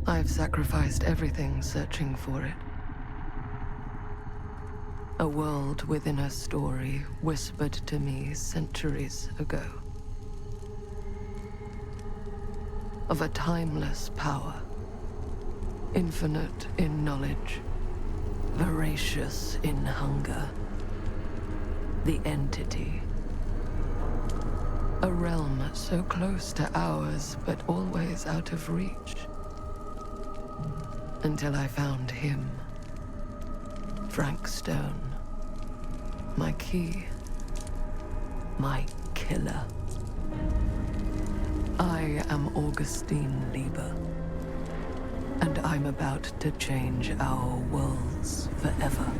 I've sacrificed everything searching for it. A world within a story whispered to me centuries ago. Of a timeless power, infinite in knowledge, voracious in hunger. The entity. A realm so close to ours, but always out of reach. Until I found him. Frank Stone. My key. My killer. I am Augustine Lieber. And I'm about to change our worlds forever.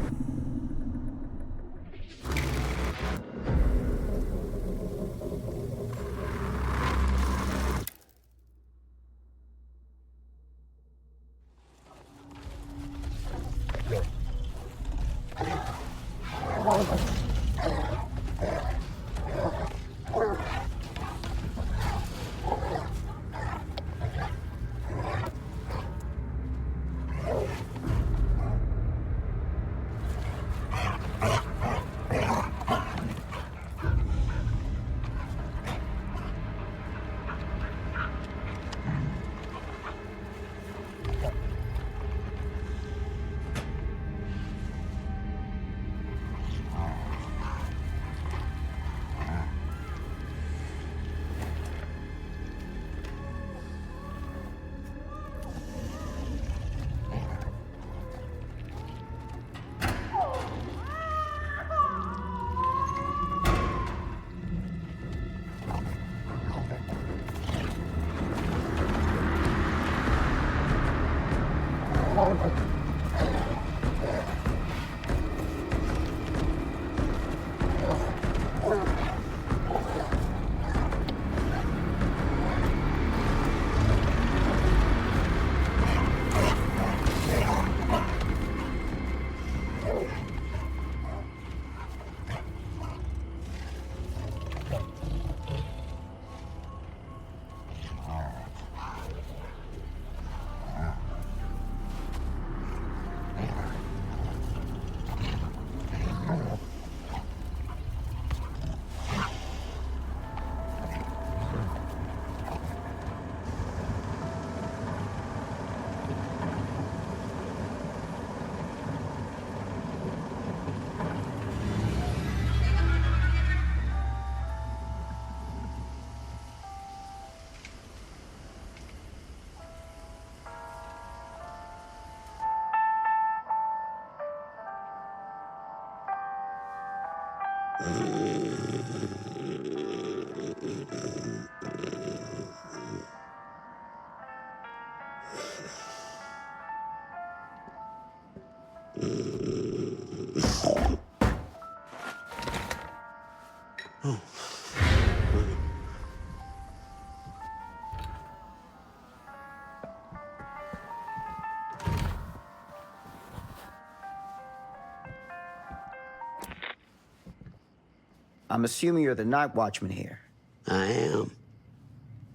I'm assuming you're the night watchman here. I am.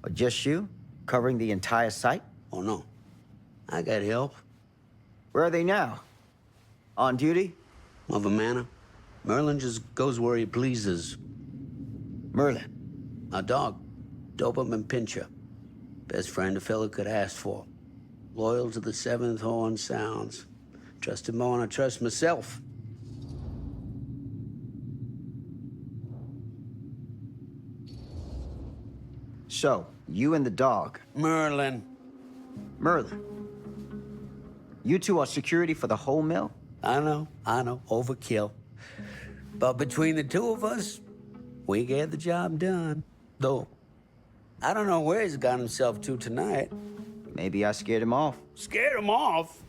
Or just you? Covering the entire site? Oh, no. I got help. Where are they now? On duty? Of a manor. Merlin just goes where he pleases. Merlin? A dog. Doberman Pinscher. Best friend a fella could ask for. Loyal to the seventh horn sounds. Trust him more than I trust myself. So, you and the dog. Merlin. Merlin. You two are security for the whole mill? I know. Overkill. But between the two of us, we get the job done. Though, I don't know where he's got himself to tonight. Maybe I scared him off. Scared him off?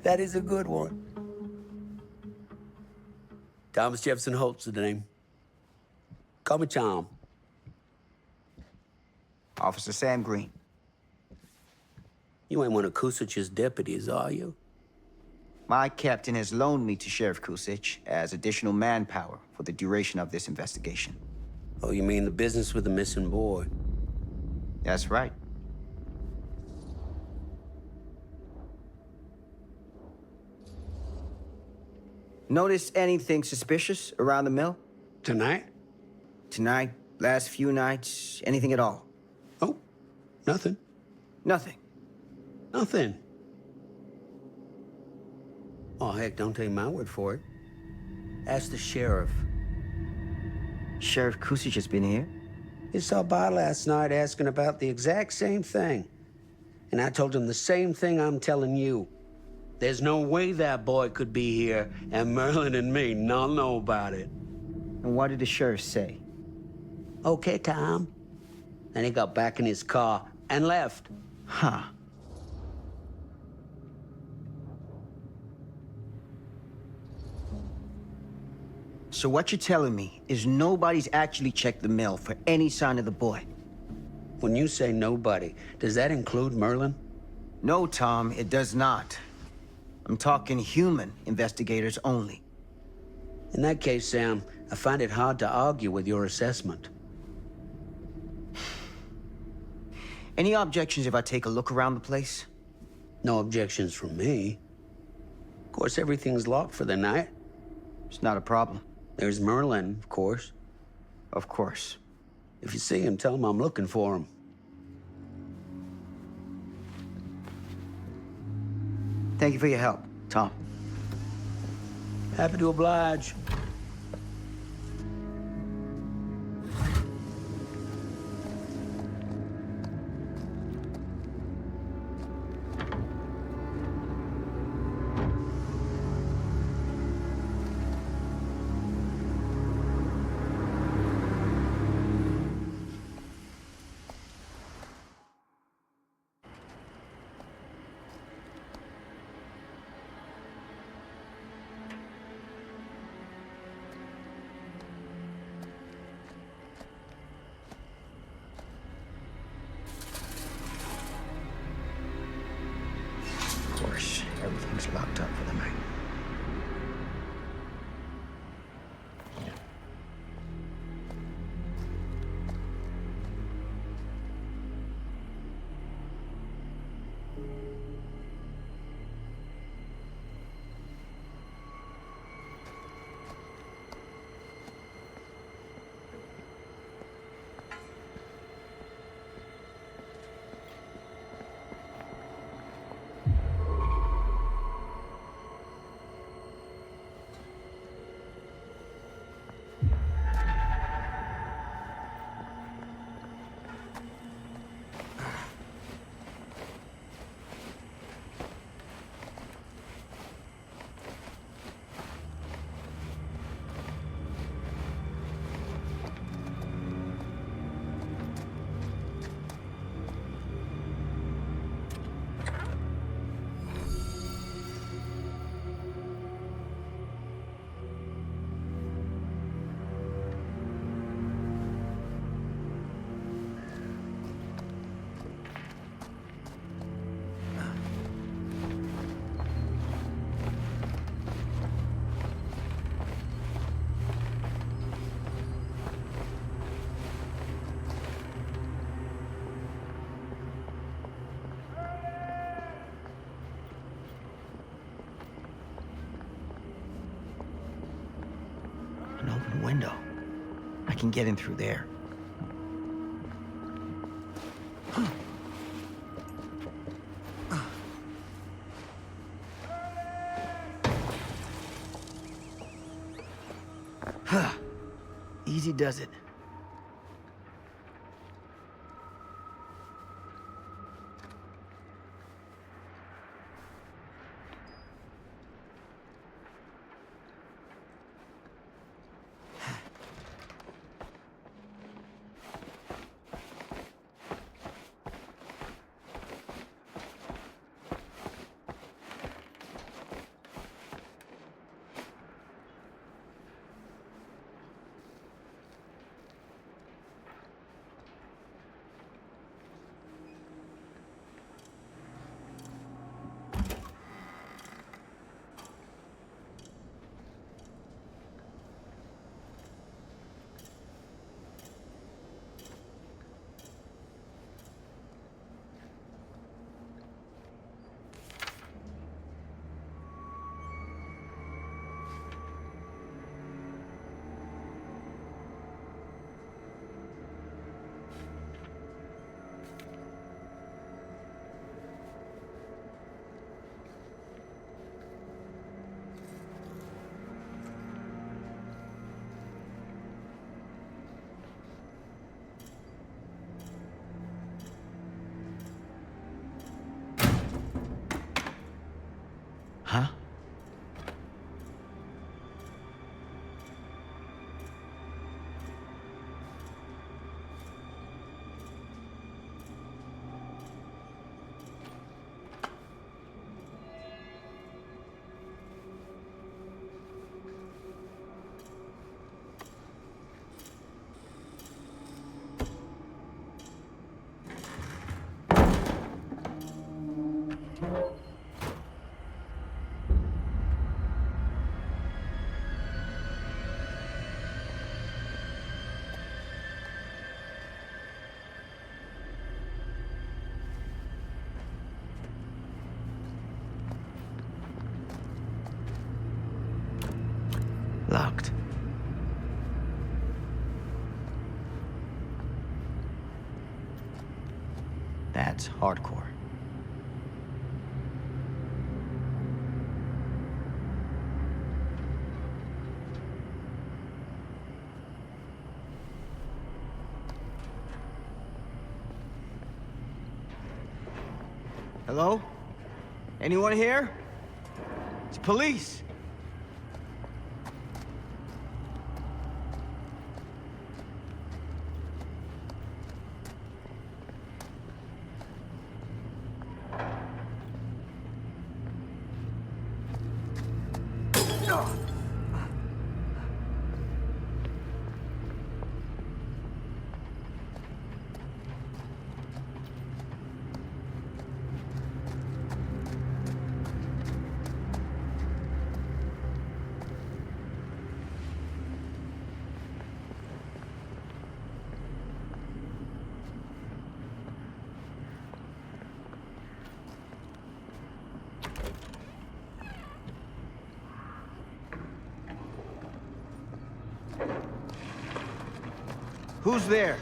that is a good one. Thomas Jefferson Holt's the name. Call me Tom. Officer Sam Green. You ain't one of Kusich's deputies, are you? My captain has loaned me to Sheriff Kusich as additional manpower for the duration of this investigation. Oh, you mean the business with the missing boy? That's right. Notice anything suspicious around the mill? Tonight? Tonight, last few nights, anything at all? Oh, nothing. Nothing. Nothing. Oh, heck, don't take my word for it. Ask the sheriff. Sheriff Kusich has been here? He saw by last night asking about the exact same thing. And I told him the same thing I'm telling you. There's no way that boy could be here, and Merlin and me not know about it. And what did the sheriff say? Okay, Tom. Then he got back in his car and left. Huh. So what you're telling me is nobody's actually checked the mill for any sign of the boy? When you say nobody, does that include Merlin? No, Tom, it does not. I'm talking human investigators only. In that case, Sam, I find it hard to argue with your assessment. Any objections if I take a look around the place? No objections from me. Of course, everything's locked for the night. It's not a problem. There's Merlin, of course. Of course. If you see him, tell him I'm looking for him. Thank you for your help, Tom. Happy to oblige. Of course, everything's locked up for the night. An open window. I can get in through there. Easy does it. Locked. That's hardcore. Hello? Anyone here? It's police. Who's there?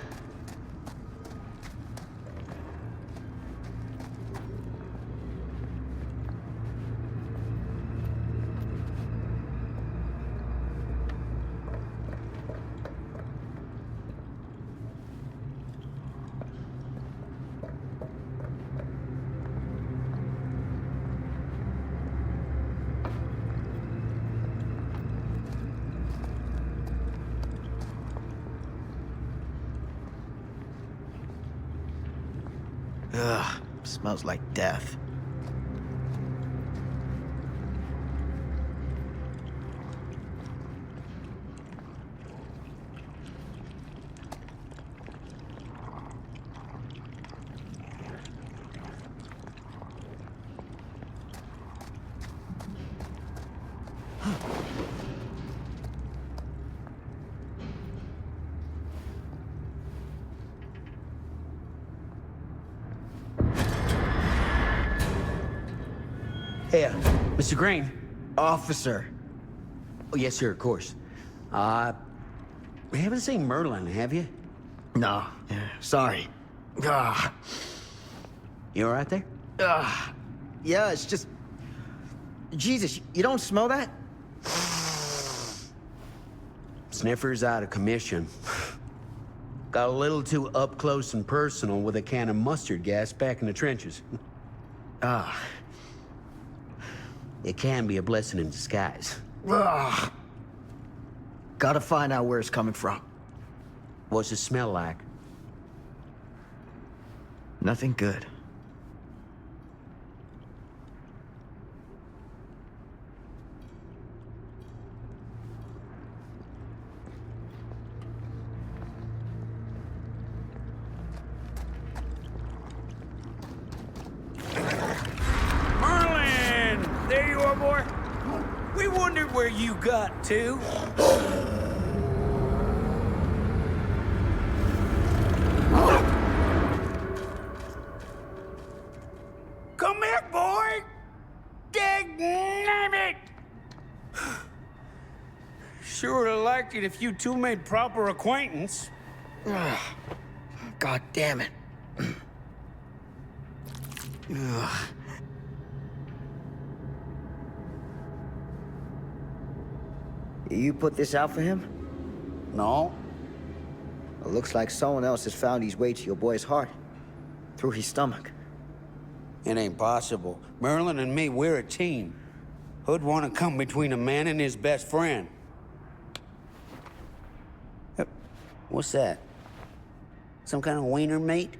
Ugh, smells like death. Here, Mr. Green. Officer. Oh, yes, sir, of course. You haven't seen Merlin, have you? No, sorry. Ah, You all right there? yeah, it's just... Jesus, you don't smell that? Sniffer's out of commission. Got a little too up close and personal with a can of mustard gas back in the trenches. It can be a blessing in disguise. Ugh. Gotta find out where it's coming from. What's it smell like? Nothing good. Merlin! There you are, boy. We wondered where you got to. Come here, boy! Dang it! Sure would have liked it if you two made proper acquaintance. God damn it. Ugh. You put this out for him? No. It looks like someone else has found his way to your boy's heart. Through his stomach. It ain't possible. Merlin and me, we're a team. Who'd want to come between a man and his best friend? What's that? Some kind of wiener meat?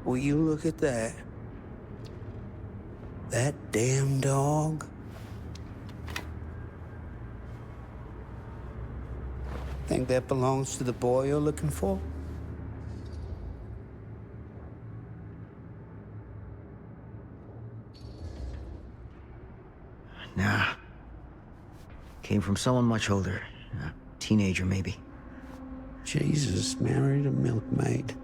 Will you look at that? That damn dog? Think that belongs to the boy you're looking for? Nah. Came from someone much older. A teenager, maybe. Jesus married a milkmaid.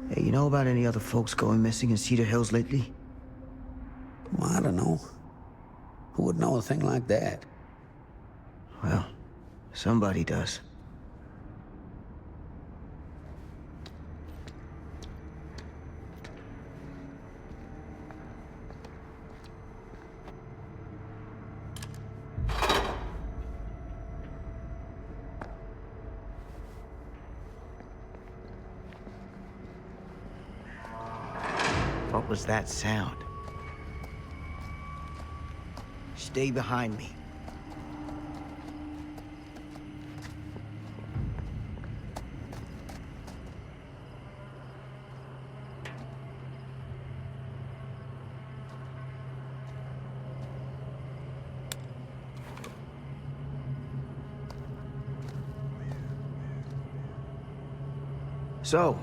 Hey, you know about any other folks going missing in Cedar Hills lately? Well, I don't know. Who would know a thing like that? Well, somebody does. What was that sound? Stay behind me. So,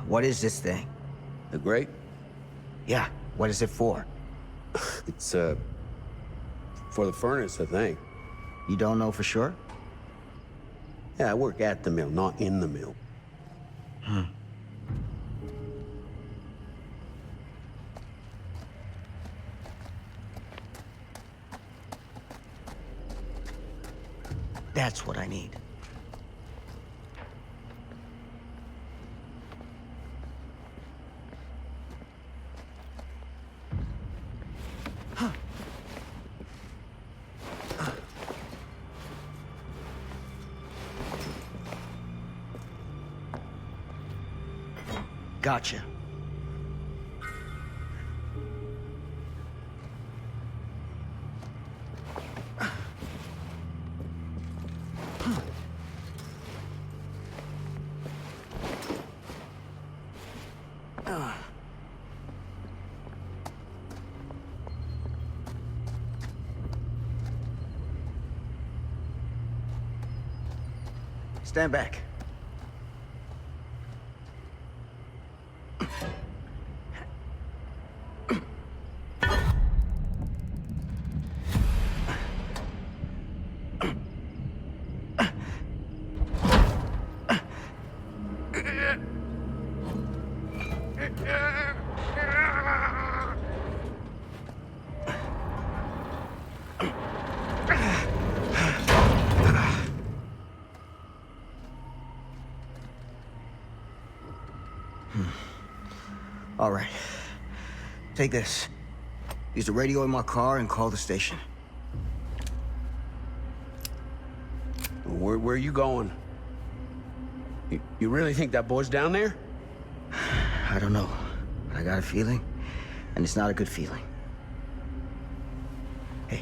what is this thing? The grate? Yeah, what is it for? It's, for the furnace, I think. You don't know for sure? Yeah, I work at the mill, not in the mill. That's what I need. Gotcha. Stand back. All right. Take this. Use the radio in my car and call the station. Where are you going? You really think that boy's down there? I don't know, but I got a feeling, and it's not a good feeling. Hey,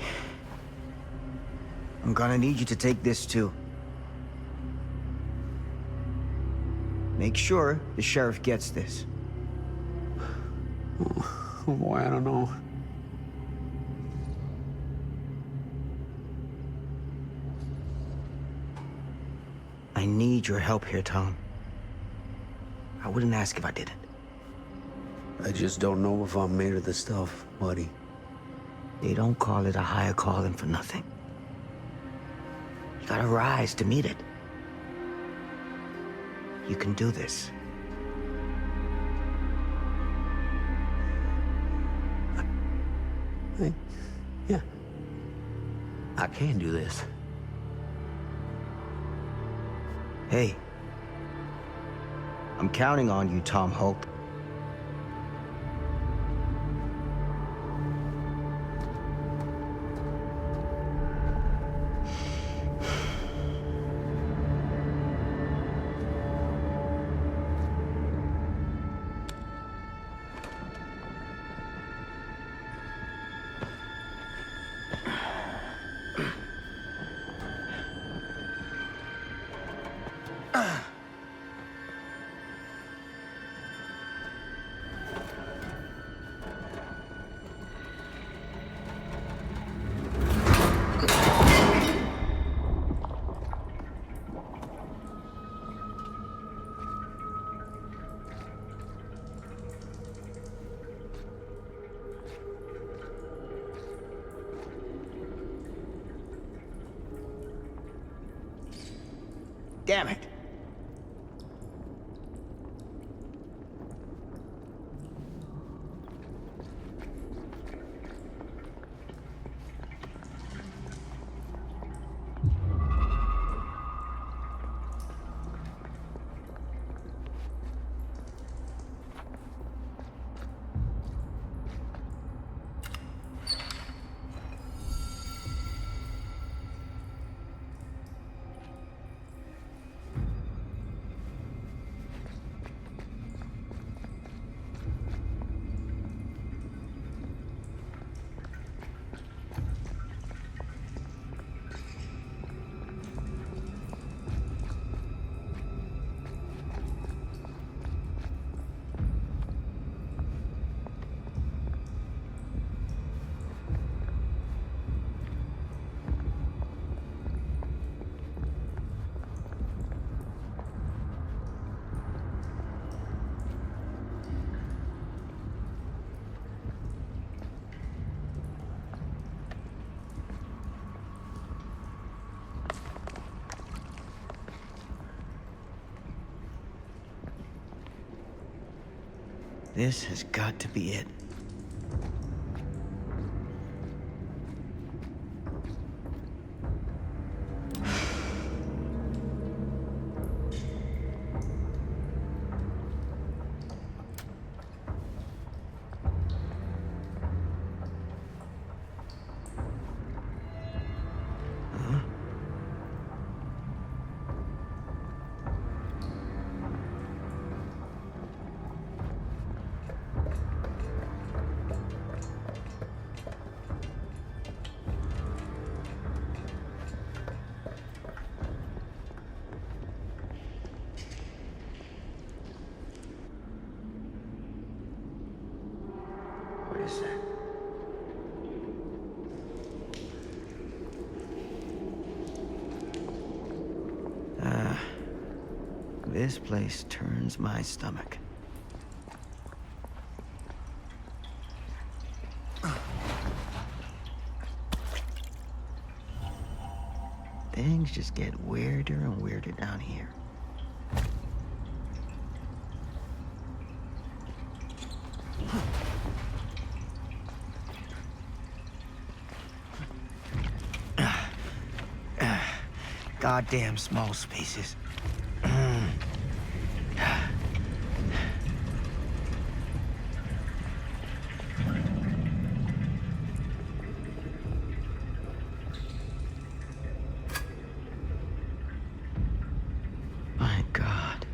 I'm gonna need you to take this too. Make sure the sheriff gets this. Oh boy, I don't know. I need your help here, Tom. I wouldn't ask if I didn't. I just don't know if I'm made of the stuff, buddy. They don't call it a higher calling for nothing. You gotta rise to meet it. You can do this. Yeah. I can do this. Hey. I'm counting on you, Tom Hope. Damn it. This has got to be it. What is that? This place turns my stomach. Things just get weirder and weirder down here. Goddamn small spaces. My God.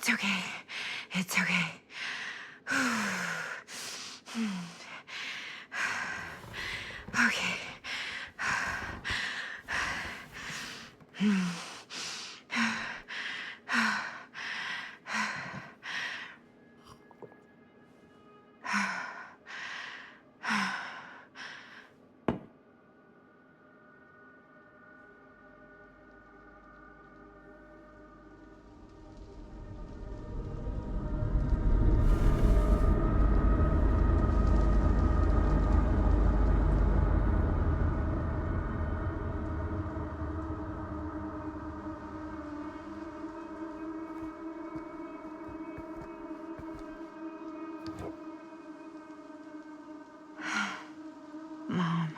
It's okay. It's okay. Okay. Mom.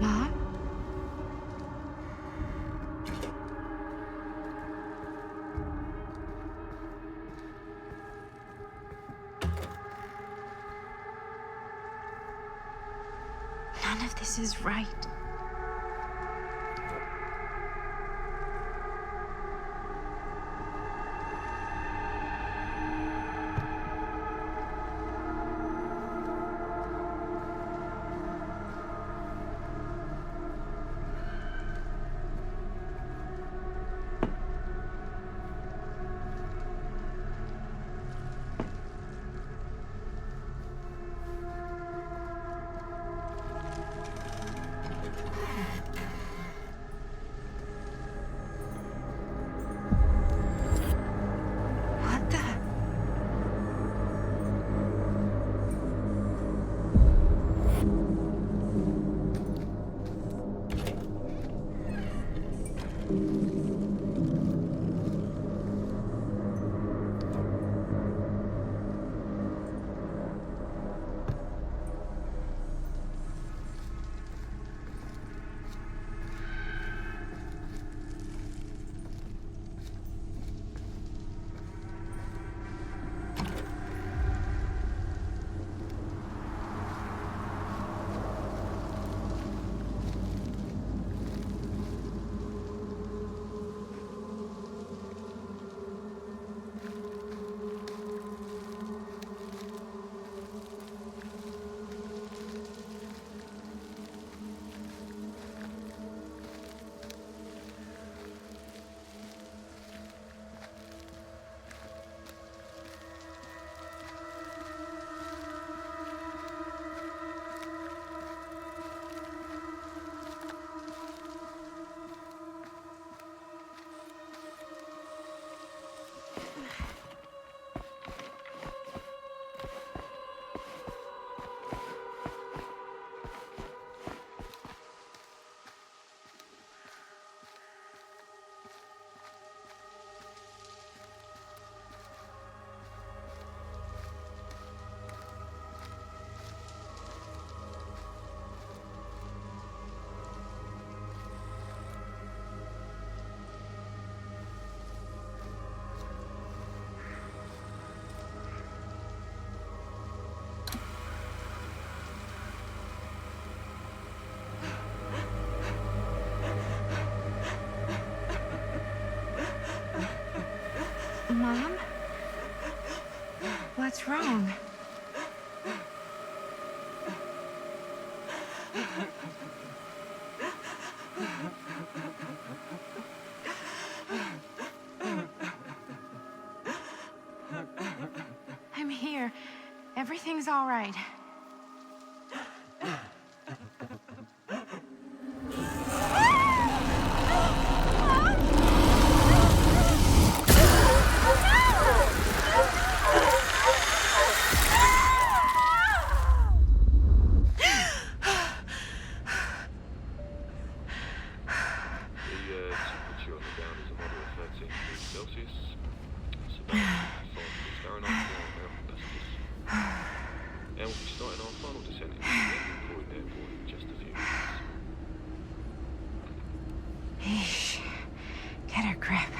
Mom? None of this is right. What the? Mom? What's wrong? I'm here. Everything's all right. Now we'll be starting our final descent into the Ending Void Airport in just a few minutes. Eesh. Get a grip.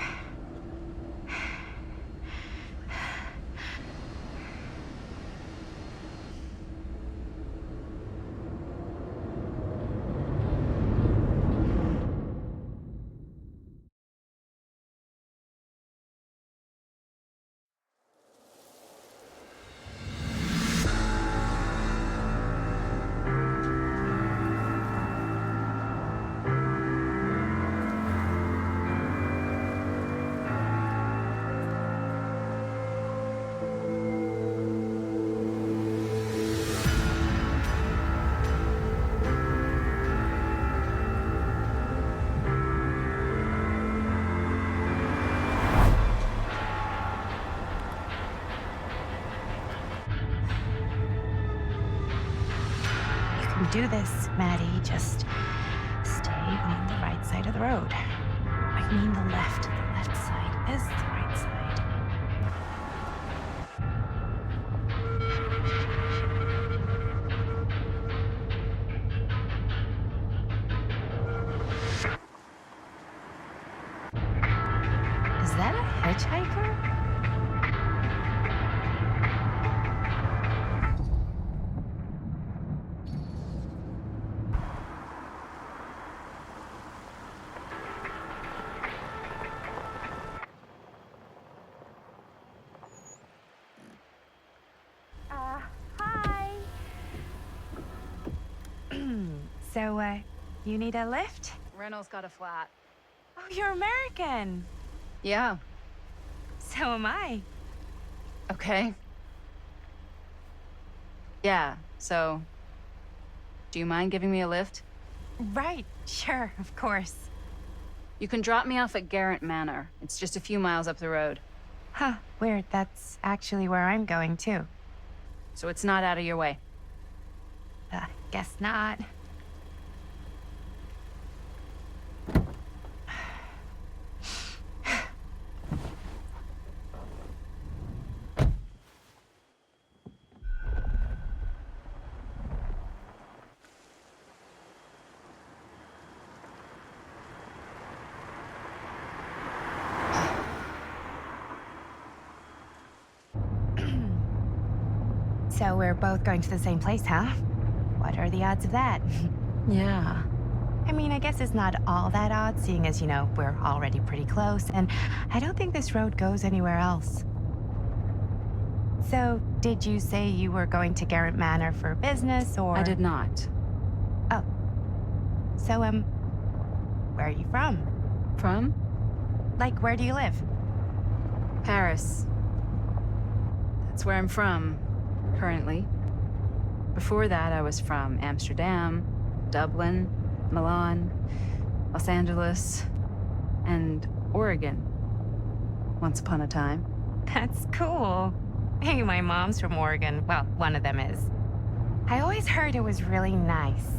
Do this, Maddie. Just stay on the right side of the road. I mean the left. The left side is the right side. Is that a hitchhiker? Hi. So, you need a lift? Reynolds got a flat. Oh, you're American. Yeah. So am I. Okay. Yeah, so... Do you mind giving me a lift? Right, sure, of course. You can drop me off at Garrett Manor. It's just a few miles up the road. Huh, weird. That's actually where I'm going, too. So it's not out of your way. Guess not. So we're both going to the same place, huh? What are the odds of that? Yeah. I mean, I guess it's not all that odd, seeing as, you know, we're already pretty close, and I don't think this road goes anywhere else. So, did you say you were going to Garrett Manor for business, or...? I did not. Oh. So, where are you from? From? Like, where do you live? Paris. That's where I'm from, currently. Before that, I was from Amsterdam, Dublin, Milan, Los Angeles, and Oregon. Once upon a time. That's cool. Hey, my mom's from Oregon. Well, one of them is. I always heard it was really nice.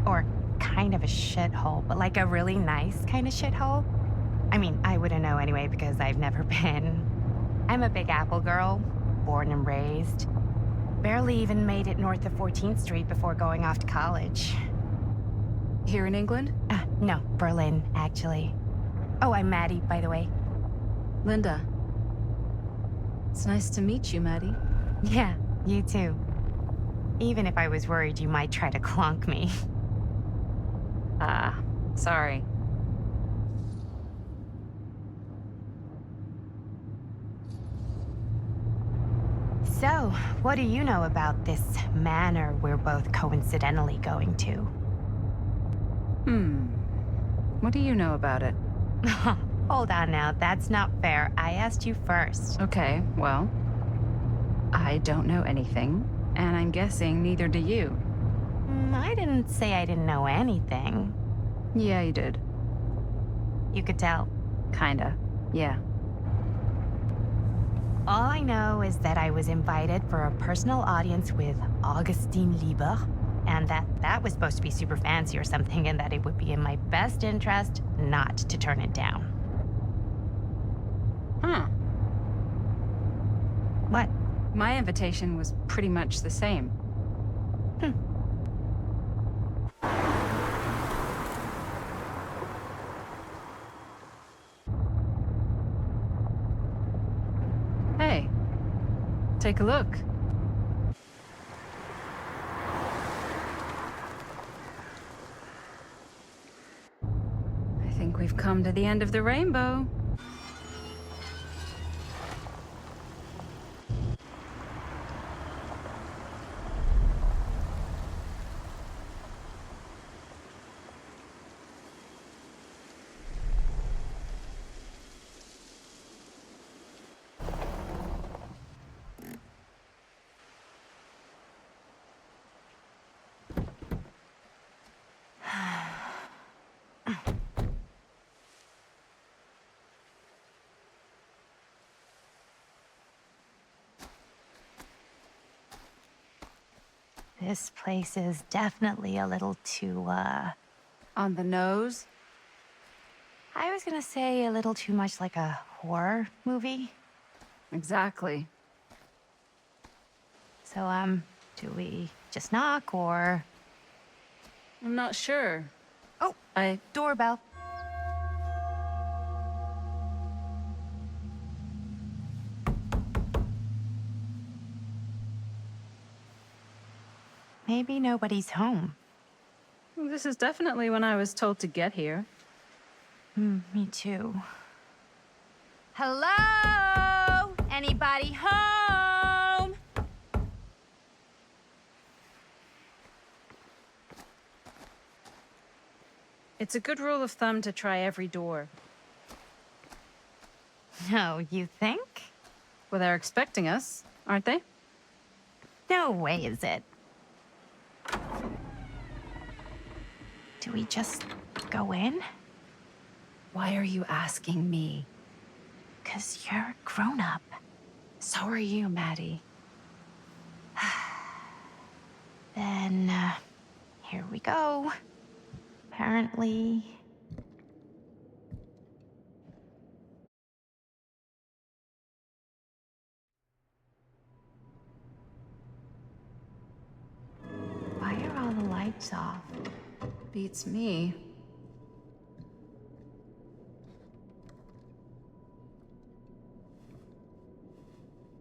Or kind of a shithole, but like a really nice kind of shithole. I mean, I wouldn't know anyway because I've never been. I'm a Big Apple girl, born and raised. Barely even made it north of 14th Street before going off to college. Here in England? No, Berlin, actually. Oh, I'm Maddie, by the way. Linda. It's nice to meet you, Maddie. Yeah, you too. Even if I was worried you might try to clonk me. Sorry. So, what do you know about this manor we're both coincidentally going to? What do you know about it? Hold on now, that's not fair. I asked you first. Okay, well, I don't know anything, and I'm guessing neither do you. I didn't say I didn't know anything. Yeah, you did. You could tell. Kinda, yeah. All I know is that I was invited for a personal audience with Augustine Lieber, and that was supposed to be super fancy or something, and that it would be in my best interest not to turn it down. Huh. What? My invitation was pretty much the same. Hey, take a look. I think we've come to the end of the rainbow. This place is definitely a little too, On the nose? I was gonna say a little too much like a horror movie. Exactly. So, do we just knock or... I'm not sure. Oh, doorbell. Maybe nobody's home. This is definitely when I was told to get here. Me too. Hello? Anybody home? It's a good rule of thumb to try every door. No, you think? Well, they're expecting us, aren't they? No way is it. Do we just go in? Why are you asking me? 'Cause you're a grown-up. So are you, Maddie. Then, here we go. Apparently... Why are all the lights off? Beats me.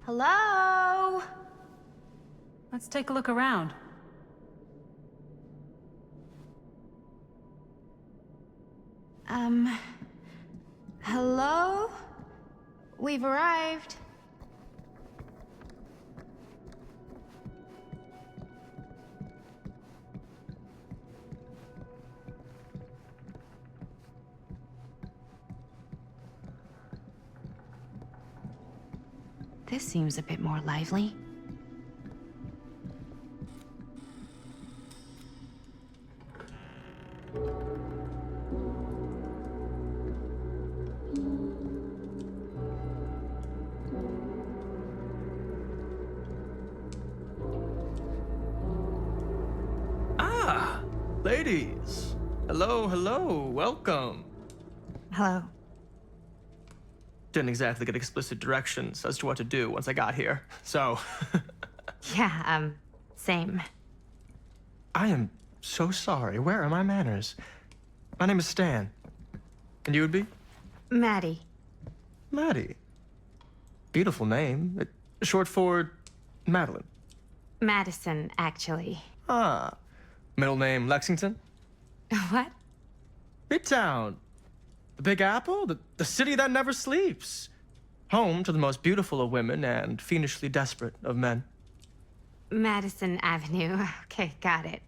Hello? Let's take a look around. Hello? We've arrived. This seems a bit more lively. Ah, ladies. Hello, hello, welcome. Hello. Didn't exactly get explicit directions as to what to do once I got here, so. Yeah, same. I am so sorry. Where are my manners? My name is Stan. And you would be? Maddie. Maddie. Beautiful name. Short for Madeline. Madison, actually. Ah. Middle name Lexington? What? Midtown. The Big Apple? The city that never sleeps. Home to the most beautiful of women and fiendishly desperate of men. Madison Avenue. Okay, got it.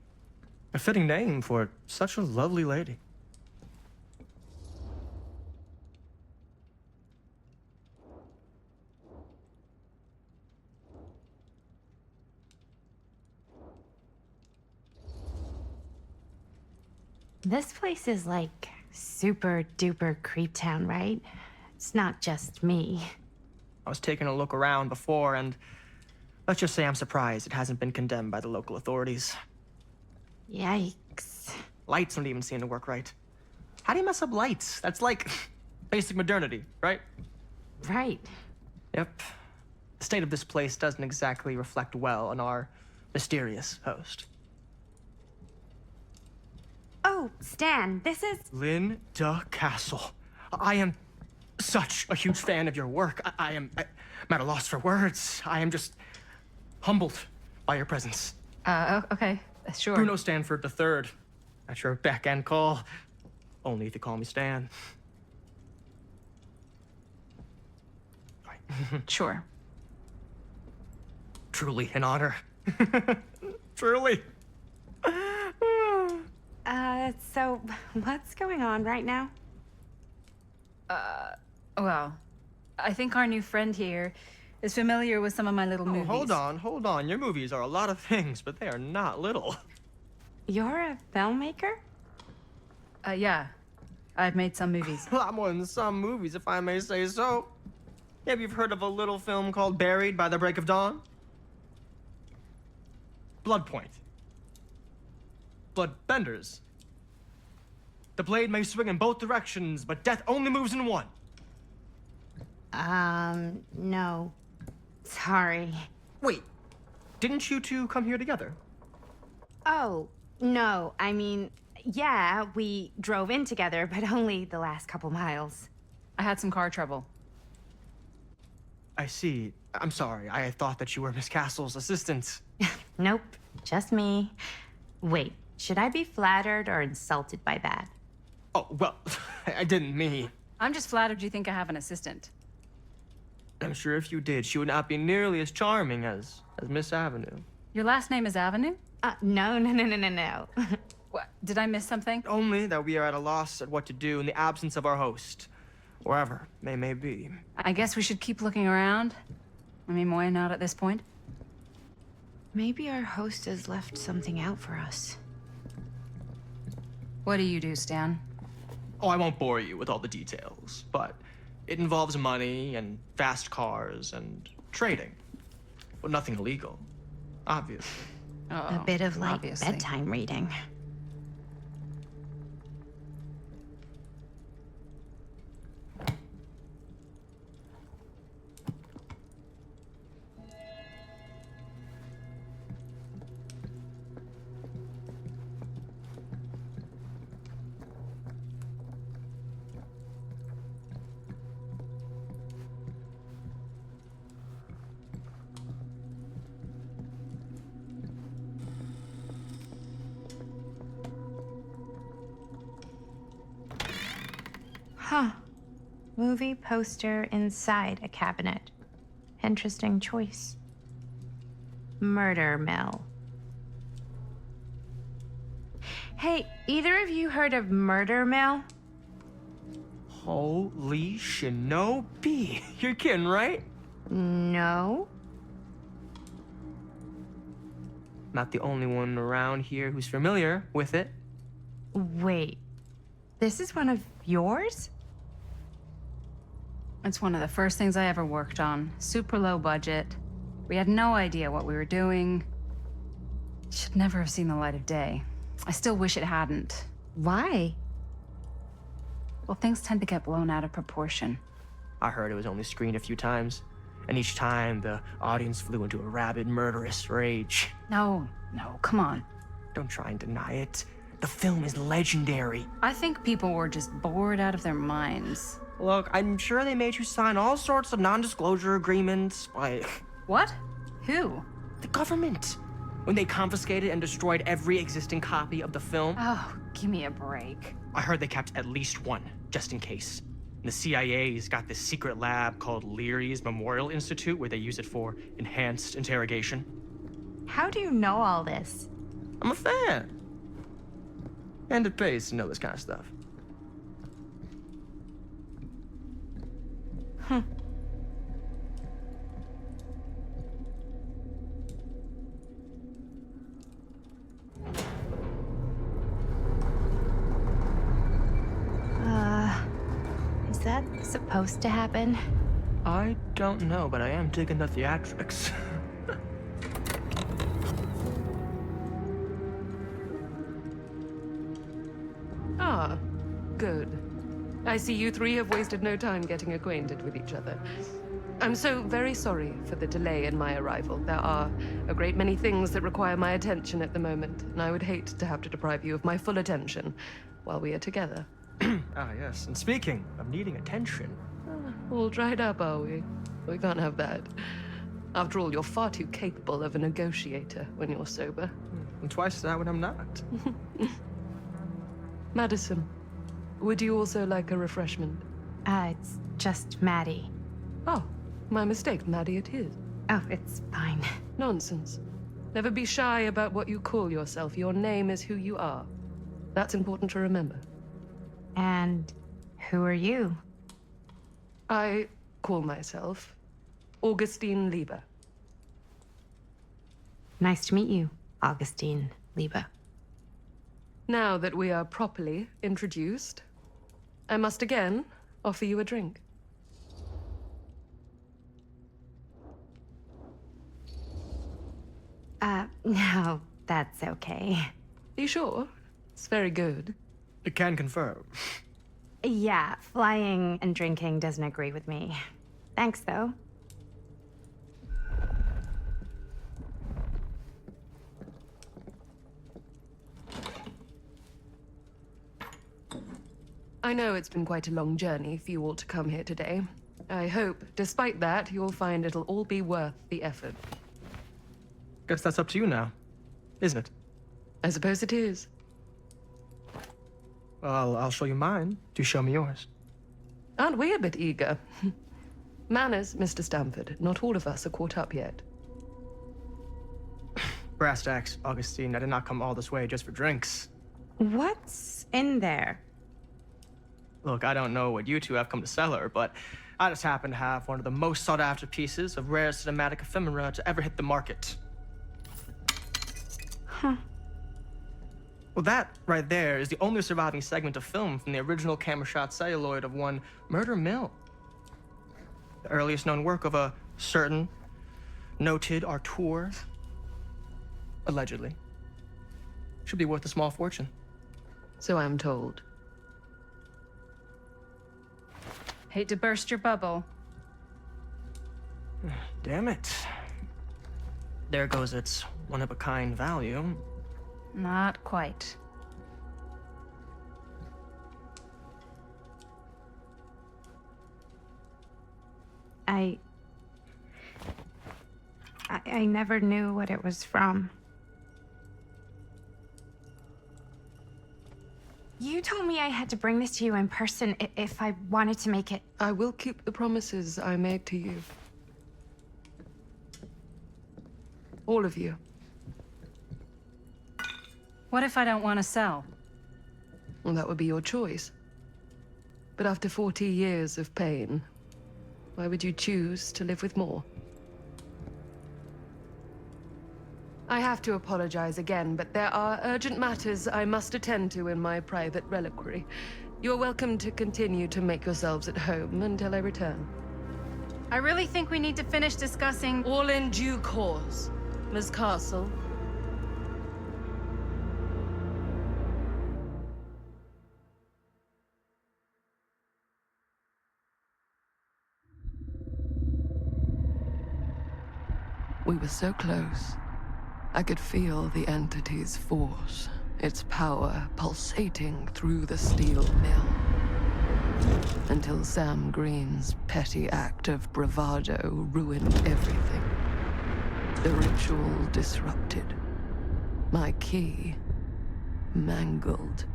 A fitting name for such a lovely lady. This place is like super duper creep town, right? It's not just me. I was taking a look around before, and let's just say I'm surprised it hasn't been condemned by the local authorities. Yikes. Lights don't even seem to work right. How do you mess up lights? That's like basic modernity, right? Right. Yep. The state of this place doesn't exactly reflect well on our mysterious host. Oh, Stan, this is... Linda Castle. I am such a huge fan of your work. I'm at a loss for words. I am just humbled by your presence. Okay, sure. Bruno Stanford III, at your beck and call. Only if you call me Stan. Sure. Truly an honor. Truly. So what's going on right now? Well, I think our new friend here is familiar with some of my little movies. Hold on. Your movies are a lot of things, but they are not little. You're a filmmaker? Yeah. I've made some movies. A lot more than some movies, if I may say so. Maybe you've heard of a little film called Buried by the Break of Dawn? Blood Point. Bloodbenders. The blade may swing in both directions, but death only moves in one. No. Sorry. Wait, didn't you two come here together? Oh, no. I mean, yeah, we drove in together, but only the last couple miles. I had some car trouble. I see. I'm sorry. I thought that you were Miss Castle's assistant. Nope, just me. Wait, should I be flattered or insulted by that? Oh, well, I didn't mean. I'm just flattered you think I have an assistant. I'm sure if you did, she would not be nearly as charming as Miss Avenue. Your last name is Avenue? No. What? Did I miss something? Only that we are at a loss at what to do in the absence of our host, wherever they may be. I guess we should keep looking around. I mean, why not at this point? Maybe our host has left something out for us. What do you do, Stan? Oh, I won't bore you with all the details, but it involves money and fast cars and trading. Well, nothing illegal, obviously. A bit of like obviously. bedtime reading. Huh. Movie poster inside a cabinet. Interesting choice. Murder mill. Hey, either of you heard of Murder Mill? Holy shinobi. You're kidding, right? No. Not the only one around here who's familiar with it. Wait. This is one of yours? It's one of the first things I ever worked on. Super low budget. We had no idea what we were doing. Should never have seen the light of day. I still wish it hadn't. Why? Well, things tend to get blown out of proportion. I heard it was only screened a few times, and each time the audience flew into a rabid, murderous rage. No, come on. Don't try and deny it. The film is legendary. I think people were just bored out of their minds. Look, I'm sure they made you sign all sorts of non-disclosure agreements, like... What? Who? The government. When they confiscated and destroyed every existing copy of the film. Oh, give me a break. I heard they kept at least one, just in case. And the CIA's got this secret lab called Leary's Memorial Institute where they use it for enhanced interrogation. How do you know all this? I'm a fan. And it pays to know this kind of stuff. Is that supposed to happen? I don't know, but I am digging the theatrics. Ah, good. I see you three have wasted no time getting acquainted with each other. I'm so very sorry for the delay in my arrival. There are a great many things that require my attention at the moment, and I would hate to have to deprive you of my full attention while we are together. Ah, yes. And speaking of needing attention, All dried up, are we? We can't have that. After all, you're far too capable of a negotiator when you're sober. I'm twice that when I'm not. Madison, would you also like a refreshment? It's just Maddie. Oh, my mistake. Maddie it is. Oh, it's fine. Nonsense. Never be shy about what you call yourself. Your name is who you are. That's important to remember. And who are you? I call myself Augustine Lieber. Nice to meet you, Augustine Lieber. Now that we are properly introduced, I must again offer you a drink. No, that's okay. You sure? It's very good. I can confirm. Yeah, flying and drinking doesn't agree with me. Thanks, though. I know it's been quite a long journey for you all to come here today. I hope, despite that, you'll find it'll all be worth the effort. Guess that's up to you now, isn't it? I suppose it is. Well, I'll show you mine. Do show me yours. Aren't we a bit eager? Manners, Mr. Stamford. Not all of us are caught up yet. Brass tacks, Augustine. I did not come all this way just for drinks. What's in there? Look, I don't know what you two have come to sell her, but I just happen to have one of the most sought-after pieces of rare cinematic ephemera to ever hit the market. Huh. Well, that right there is the only surviving segment of film from the original camera shot celluloid of one Murder Mill. The earliest known work of a certain noted auteur, allegedly. Should be worth a small fortune. So I'm told. Hate to burst your bubble. Damn it. There goes its one-of-a-kind value. Not quite. I never knew what it was from. You told me I had to bring this to you in person if I wanted to make it. I will keep the promises I made to you. All of you. What if I don't want to sell? Well, that would be your choice. But after 40 years of pain, why would you choose to live with more? I have to apologize again, but there are urgent matters I must attend to in my private reliquary. You're welcome to continue to make yourselves at home until I return. I really think we need to finish discussing. All in due course, Ms. Castle. We were so close. I could feel the entity's force, its power pulsating through the steel mill. Until Sam Green's petty act of bravado ruined everything. The ritual disrupted. My key mangled.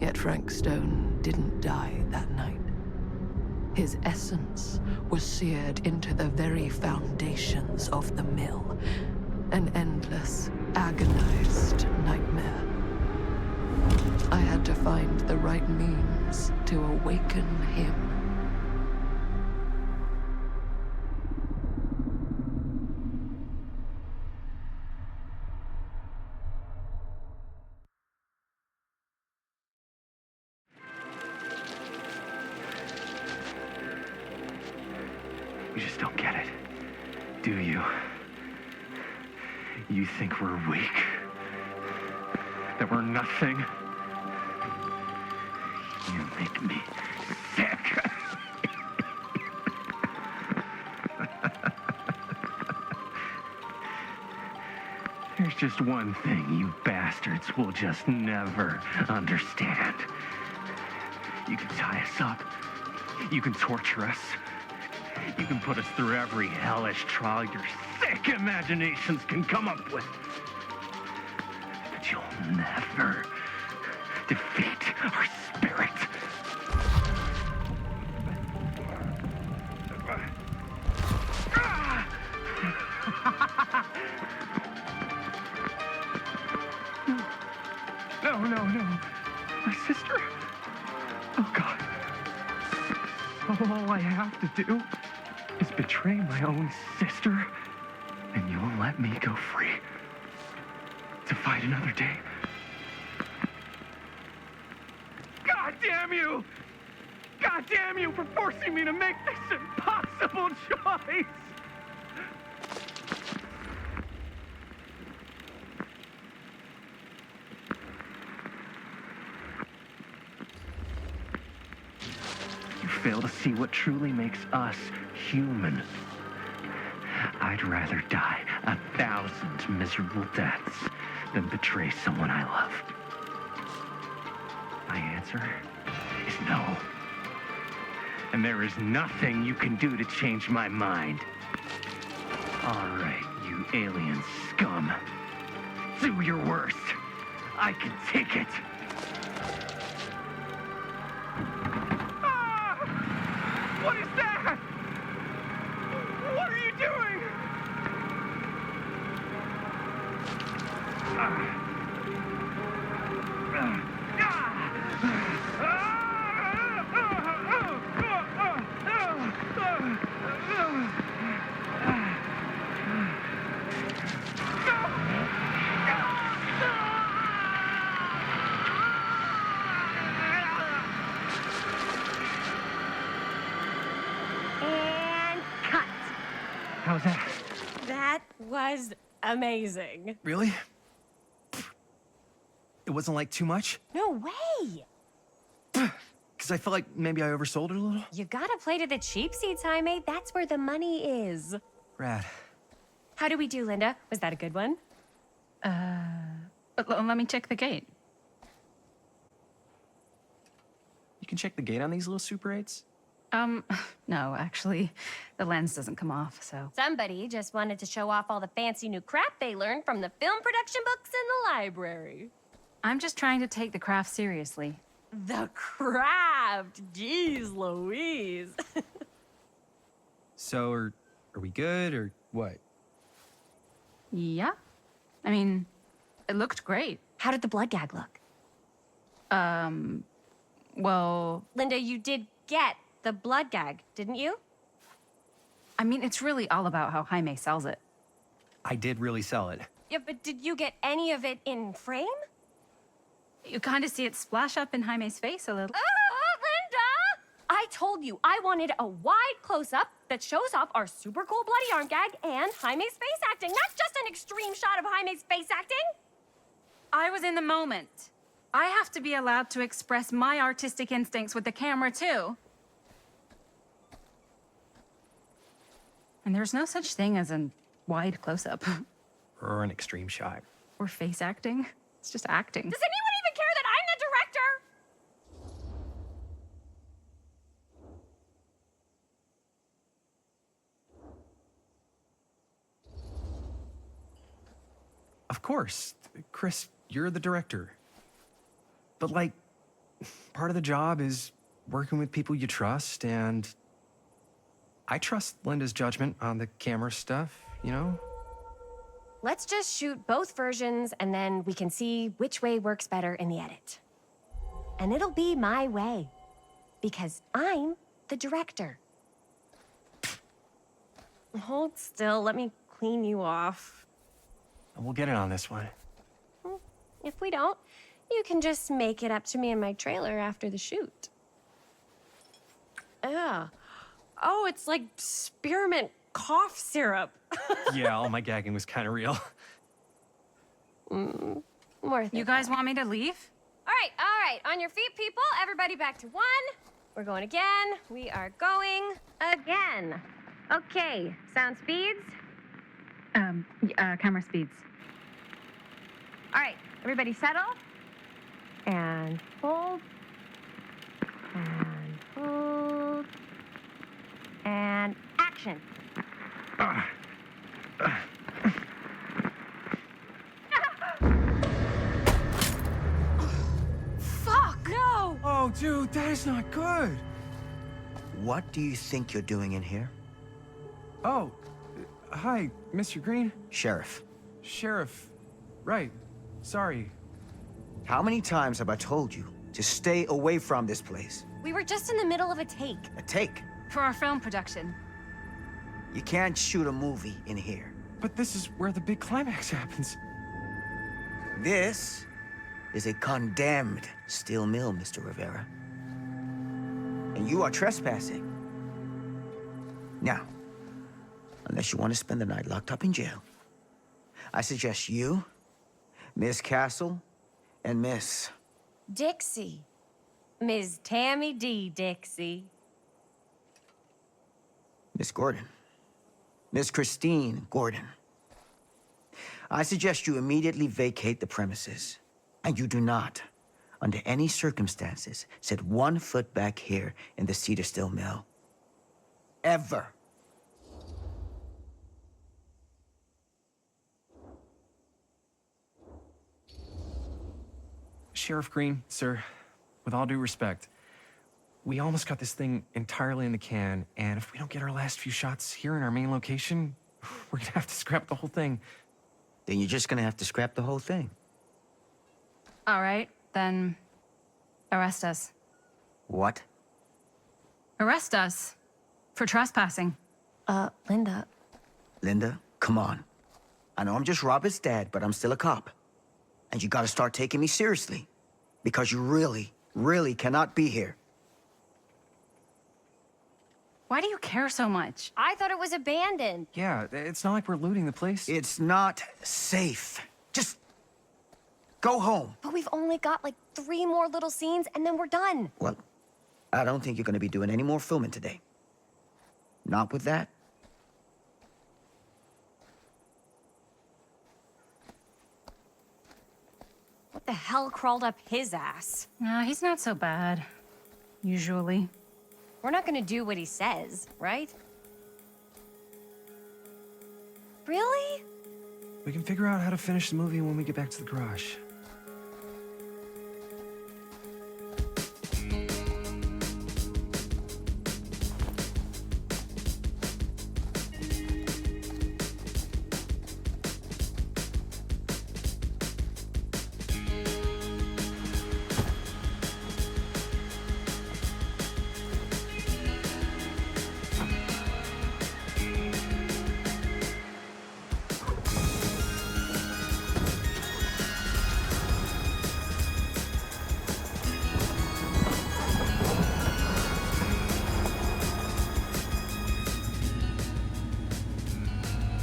Yet Frank Stone didn't die that night. His essence was seared into the very foundations of the mill. An endless, agonized nightmare. I had to find the right means to awaken him. You just don't get it, do you? You think we're weak? That we're nothing? You make me sick. There's just one thing you bastards will just never understand. You can tie us up. You can torture us. You can put us through every hellish trial your sick imaginations can come up with. But you'll never defeat our spirit. No. My sister? Oh, God. All I have to do is betray my own sister, and you'll let me go free to fight another day. God damn you! God damn you for forcing me to make this impossible choice! You fail to see what truly makes us human. I'd rather die 1,000 miserable deaths than betray someone I love. My answer is no. And there is nothing you can do to change my mind. All right, you alien scum. Do your worst. I can take it. What is that? What are you doing? And cut. How's that? That was amazing. Really? It wasn't like too much? No way. Because I felt like maybe I oversold it a little? You gotta play to the cheap seats, Jaime. That's where the money is. Rad. How do we do, Linda? Was that a good one? Let me check the gate. You can check the gate on these little Super 8s? No, actually, the lens doesn't come off, so. Somebody just wanted to show off all the fancy new crap they learned from the film production books in the library. I'm just trying to take the craft seriously. The craft! Jeez Louise. So, are we good, or what? Yeah. I mean, it looked great. How did the blood gag look? Well... Linda, you did get the blood gag, didn't you? I mean, it's really all about how Jaime sells it. I did really sell it. Yeah, but did you get any of it in frame? You kind of see it splash up in Jaime's face a little. Oh, Linda! I told you I wanted a wide close-up that shows off our super cool bloody arm gag and Jaime's face acting, not just an extreme shot of Jaime's face acting. I was in the moment. I have to be allowed to express my artistic instincts with the camera, too. And there's no such thing as a wide close-up. Or an extreme shot. Or face acting. It's just acting. Does anyone even care that I'm the director? Of course. Chris, you're the director. But, like, part of the job is working with people you trust, and I trust Linda's judgment on the camera stuff, you know? Let's just shoot both versions, and then we can see which way works better in the edit. And it'll be my way, because I'm the director. Hold still, let me clean you off. We'll get it on this one. If we don't, you can just make it up to me in my trailer after the shoot. Ugh. Oh, it's like spearmint cough syrup. Yeah, all my gagging was kind of real. More You guys want me to leave? All right. On your feet, people. Everybody back to one. We're going again. We are going again. Okay, sound speeds. Camera speeds. All right, everybody settle. And hold. And hold. And action. Fuck! No! Oh, dude, that is not good. What do you think you're doing in here? Oh, hi, Mr. Green. Sheriff. Sheriff. Right. Sorry. How many times have I told you to stay away from this place? We were just in the middle of a take. A take? For our film production. You can't shoot a movie in here. But this is where the big climax happens. This is a condemned steel mill, Mr. Rivera. And you are trespassing. Now, unless you want to spend the night locked up in jail, I suggest you, Miss Castle, and Miss... Dixie. Ms. Tammy D. Dixie. Miss Gordon. Miss Christine Gordon. I suggest you immediately vacate the premises, and you do not, under any circumstances, set 1 foot back here in the Cedar Steel Mill. Ever. Sheriff Green, sir, with all due respect, we almost got this thing entirely in the can, and if we don't get our last few shots here in our main location, we're gonna have to scrap the whole thing. Then you're just gonna have to scrap the whole thing. All right, then arrest us. What? Arrest us for trespassing. Linda. Linda, come on. I know I'm just Robert's dad, but I'm still a cop. And you gotta start taking me seriously. Because you really, really cannot be here. Why do you care so much? I thought it was abandoned. Yeah, it's not like we're looting the place. It's not safe. Just go home. But we've only got like 3 more little scenes and then we're done. Well, I don't think you're gonna be doing any more filming today. Not with that. What the hell crawled up his ass? Nah, he's not so bad. Usually. We're not gonna do what he says, right? Really? We can figure out how to finish the movie when we get back to the garage.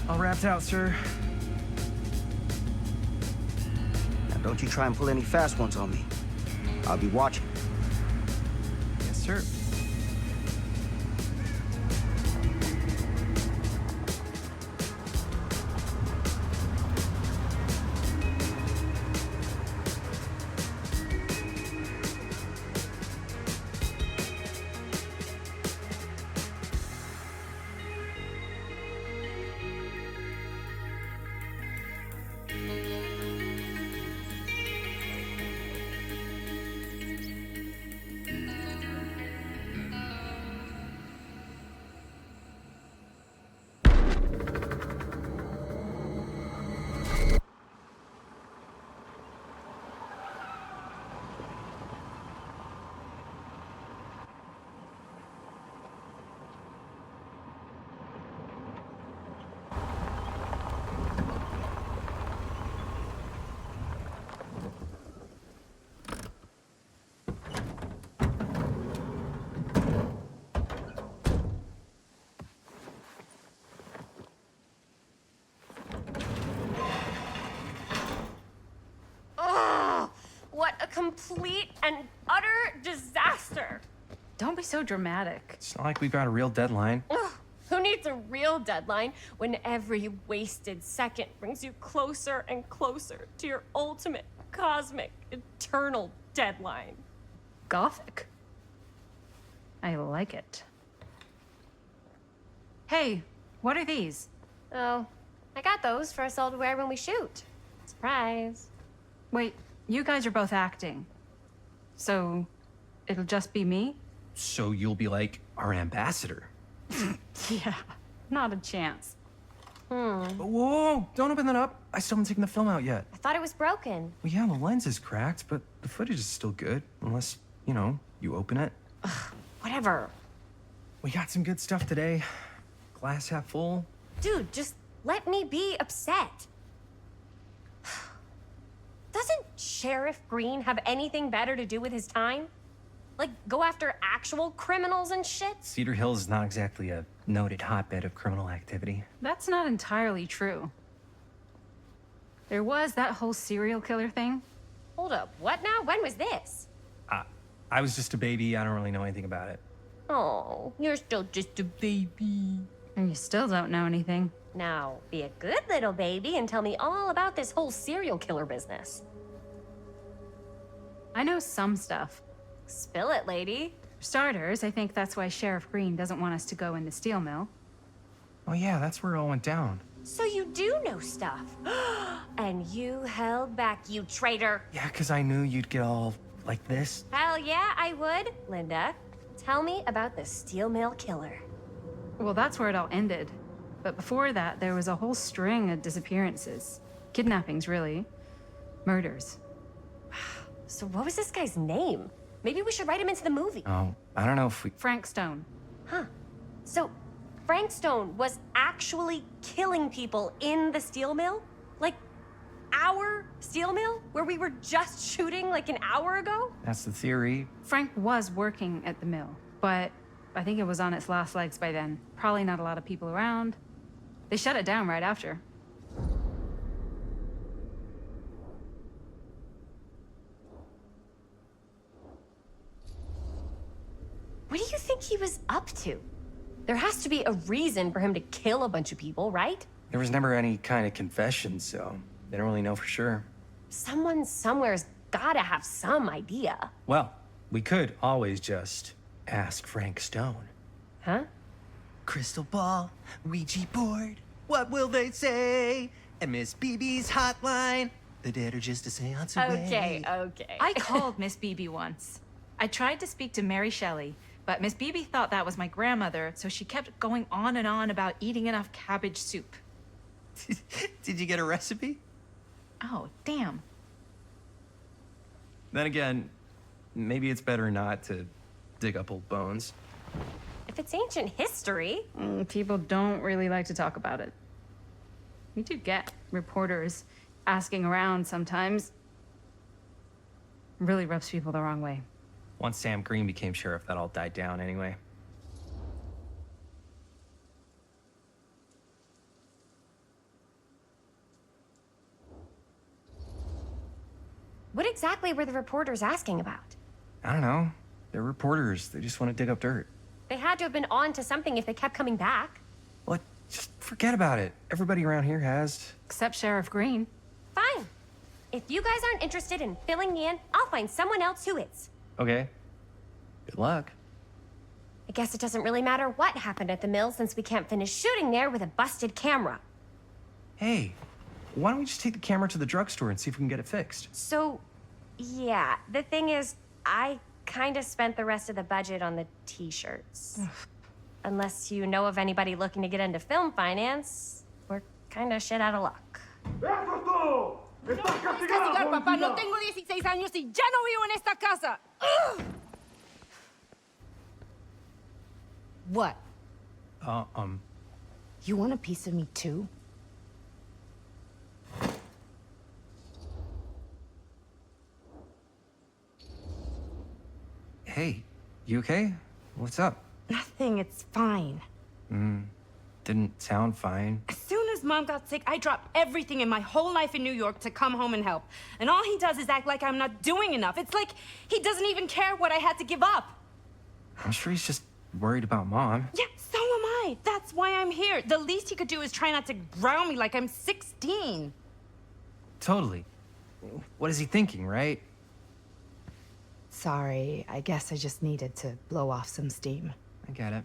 All wrapped out, sir. Now don't you try and pull any fast ones on me. I'll be watching. Yes, sir. What a complete and utter disaster. Don't be so dramatic. It's not like we've got a real deadline. Ugh. Who needs a real deadline when every wasted second brings you closer and closer to your ultimate, cosmic, eternal deadline? Gothic. I like it. Hey, what are these? Oh, I got those for us all to wear when we shoot. Surprise. Wait, you guys are both acting. So, it'll just be me? So you'll be like our ambassador. Yeah, not a chance. Whoa, don't open that up. I still haven't taken the film out yet. I thought it was broken. Well, yeah, the lens is cracked, but the footage is still good. Unless, you know, you open it. Whatever. We got some good stuff today. Glass half full. Dude, just let me be upset. Doesn't Sheriff Green have anything better to do with his time? Like, go after actual criminals and shit? Cedar Hills is not exactly a noted hotbed of criminal activity. That's not entirely true. There was that whole serial killer thing. Hold up, what now? When was this? I was just a baby. I don't really know anything about it. Oh, you're still just a baby. And you still don't know anything. Now, be a good little baby and tell me all about this whole serial killer business. I know some stuff. Spill it, lady. For starters, I think that's why Sheriff Green doesn't want us to go in the steel mill. Oh yeah, that's where it all went down. So you do know stuff. And you held back, you traitor. Yeah, because I knew you'd get all like this. Hell yeah, I would. Linda, tell me about the steel mill killer. Well, that's where it all ended. But before that, there was a whole string of disappearances. Kidnappings, really. Murders. So what was this guy's name? Maybe we should write him into the movie. Oh, I don't know if we... Frank Stone. Huh. So Frank Stone was actually killing people in the steel mill? Like, our steel mill? Where we were just shooting like an hour ago? That's the theory. Frank was working at the mill, but I think it was on its last legs by then. Probably not a lot of people around. They shut it down right after. What do you think he was up to? There has to be a reason for him to kill a bunch of people, right? There was never any kind of confession, so they don't really know for sure. Someone somewhere's gotta have some idea. Well, we could always just ask Frank Stone. Huh? Crystal ball, Ouija board, what will they say? And Miss BB's hotline, the dead are just a seance away. Okay. I called Miss Beebe once. I tried to speak to Mary Shelley, but Miss Beebe thought that was my grandmother, so she kept going on and on about eating enough cabbage soup. Did you get a recipe? Oh, damn. Then again, maybe it's better not to dig up old bones. If it's ancient history... People don't really like to talk about it. We do get reporters asking around sometimes. Really rubs people the wrong way. Once Sam Green became sheriff, that all died down anyway. What exactly were the reporters asking about? I don't know. They're reporters. They just want to dig up dirt. They had to have been on to something if they kept coming back. What? Just forget about it. Everybody around here has. Except Sheriff Green. Fine. If you guys aren't interested in filling me in, I'll find someone else who is. Okay. Good luck. I guess it doesn't really matter what happened at the mill since we can't finish shooting there with a busted camera. Hey, why don't we just take the camera to the drugstore and see if we can get it fixed? So, yeah, the thing is, I kind of spent the rest of the budget on the t-shirts. Unless you know of anybody looking to get into film finance, we're kind of shit out of luck. Castigar, papá. No tengo 16 años y ya no vivo en esta casa. Ugh. What? You want a piece of me too? Hey, you okay? What's up? Nothing, it's fine. Didn't sound fine. As soon as Mom got sick, I dropped everything in my whole life in New York to come home and help. And all he does is act like I'm not doing enough. It's like he doesn't even care what I had to give up. I'm sure he's just worried about Mom. Yeah, so am I. That's why I'm here. The least he could do is try not to ground me like I'm 16. Totally. What is he thinking, right? Sorry, I guess I just needed to blow off some steam. I get it.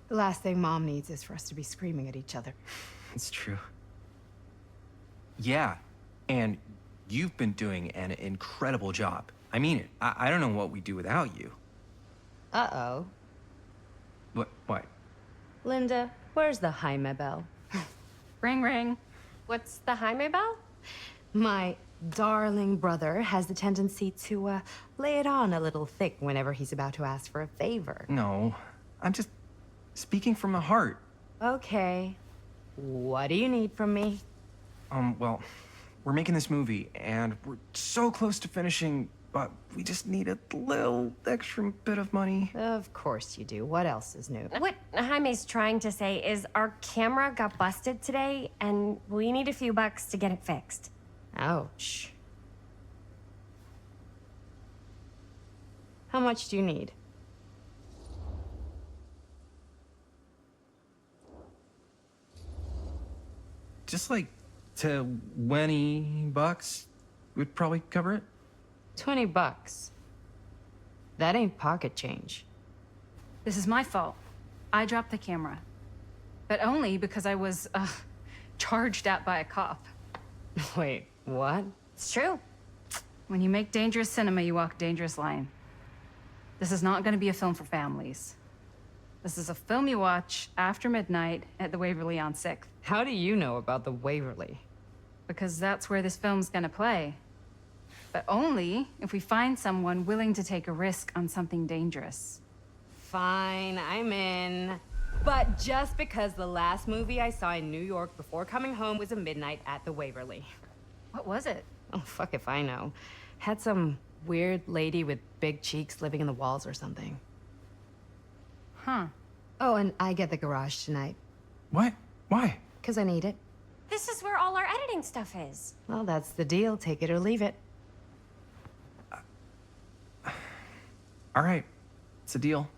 The last thing Mom needs is for us to be screaming at each other. It's true. Yeah, and you've been doing an incredible job. I mean it. I don't know what we'd do without you. Uh-oh. What? Linda, where's the Jaime bell? Ring, ring. What's the Jaime bell? My darling brother has the tendency to, lay it on a little thick whenever he's about to ask for a favor. No, I'm just speaking from the heart. Okay. What do you need from me? Well, we're making this movie, and we're so close to finishing, but we just need a little extra bit of money. Of course you do. What else is new? What Jaime's trying to say is our camera got busted today, and we need a few bucks to get it fixed. Ouch. How much do you need? Just like $20 would probably cover it. $20. That ain't pocket change. This is my fault. I dropped the camera. But only because I was, charged at by a cop. Wait, what? It's true. When you make dangerous cinema, you walk a dangerous line. This is not going to be a film for families. This is a film you watch after midnight at the Waverly on 6th. How do you know about the Waverly? Because that's where this film's gonna play. But only if we find someone willing to take a risk on something dangerous. Fine, I'm in. But just because the last movie I saw in New York before coming home was a midnight at the Waverly. What was it? Oh, fuck if I know. Had some weird lady with big cheeks living in the walls or something. Huh. Oh, and I get the garage tonight. What? Why? Because I need it. This is where all our editing stuff is. Well, that's the deal. Take it or leave it. All right, it's a deal.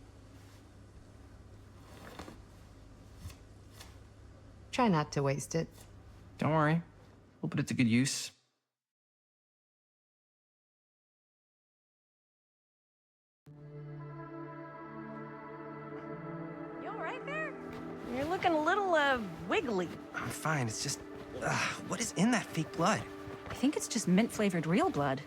Try not to waste it. Don't worry, we'll put it to good use. You all right there? You're looking a little, wiggly. I'm fine. It's just, what is in that fake blood? I think it's just mint-flavored real blood.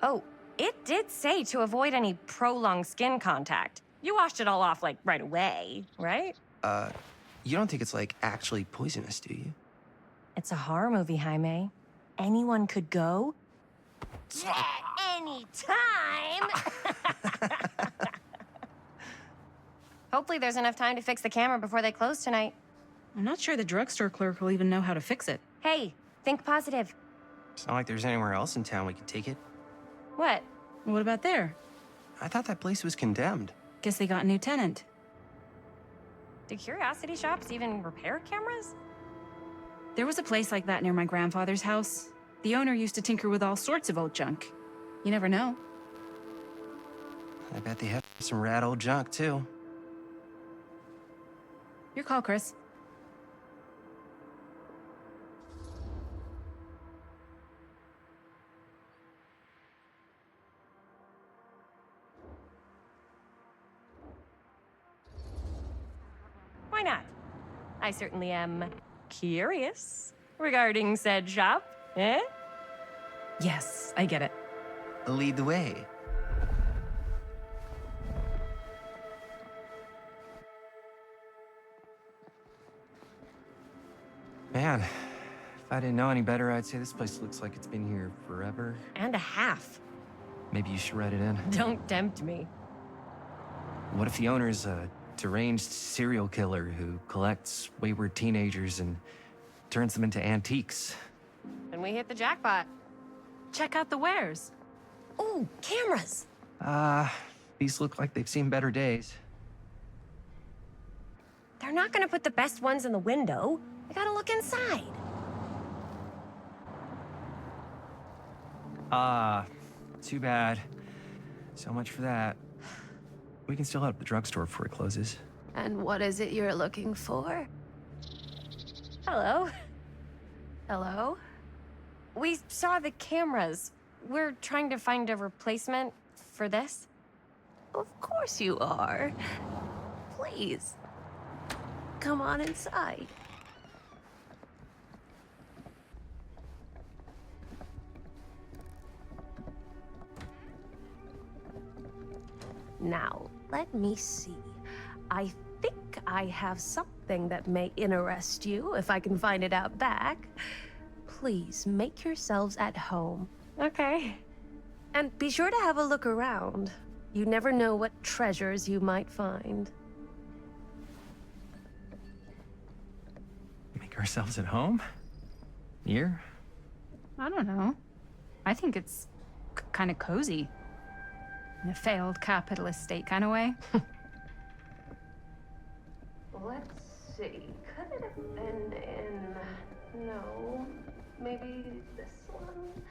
Oh, it did say to avoid any prolonged skin contact. You washed it all off, like, right away, right? You don't think it's, like, actually poisonous, do you? It's a horror movie, Jaime. Anyone could go. Yeah, anytime! Hopefully there's enough time to fix the camera before they close tonight. I'm not sure the drugstore clerk will even know how to fix it. Hey, think positive. It's not like there's anywhere else in town we could take it. What? What about there? I thought that place was condemned. Guess they got a new tenant. Do curiosity shops even repair cameras? There was a place like that near my grandfather's house. The owner used to tinker with all sorts of old junk. You never know. I bet they have some rad old junk, too. Your call, Chris. Why not? I certainly am curious regarding said shop, eh? Yes, I get it. Lead the way. Man, if I didn't know any better, I'd say this place looks like it's been here forever. And a half. Maybe you should write it in. Don't tempt me. What if the owner's a deranged serial killer who collects wayward teenagers and turns them into antiques? And we hit the jackpot. Check out the wares. Ooh, cameras. These look like they've seen better days. They're not gonna put the best ones in the window. I gotta look inside. Too bad. So much for that. We can still head up the drugstore before it closes. And what is it you're looking for? Hello. Hello? We saw the cameras. We're trying to find a replacement for this. Of course you are. Please. Come on inside. Now, let me see. I think I have something that may interest you if I can find it out back. Please make yourselves at home. Okay. And be sure to have a look around. You never know what treasures you might find. Make ourselves at home? Here? I don't know. I think it's kind of cozy. In a failed capitalist state kind of way. Let's see. Could it have been in... No. Maybe this one?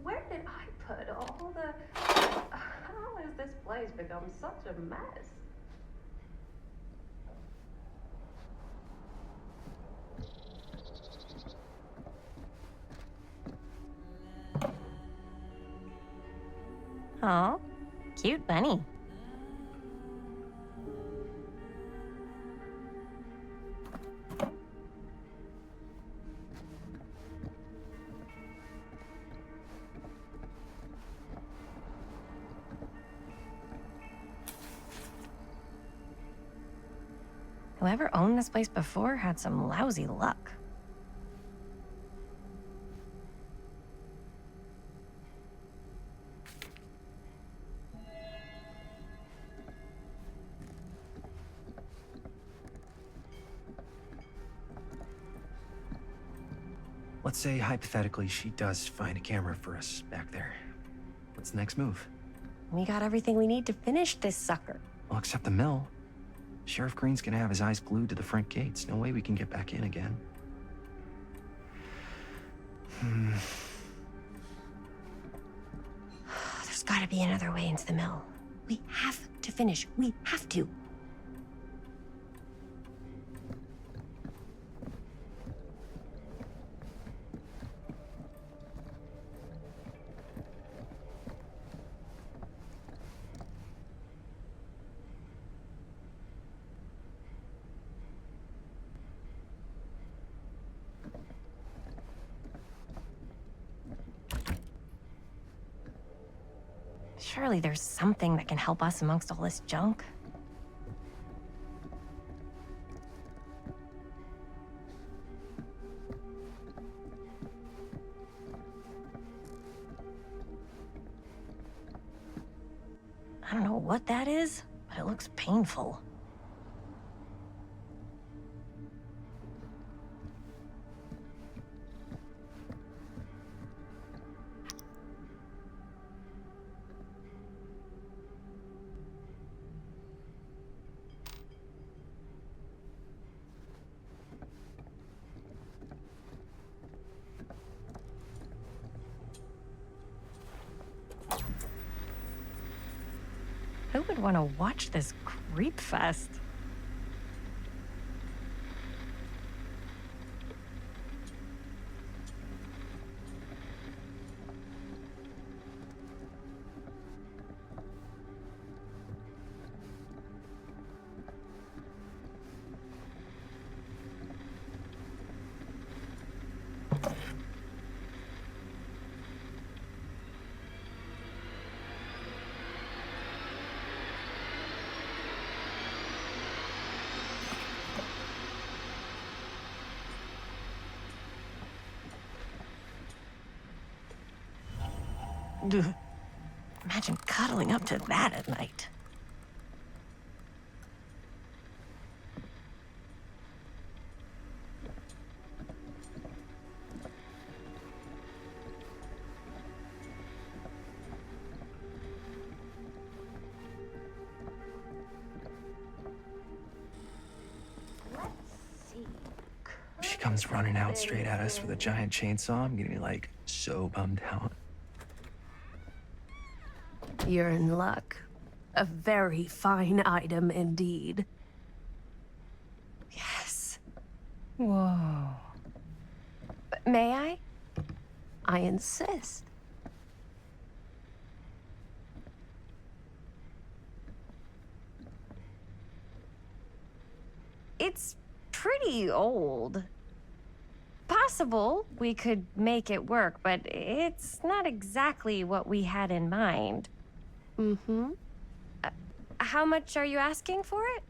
Where did I put all the... How has this place become such a mess? Aw, cute bunny. Whoever owned this place before had some lousy luck. Let's say, hypothetically, she does find a camera for us back there. What's the next move? We got everything we need to finish this sucker. Well, except the mill. Sheriff Green's gonna have his eyes glued to the front gates. No way we can get back in again. There's gotta be another way into the mill. We have to finish. We have to. Surely there's something that can help us amongst all this junk. I don't know what that is, but it looks painful. Who would want to watch this creep fest? Ugh. Imagine cuddling up to that at night. She comes running out straight at us with a giant chainsaw. I'm getting so bummed out. You're in luck. A very fine item indeed. Yes. Whoa. May I? I insist. It's pretty old. Possible we could make it work, but it's not exactly what we had in mind. Mm-hmm. How much are you asking for it?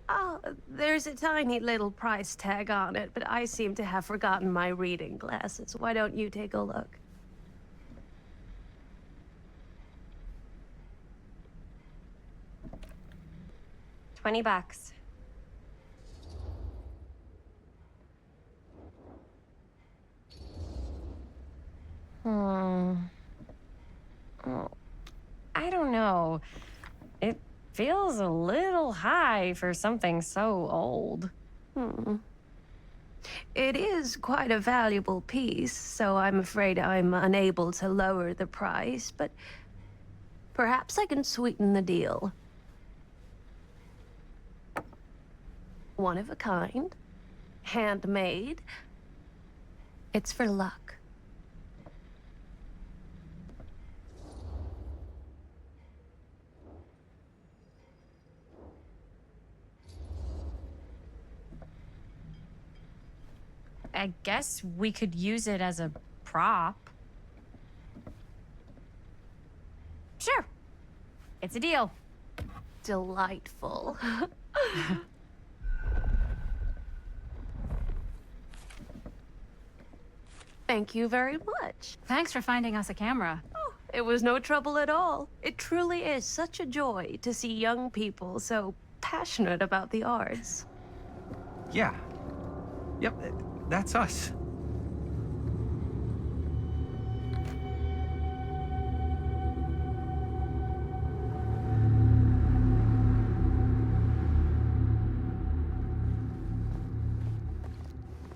Oh, there's a tiny little price tag on it, but I seem to have forgotten my reading glasses. Why don't you take a look? $20. Hmm. Oh, I don't know. It feels a little high for something so old. It is quite a valuable piece, so I'm afraid I'm unable to lower the price, but perhaps I can sweeten the deal. One of a kind, handmade. It's for luck. I guess we could use it as a prop. Sure. It's a deal. Delightful. Thank you very much. Thanks for finding us a camera. Oh, it was no trouble at all. It truly is such a joy to see young people so passionate about the arts. Yeah. Yep, that's us.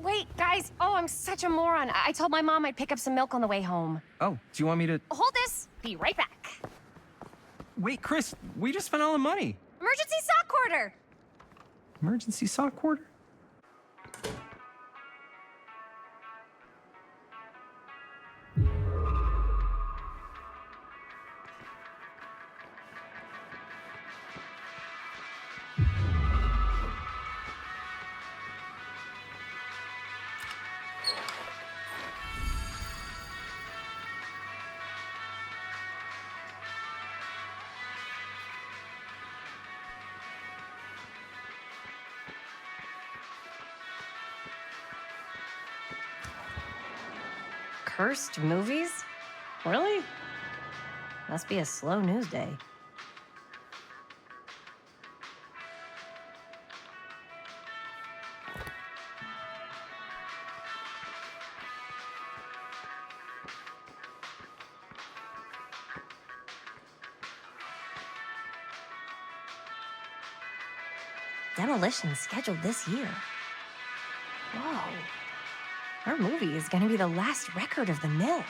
Wait, guys. Oh, I'm such a moron. I told my mom I'd pick up some milk on the way home. Oh, do you want me to... Hold this. Be right back. Wait, Chris, we just spent all the money. Emergency sock quarter. Emergency sock quarter? Cursed movies? Really? Must be a slow news day. Demolition scheduled this year. Whoa. Our movie is gonna be the last record of the mill.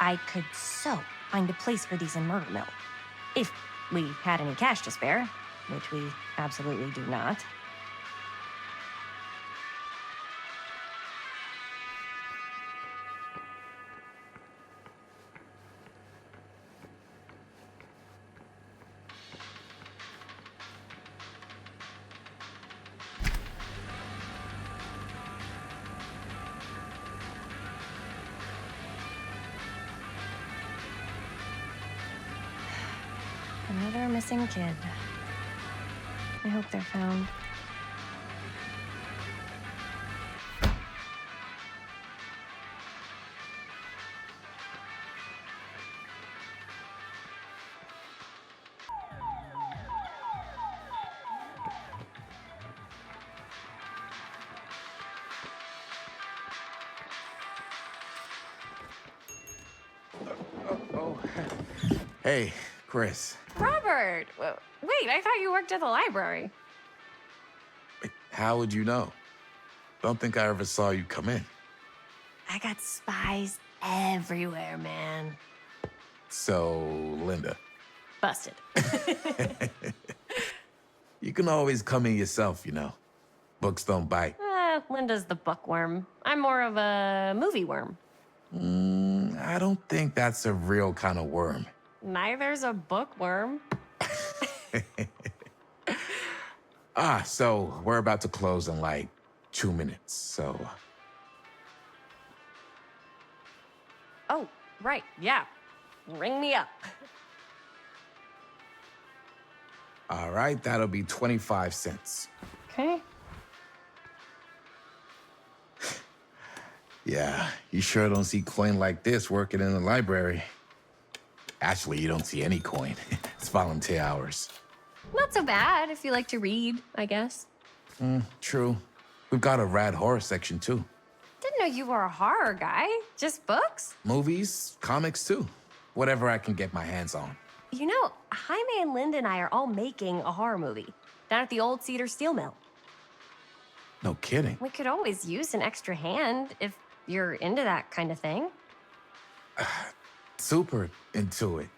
I could so find a place for these in Murder Mill. If we had any cash to spare, which we absolutely do not. Another missing kid. I hope they're found. Hey, Chris. Robert! Wait, I thought you worked at the library. How would you know? Don't think I ever saw you come in. I got spies everywhere, man. So, Linda. Busted. You can always come in yourself, you know. Books don't bite. Linda's the bookworm. I'm more of a movie worm. I don't think that's a real kind of worm. Neither's a bookworm. So we're about to close in like 2 minutes, so... Oh, right, yeah. Ring me up. All right, that'll be 25 cents. Okay. Yeah, you sure don't see coin like this working in the library. Actually, you don't see any coin. It's volunteer hours. Not so bad if you like to read, I guess. True. We've got a rad horror section, too. Didn't know you were a horror guy. Just books? Movies, comics, too. Whatever I can get my hands on. You know, Jaime and Linda and I are all making a horror movie down at the old Cedar Steel Mill. No kidding. We could always use an extra hand if you're into that kind of thing. Super into it.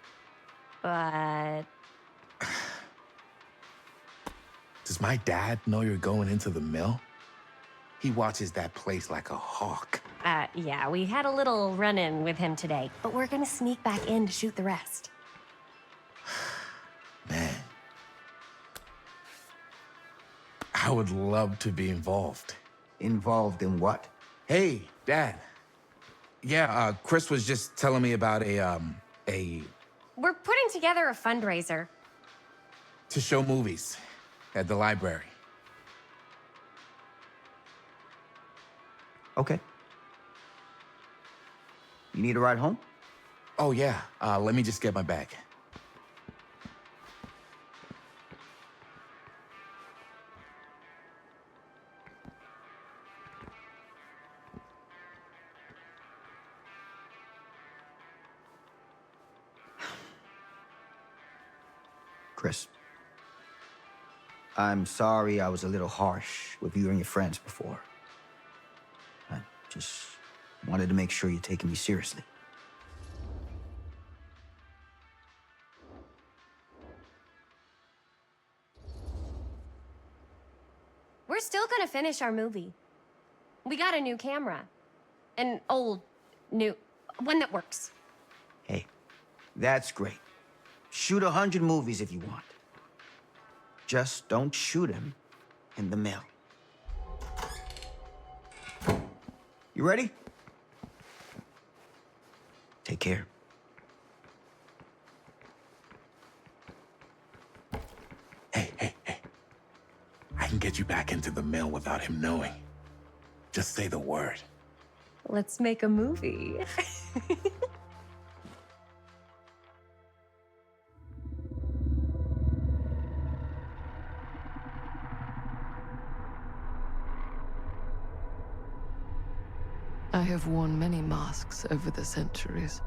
But... Does my dad know you're going into the mill? He watches that place like a hawk. Yeah, we had a little run-in with him today, but we're gonna sneak back in to shoot the rest. Man. I would love to be involved. Involved in what? Hey, Dad. Yeah, Chris was just telling me about a... We're putting together a fundraiser. to show movies at the library. Okay. You need a ride home? Oh, yeah. Let me just get my bag. Chris, I'm sorry I was a little harsh with you and your friends before. I just wanted to make sure you're taking me seriously. We're still gonna finish our movie. We got a new camera. An old, new, one that works. Hey, that's great. Shoot 100 movies if you want. Just don't shoot them in the mill. You ready? Take care. Hey. I can get you back into the mill without him knowing. Just say the word. Let's make a movie. I have worn many masks over the centuries.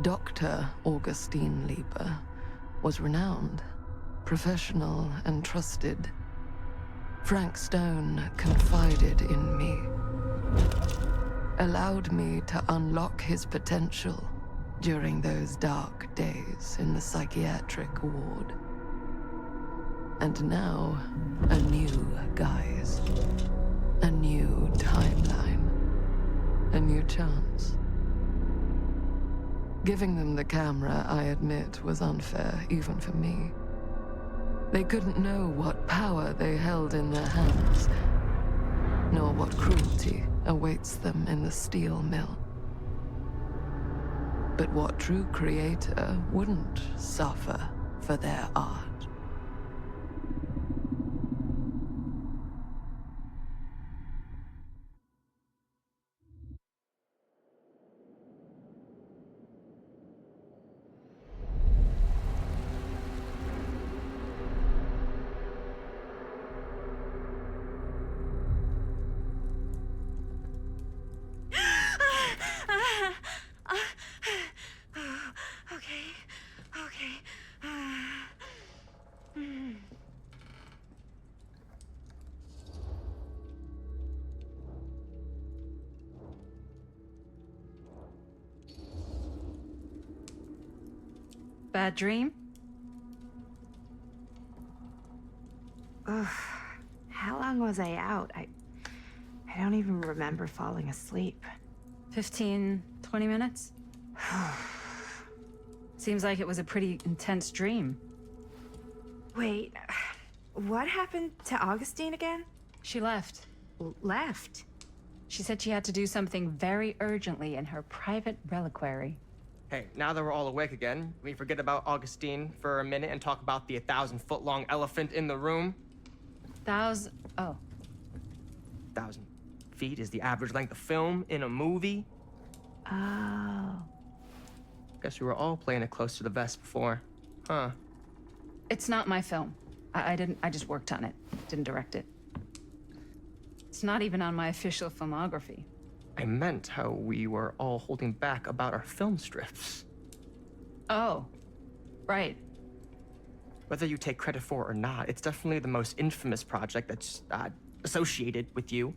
Dr. Augustine Lieber was renowned, professional, and trusted. Frank Stone confided in me, allowed me to unlock his potential during those dark days in the psychiatric ward. And now, a new guise, a new timeline. A new chance. Giving them the camera, I admit, was unfair, even for me. They couldn't know what power they held in their hands, nor what cruelty awaits them in the steel mill. But what true creator wouldn't suffer for their art? Bad dream? Ugh. How long was I out? I don't even remember falling asleep. 15, 20 minutes? Seems like it was a pretty intense dream. Wait, what happened to Augustine again? She left. Left? She said she had to do something very urgently in her private reliquary. Hey, now that we're all awake again, we forget about Augustine for a minute and talk about the 1,000-foot-long elephant in the room. Oh. 1,000 feet is the average length of film in a movie. Oh. Guess we were all playing it close to the vest before, huh? It's not my film. I just worked on it. Didn't direct it. It's not even on my official filmography. I meant how we were all holding back about our film strips. Oh, right. Whether you take credit for it or not, it's definitely the most infamous project that's associated with you.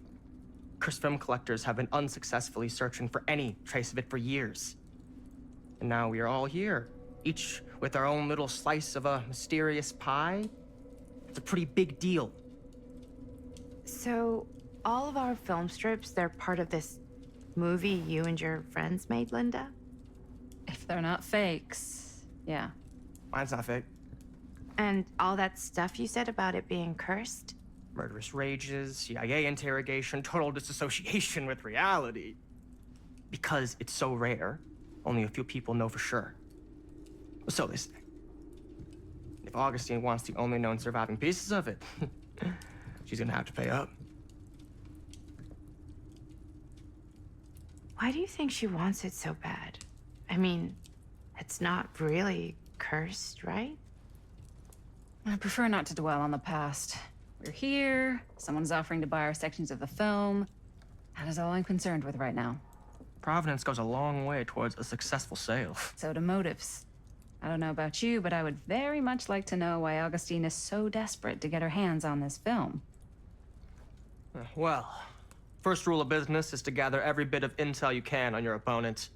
Cursed film collectors have been unsuccessfully searching for any trace of it for years. And now we are all here, each with our own little slice of a mysterious pie. It's a pretty big deal. So, all of our film strips, they're part of this movie you and your friends made, Linda? If they're not fakes, yeah. Mine's not fake. And all that stuff you said about it being cursed? Murderous rages, CIA interrogation, total disassociation with reality. Because it's so rare, only a few people know for sure. So they say. If Augustine wants the only known surviving pieces of it, she's gonna have to pay up. Why do you think she wants it so bad? I mean, it's not really cursed, right? I prefer not to dwell on the past. We're here, someone's offering to buy our sections of the film. That is all I'm concerned with right now. Providence goes a long way towards a successful sale. So do motives. I don't know about you, but I would very much like to know why Augustine is so desperate to get her hands on this film. Well, first rule of business is to gather every bit of intel you can on your opponent.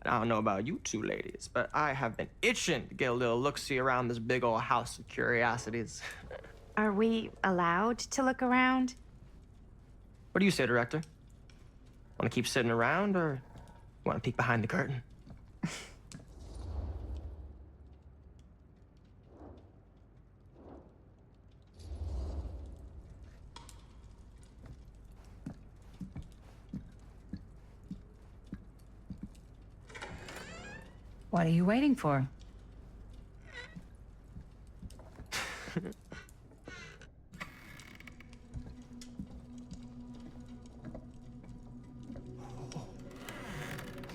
And I don't know about you two ladies, but I have been itching to get a little look-see around this big old house of curiosities. Are we allowed to look around? What do you say, director? Want to keep sitting around, or want to peek behind the curtain? What are you waiting for?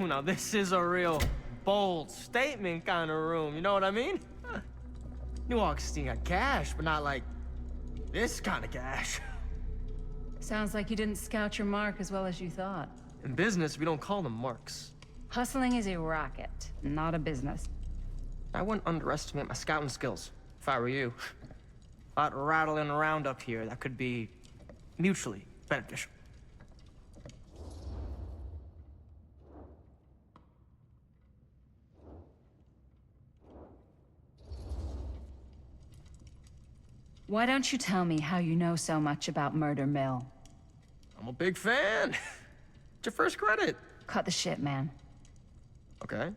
Now this is a real bold statement kind of room, you know what I mean? New Augustine got cash, but not like this kind of cash. Sounds like you didn't scout your mark as well as you thought. In business, we don't call them marks. Hustling is a racket, not a business. I wouldn't underestimate my scouting skills, if I were you. A lot rattling around up here that could be mutually beneficial. Why don't you tell me how you know so much about Murder Mill? I'm a big fan. It's your first credit. Cut the shit, man. Okay.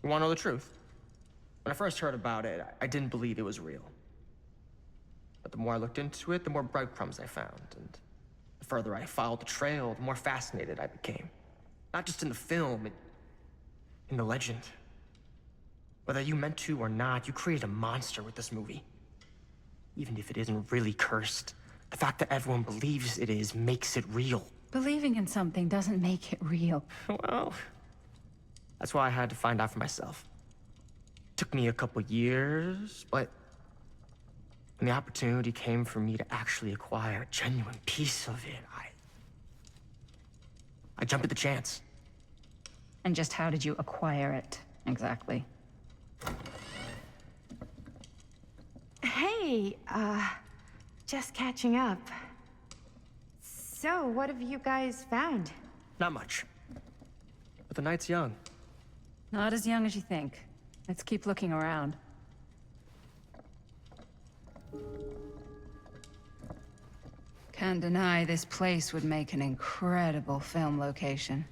You want to know the truth? When I first heard about it, I didn't believe it was real. But the more I looked into it, the more breadcrumbs I found. And the further I followed the trail, the more fascinated I became. Not just in the film, in the legend. Whether you meant to or not, you created a monster with this movie. Even if it isn't really cursed, the fact that everyone believes it is makes it real. Believing in something doesn't make it real. Well, that's why I had to find out for myself. Took me a couple years, but when the opportunity came for me to actually acquire a genuine piece of it, I jumped at the chance. And just how did you acquire it, exactly? Hey, just catching up. So, what have you guys found? Not much. But the night's young. Not as young as you think. Let's keep looking around. Can't deny this place would make an incredible film location.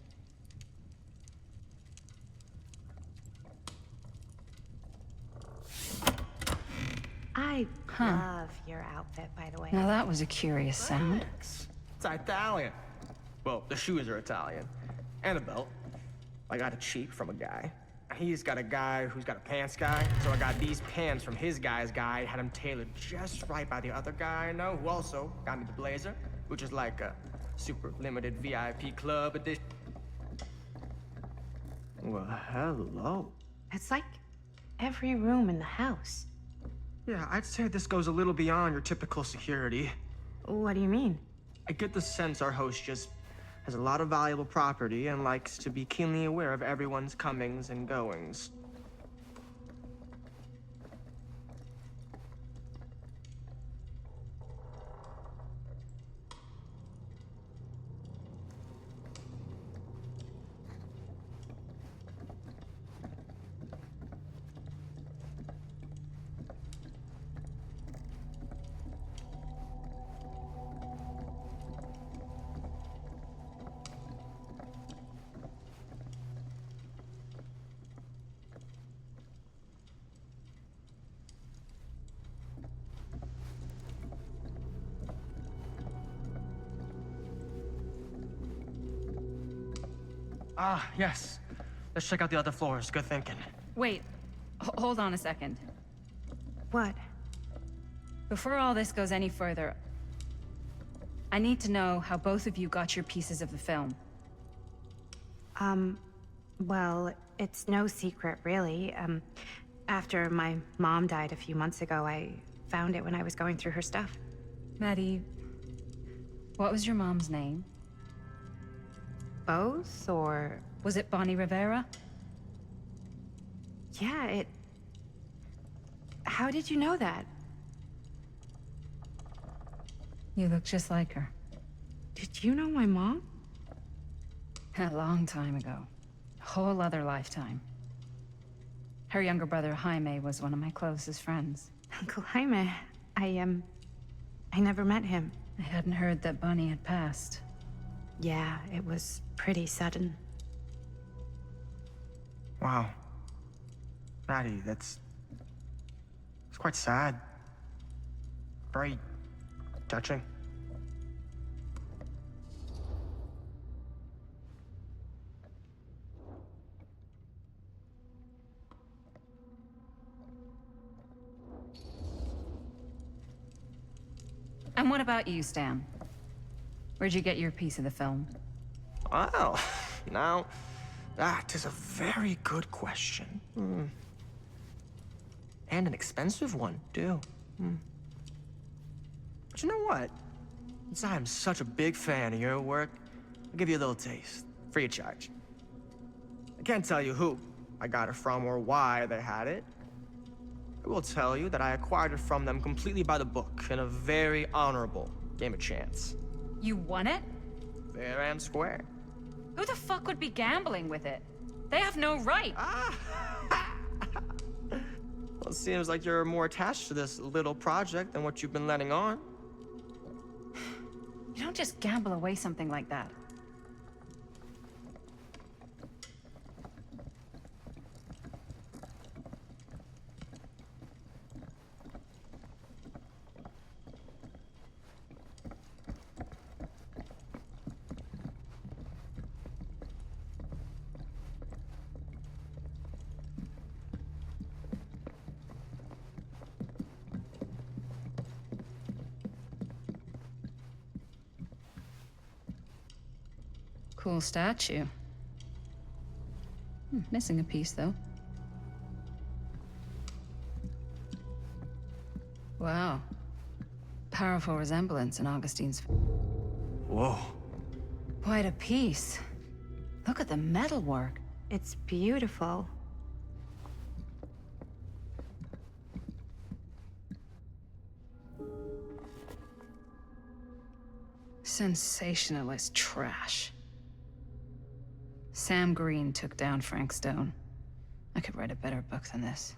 I love your outfit, by the way. Now that was a curious sound. It's Italian. Well, the shoes are Italian. And the belt. I got it cheap from a guy. He's got a guy who's got a pants guy, so I got these pants from his guy's guy, had them tailored just right by the other guy I know, who also got me the blazer, which is like a super limited VIP club edition. Well, hello. It's like every room in the house. Yeah, I'd say this goes a little beyond your typical security. What do you mean? I get the sense our host just has a lot of valuable property and likes to be keenly aware of everyone's comings and goings. Ah, yes. Let's check out the other floors. Good thinking. Wait, hold on a second. What? Before all this goes any further, I need to know how both of you got your pieces of the film. Well, it's no secret, really. After my mom died a few months ago, I found it when I was going through her stuff. Maddie, what was your mom's name? Both, or... Was it Bonnie Rivera? Yeah, it... How did you know that? You look just like her. Did you know my mom? A long time ago. A whole other lifetime. Her younger brother, Jaime, was one of my closest friends. Uncle Jaime, I never met him. I hadn't heard that Bonnie had passed. Yeah, it was pretty sudden. Wow. Maddie, it's quite sad. Very touching. And what about you, Stan? Where'd you get your piece of the film? Well, now, that is a very good question. And an expensive one, too. But you know what? Since I'm such a big fan of your work, I'll give you a little taste, free of charge. I can't tell you who I got it from or why they had it. I will tell you that I acquired it from them completely by the book in a very honorable game of chance. You won it? Fair and square. Who the fuck would be gambling with it? They have no right. Well, it seems like you're more attached to this little project than what you've been letting on. You don't just gamble away something like that. Cool statue. Missing a piece, though. Wow. Powerful resemblance in Augustine's... Whoa. Quite a piece. Look at the metalwork. It's beautiful. Sensationalist trash. Sam Green took down Frank Stone. A could write a better book than this.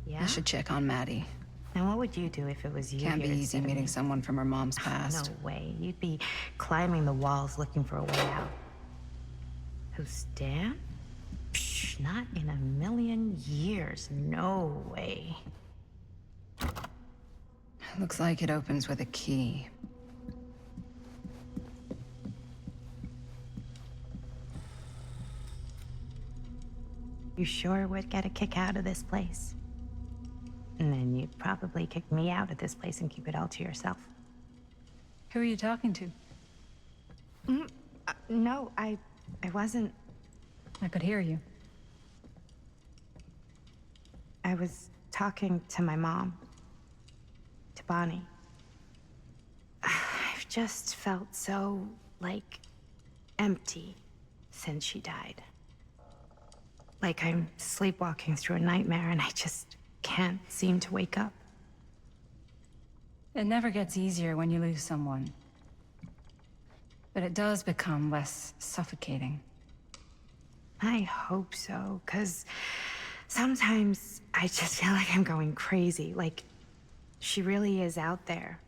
Yeah? I should check on Maddie. And what would you do if it was you? Can't be here easy instead of meeting me? someone from her mom's past. No way. You'd be climbing the walls looking for a way out. Who's Dan? Psh, not in a million years. No way. Looks like it opens with a key. You sure would get a kick out of this place. And then you'd probably kick me out of this place and keep it all to yourself. Who are you talking to? No, I wasn't. I could hear you. I was talking to my mom. To Bonnie. I've just felt so, like, empty since she died. Like I'm sleepwalking through a nightmare and I just can't seem to wake up. It never gets easier when you lose someone. But it does become less suffocating. I hope so, because sometimes I just feel like I'm going crazy. Like, she really is out there,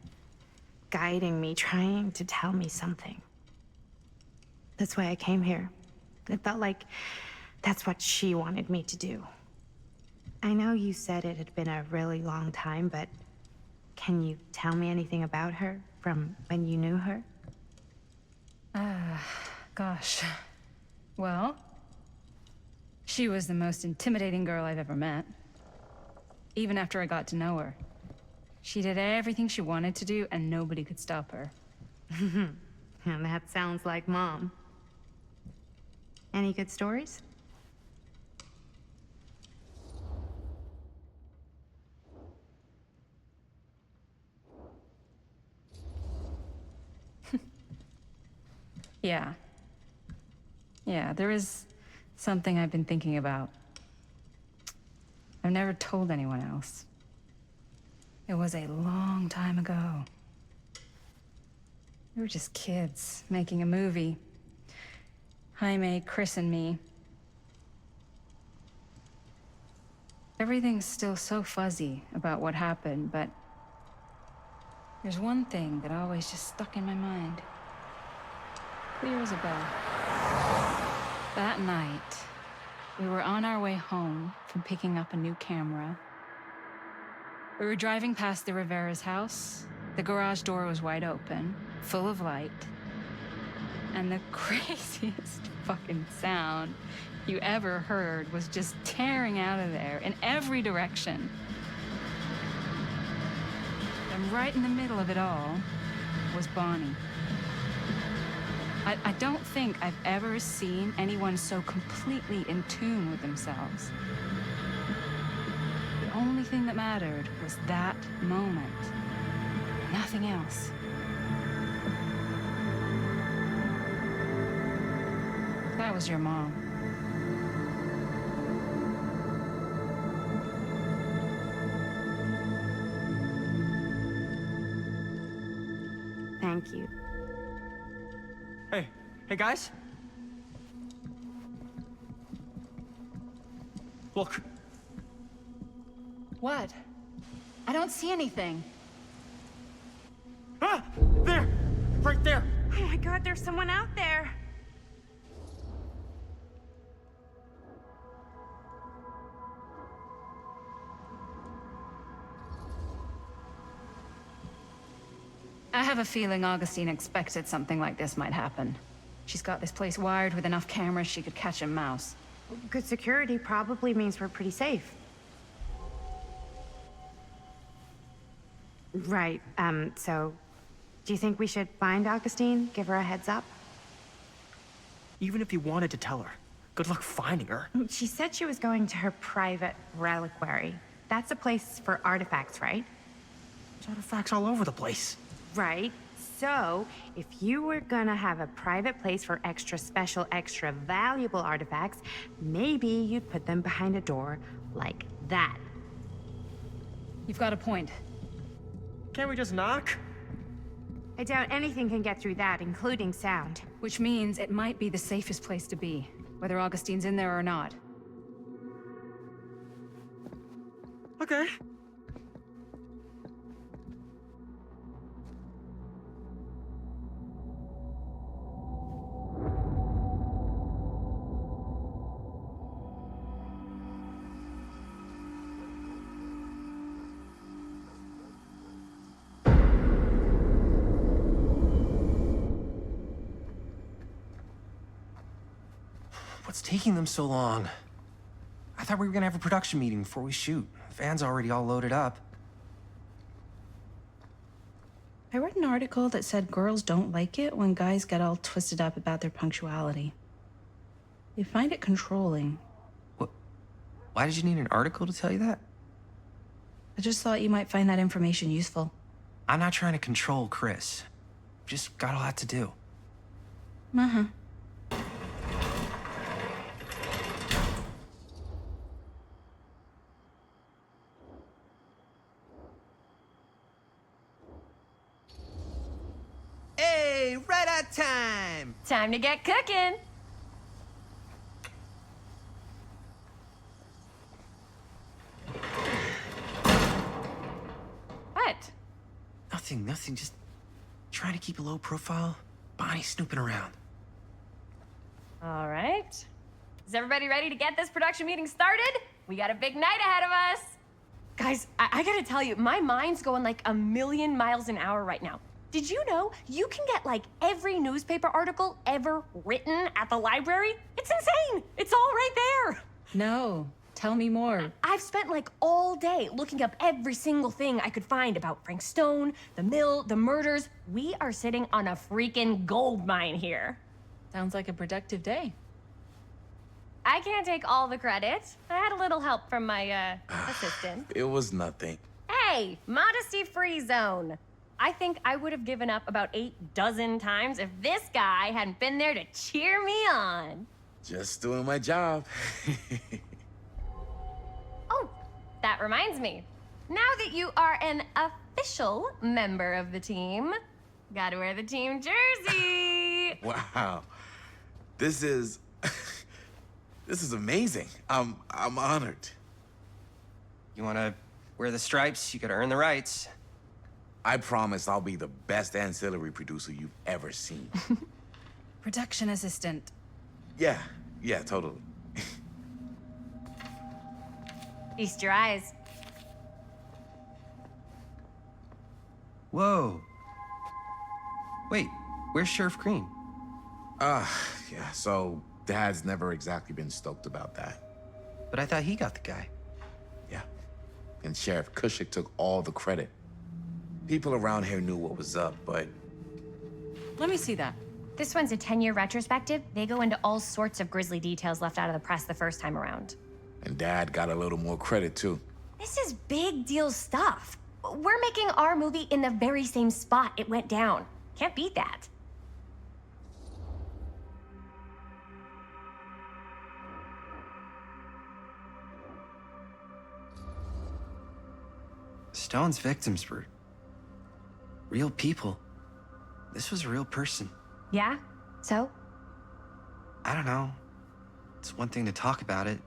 guiding me, trying to tell me something. That's why I came here. It felt like that's what she wanted me to do. I know you said it had been a really long time, but can you tell me anything about her from when you knew her? Gosh. Well, she was the most intimidating girl I've ever met. Even after I got to know her. She did everything she wanted to do, and nobody could stop her. And that sounds like Mom. Any good stories? Yeah. Yeah, there is something I've been thinking about. I've never told anyone else. It was a long time ago. We were just kids, making a movie. Jaime, Chris, and me. Everything's still so fuzzy about what happened, but there's one thing that always just stuck in my mind. Clear as a bell. That night, we were on our way home from picking up a new camera. We were driving past the Rivera's house. The garage door was wide open, full of light. And the craziest fucking sound you ever heard was just tearing out of there in every direction. And right in the middle of it all was Bonnie. I don't think I've ever seen anyone so completely in tune with themselves. The only thing that mattered was that moment. Nothing else. That was your mom. Thank you. Hey guys? Look. What? I don't see anything. Ah! There! Right there! Oh my God, there's someone out there! I have a feeling Augustine expected something like this might happen. She's got this place wired with enough cameras she could catch a mouse. Good security probably means we're pretty safe. Right, so do you think we should find Augustine? Give her a heads up? Even if you wanted to tell her, Good luck finding her. She said she was going to her private reliquary. That's a place for artifacts, right? There's artifacts all over the place. Right. So, if you were gonna have a private place for extra special, extra valuable artifacts, maybe you'd put them behind a door like that. You've got a point. Can't we just knock? I doubt anything can get through that, including sound. Which means it might be the safest place to be, whether Augustine's in there or not. Okay. What's taking them so long? I thought we were gonna have a production meeting before we shoot. The van's already all loaded up. I read an article that said girls don't like it when guys get all twisted up about their punctuality. They find it controlling. What? Why did you need an article to tell you that? I just thought you might find that information useful. I'm not trying to control Chris. Just got a lot to do. Uh-huh. Hey, right on time! Time to get cooking. What? Nothing, just trying to keep a low profile. Bonnie snooping around. All right. Is everybody ready to get this production meeting started? We got a big night ahead of us. Guys, I gotta tell you, my mind's going like a million miles an hour right now. Did you know you can get like every newspaper article ever written at the library? It's insane. It's all right there. No, tell me more. I've spent like all day looking up every single thing I could find about Frank Stone, the mill, the murders. We are sitting on a freaking gold mine here. Sounds like a productive day. I can't take all the credit. I had a little help from my assistant. It was nothing. Hey, modesty-free zone. I think I would have given up about 8 dozen times if this guy hadn't been there to cheer me on. Just doing my job. Oh, that reminds me. Now that you are an official member of the team, gotta wear the team jersey. Wow. This is... this is amazing. I'm honored. You wanna wear the stripes? You gotta earn the rights. I promise I'll be the best ancillary producer you've ever seen. Production assistant. Yeah, totally. Feast your eyes. Whoa. Wait, where's Sheriff Green? Yeah, so Dad's never exactly been stoked about that. But I thought he got the guy. Yeah, and Sheriff Cushik took all the credit. People around here knew what was up, but... Let me see that. This one's a 10-year retrospective. They go into all sorts of grisly details left out of the press the first time around. And Dad got a little more credit, too. This is big deal stuff. We're making our movie in the very same spot it went down. Can't beat that. Stone's victims were real people. This was a real person. Yeah? So? I don't know. It's one thing to talk about it.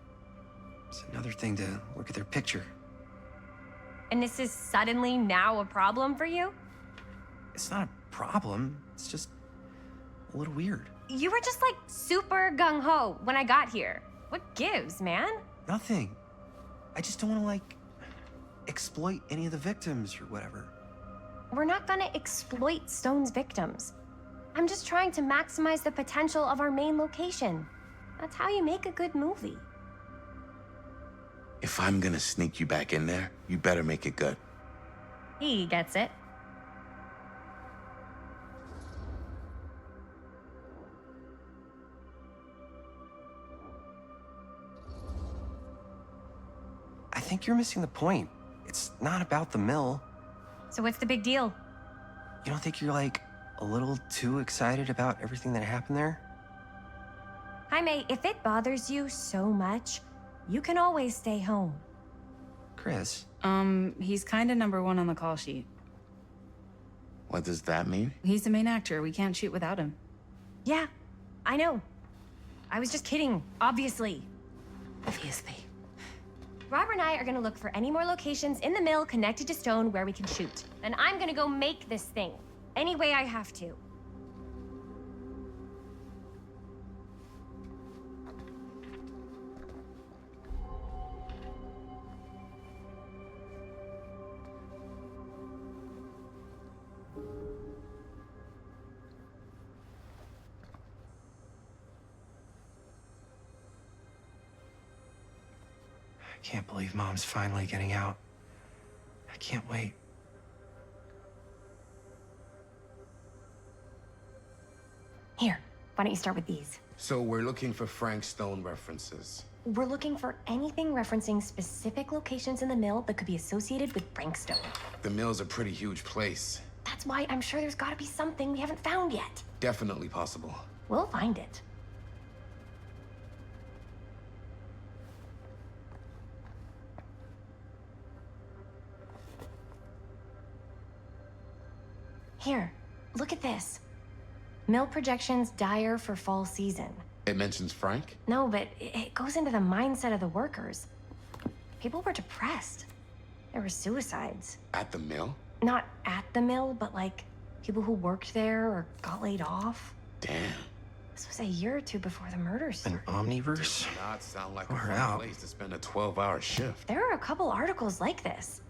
It's another thing to look at their picture. And this is suddenly now a problem for you? It's not a problem. It's just a little weird. You were just like super gung-ho when I got here. What gives, man? Nothing. I just don't want to, like, exploit any of the victims or whatever. We're not gonna exploit Stone's victims. I'm just trying to maximize the potential of our main location. That's how you make a good movie. If I'm gonna sneak you back in there, you better make it good. He gets it. think you're missing the point. It's not about the mill. So what's the big deal? You don't think you're, like, a little too excited about everything that happened there? Jaime, if it bothers you so much, you can always stay home. Chris. He's kind of number one on the call sheet. What does that mean? He's the main actor. We can't shoot without him. Yeah, I know. I was just kidding, obviously. Obviously. Robert and I are gonna look for any more locations in the mill connected to stone where we can shoot. And I'm gonna go make this thing, any way I have to. I can't believe Mom's finally getting out. I can't wait. Here, why don't you start with these? So we're looking for Frank Stone references. We're looking for anything referencing specific locations in the mill that could be associated with Frankstone. The mill's a pretty huge place. That's why I'm sure there's gotta be something we haven't found yet. Definitely possible. We'll find it. Here, look at this. Mill projections dire for fall season. It mentions Frank? No, but it goes into the mindset of the workers. People were depressed. There were suicides. At the mill? Not at the mill, but like people who worked there or got laid off. Damn. This was a year or two before the murders started. An omniverse? Does not sound like Far a fun out. place to spend a 12-hour shift. There are a couple articles like this.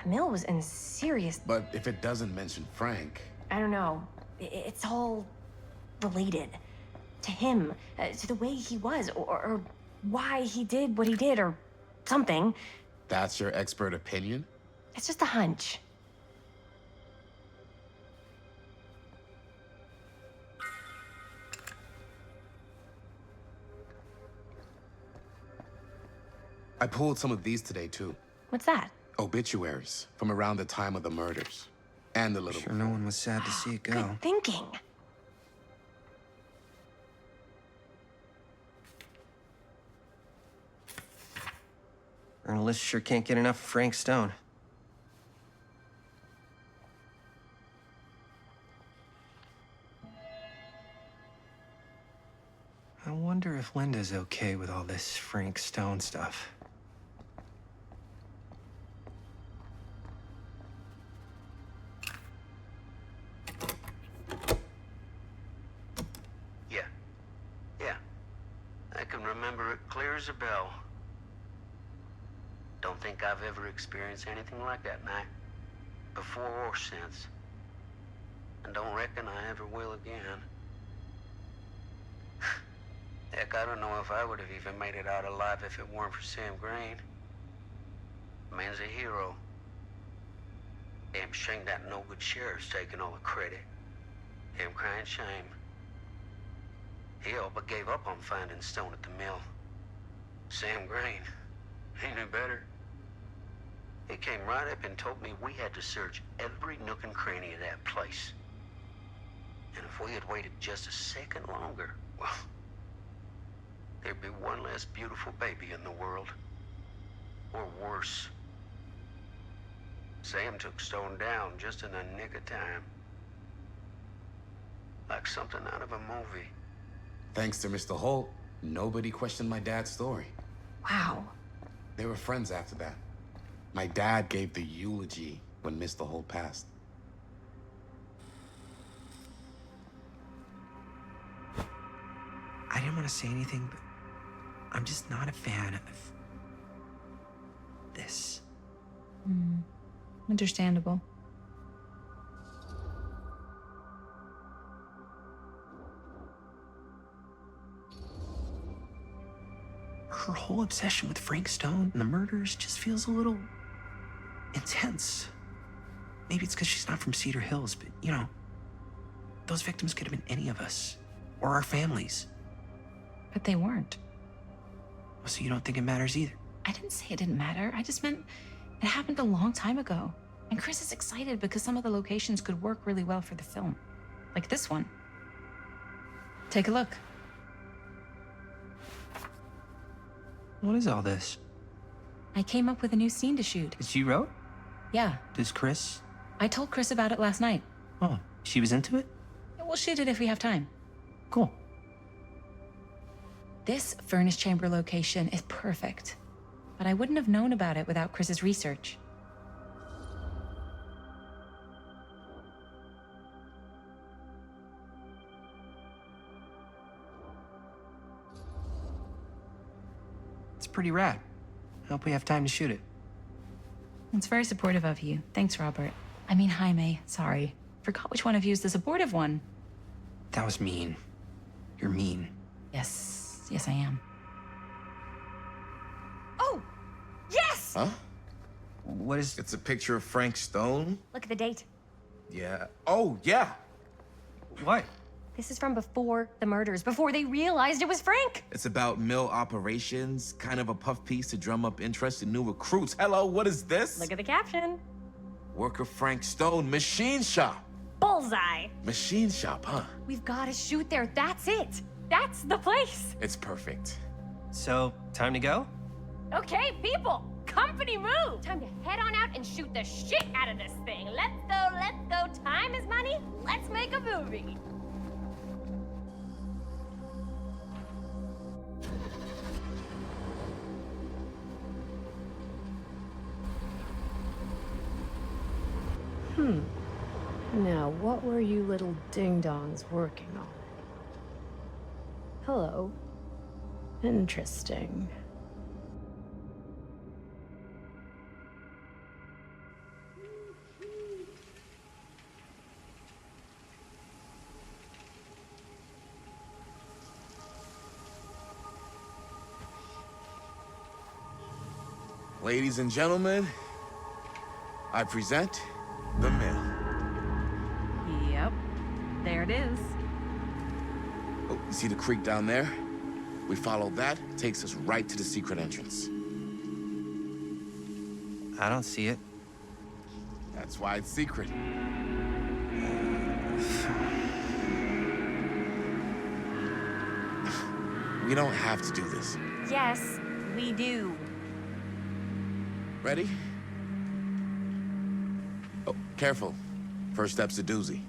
The mill was in serious... But if it doesn't mention Frank... I don't know. It's all related. To him, to the way he was, or why he did what he did, or something. That's your expert opinion? It's just a hunch. I pulled some of these today, too. What's that? Obituaries from around the time of the murders. And the little... Sure no one was sad to see it go. Good thinking. Journalists sure can't get enough of Frank Stone. I wonder if Linda's okay with all this Frank Stone stuff. Yeah. I can remember it clear as a bell. Don't think I've ever experienced anything like that night, before or since. And don't reckon I ever will again. Heck, I don't know if I would have even made it out alive if it weren't for Sam Green. Man's a hero. Damn shame that no-good sheriff's taking all the credit. Damn crying shame. He all but gave up on finding Stone at the mill. Sam Green, he knew better. He came right up and told me we had to search every nook and cranny of that place. And if we had waited just a second longer, well, there'd be one less beautiful baby in the world. Or worse. Sam took Stone down just in the nick of time. Like something out of a movie. Thanks to Mr. Holt, nobody questioned my dad's story. Wow. They were friends after that. My dad gave the eulogy when Mr. Holt passed. I didn't want to say anything, but I'm just not a fan of this. Understandable. Her whole obsession with Frank Stone and the murders just feels a little intense. Maybe it's because she's not from Cedar Hills, but you know, those victims could have been any of us or our families. But they weren't. So you don't think it matters either? I didn't say it didn't matter. I just meant it happened a long time ago. And Chris is excited because some of the locations could work really well for the film. Like this one. Take a look. What is all this? I came up with a new scene to shoot. That you wrote? Yeah. Does Chris? I told Chris about it last night. Oh, she was into it? We'll shoot it if we have time. Cool. This furnace chamber location is perfect. But I wouldn't have known about it without Chris's research. It's pretty rad. I hope we have time to shoot it. It's very supportive of you. Thanks, Robert. I mean, Jaime. Sorry. Forgot which one of you is the supportive one. That was mean. You're mean. Yes. Yes, I am. Oh! Yes! Huh? What is... It's a picture of Frank Stone? Look at the date. Yeah. Oh, yeah. What? This is from before the murders, before they realized it was Frank. It's about mill operations, kind of a puff piece to drum up interest in new recruits. Hello, what is this? Look at the caption. Worker Frank Stone, machine shop. Bullseye. Machine shop, huh? We've got to shoot there. That's it. That's the place. It's perfect. So, time to go? Okay, people. Company move. Time to head on out and shoot the shit out of this thing. Let's go, let's go. Time is money. Let's make a movie. Now, what were you little ding-dongs working on? Hello. Interesting. Ladies and gentlemen, I present the mill. Yep. There it is. Oh, you see the creek down there? We follow that, takes us right to the secret entrance. I don't see it. That's why it's secret. We don't have to do this. Yes, we do. Ready? Oh, careful. First step's a doozy.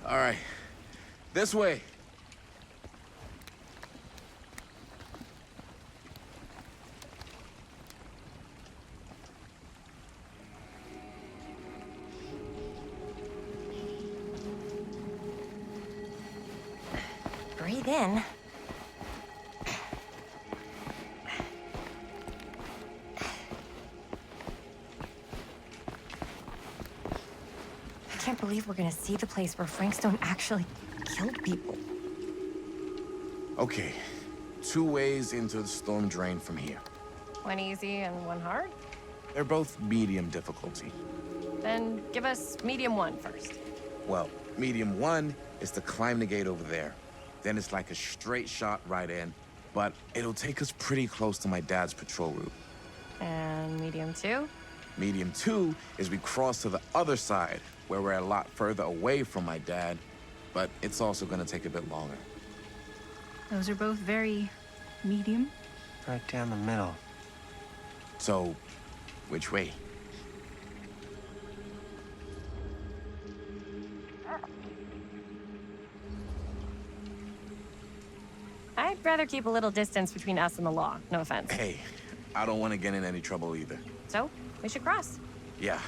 All right, this way. Breathe in. I can't believe we're gonna see the place where Frank Stone actually killed people. Okay, 2 ways into the storm drain from here. One easy and one hard? They're both medium difficulty. Then give us medium one first. Well, medium 1 is to climb the gate over there. Then it's like a straight shot right in, but it'll take us pretty close to my dad's patrol route. And medium 2? Medium 2 is we cross to the other side, where we're a lot further away from my dad, but it's also gonna take a bit longer. Those are both very medium. Right down the middle. So, which way? I'd rather keep a little distance between us and the law. No offense. Hey, I don't want to get in any trouble either. So, we should cross. Yeah.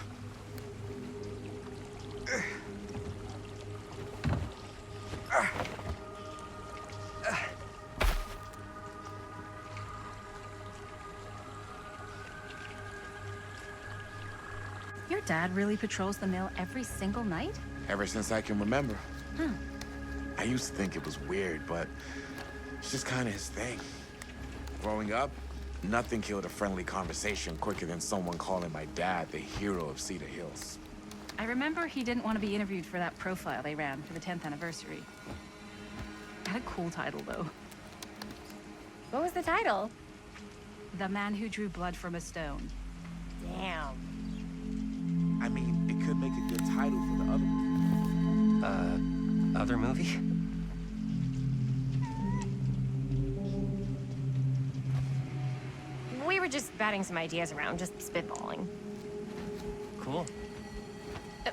Your dad really patrols the mill every single night? Ever since I can remember. Huh. I used to think it was weird, but it's just kind of his thing. Growing up, nothing killed a friendly conversation quicker than someone calling my dad the hero of Cedar Hills. I remember he didn't want to be interviewed for that profile they ran for the 10th anniversary. Had a cool title, though. What was the title? The Man Who Drew Blood from a Stone. Damn. I mean, it could make a good title for the other movie. Other movie? We were just batting some ideas around, just spitballing. Cool.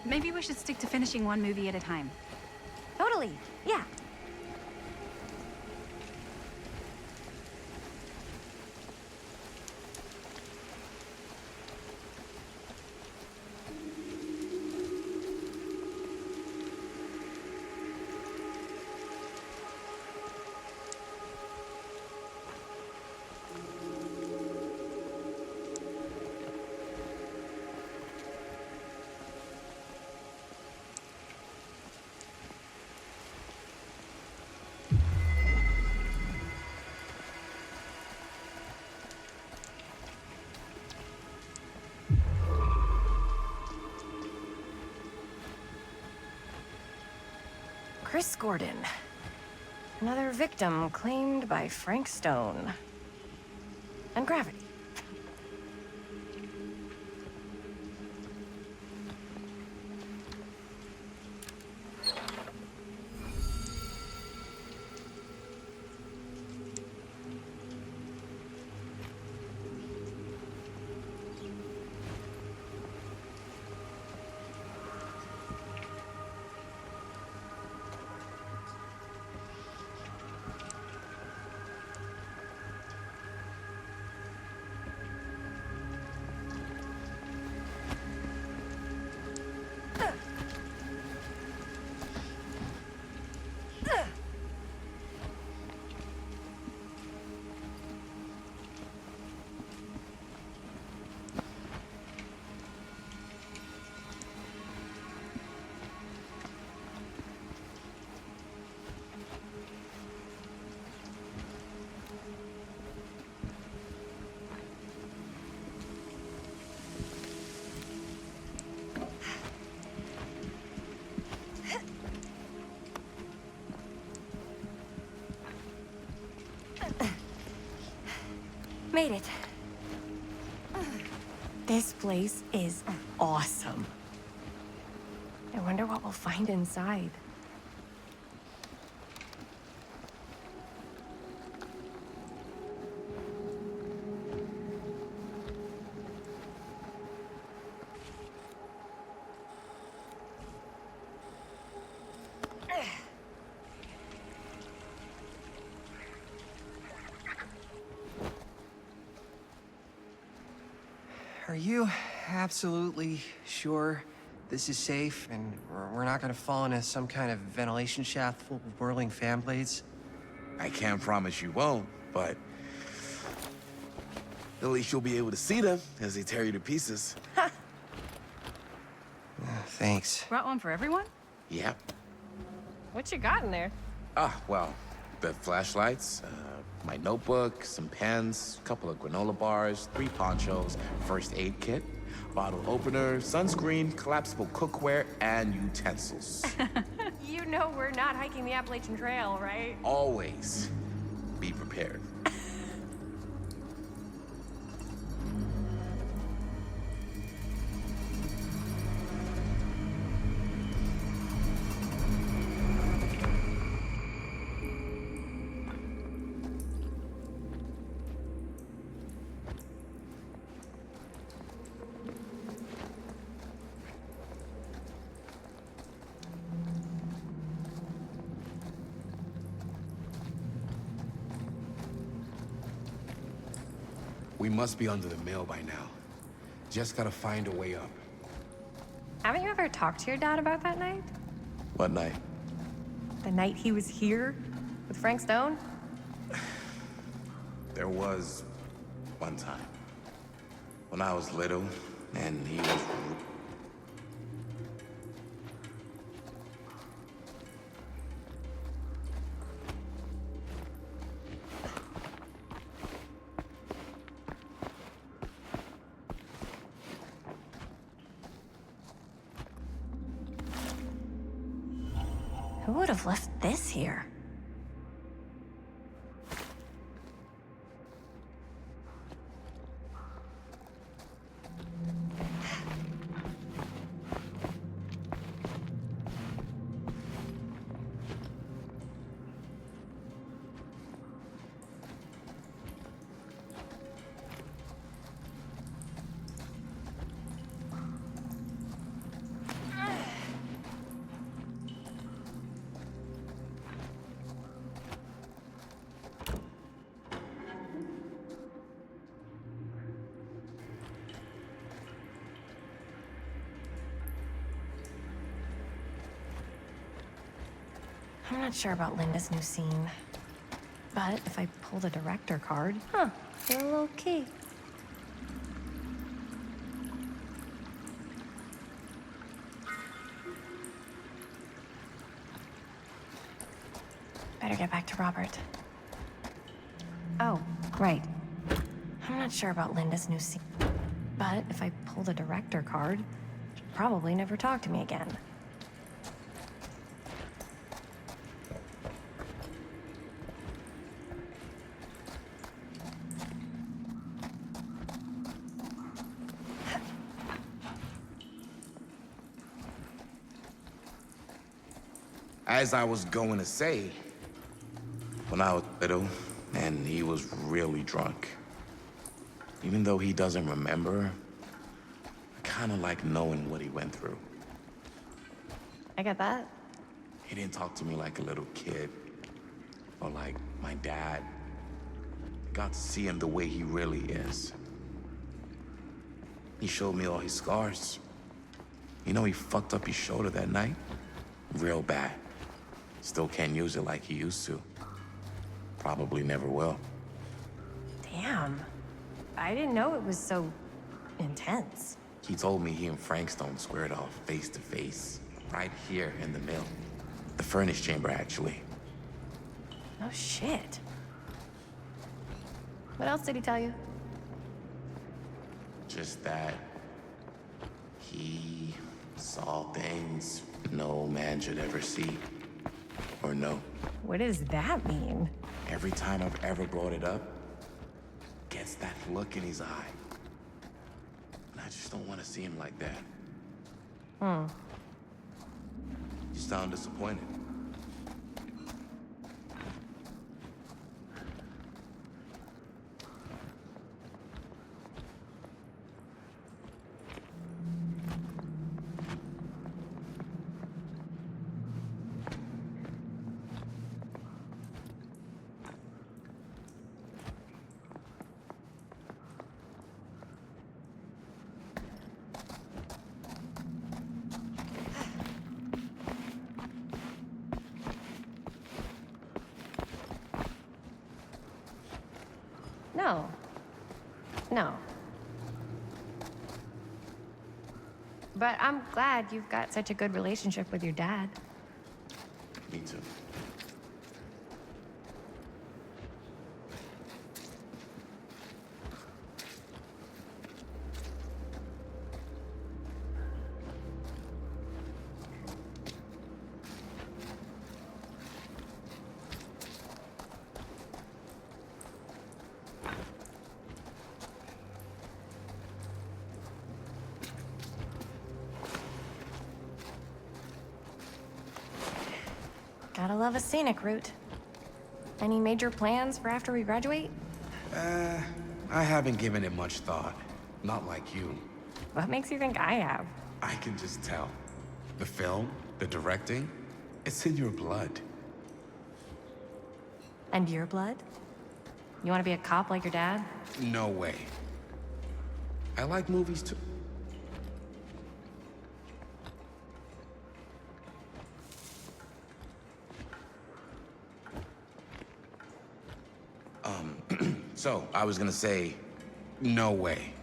Maybe we should stick to finishing one movie at a time. Totally, yeah. Chris Gordon. Another victim claimed by Frank Stone. And gravity. Made it. This place is awesome. I wonder what we'll find inside. Are you absolutely sure this is safe and we're not gonna fall into some kind of ventilation shaft full of whirling fan blades? I can't promise you won't, but at least you'll be able to see them as they tear you to pieces. Thanks. Brought one for everyone? Yep. What you got in there? Ah, well, the flashlights, my notebook, some pens, a couple of granola bars, 3 ponchos, first aid kit, bottle opener, sunscreen, collapsible cookware, and utensils. You know we're not hiking the Appalachian Trail, right? Always be prepared. We must be under the mill by now. Just gotta find a way up. Haven't you ever talked to your dad about that night? What night? The night he was here with Frank Stone? There was one time when I was little and he was... Who would have left this here? I'm not sure about Linda's new scene. But if I pull the director card, a little key. Better get back to Robert. Oh, right. I'm not sure about Linda's new scene. But if I pull the director card, she'll probably never talk to me again. As I was going to say, when I was little, and he was really drunk. Even though he doesn't remember, I kind of like knowing what he went through. I get that. He didn't talk to me like a little kid, or like my dad. I got to see him the way he really is. He showed me all his scars. You know, he fucked up his shoulder that night. Real bad. Still can't use it like he used to. Probably never will. Damn. I didn't know it was so intense. He told me he and Frankstone squared off face to face, right here in the mill. The furnace chamber, actually. Oh, shit. What else did he tell you? Just that he saw things no man should ever see or know. What does that mean? Every time I've ever brought it up, gets that look in his eye. And I just don't want to see him like that. You sound disappointed. No. No. But I'm glad you've got such a good relationship with your dad. Me too. Gotta love a scenic route. Any major plans for after we graduate? I haven't given it much thought. Not like you. What makes you think I have? I can just tell. The film, the directing, it's in your blood. And your blood? You want to be a cop like your dad? No way. I like movies too. So, I was gonna say, no way.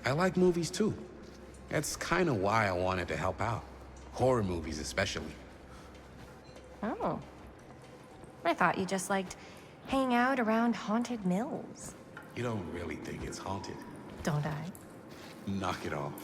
I like movies too. That's kind of why I wanted to help out. Horror movies especially. Oh. I thought you just liked hanging out around haunted mills. You don't really think it's haunted. Don't I? Knock it off.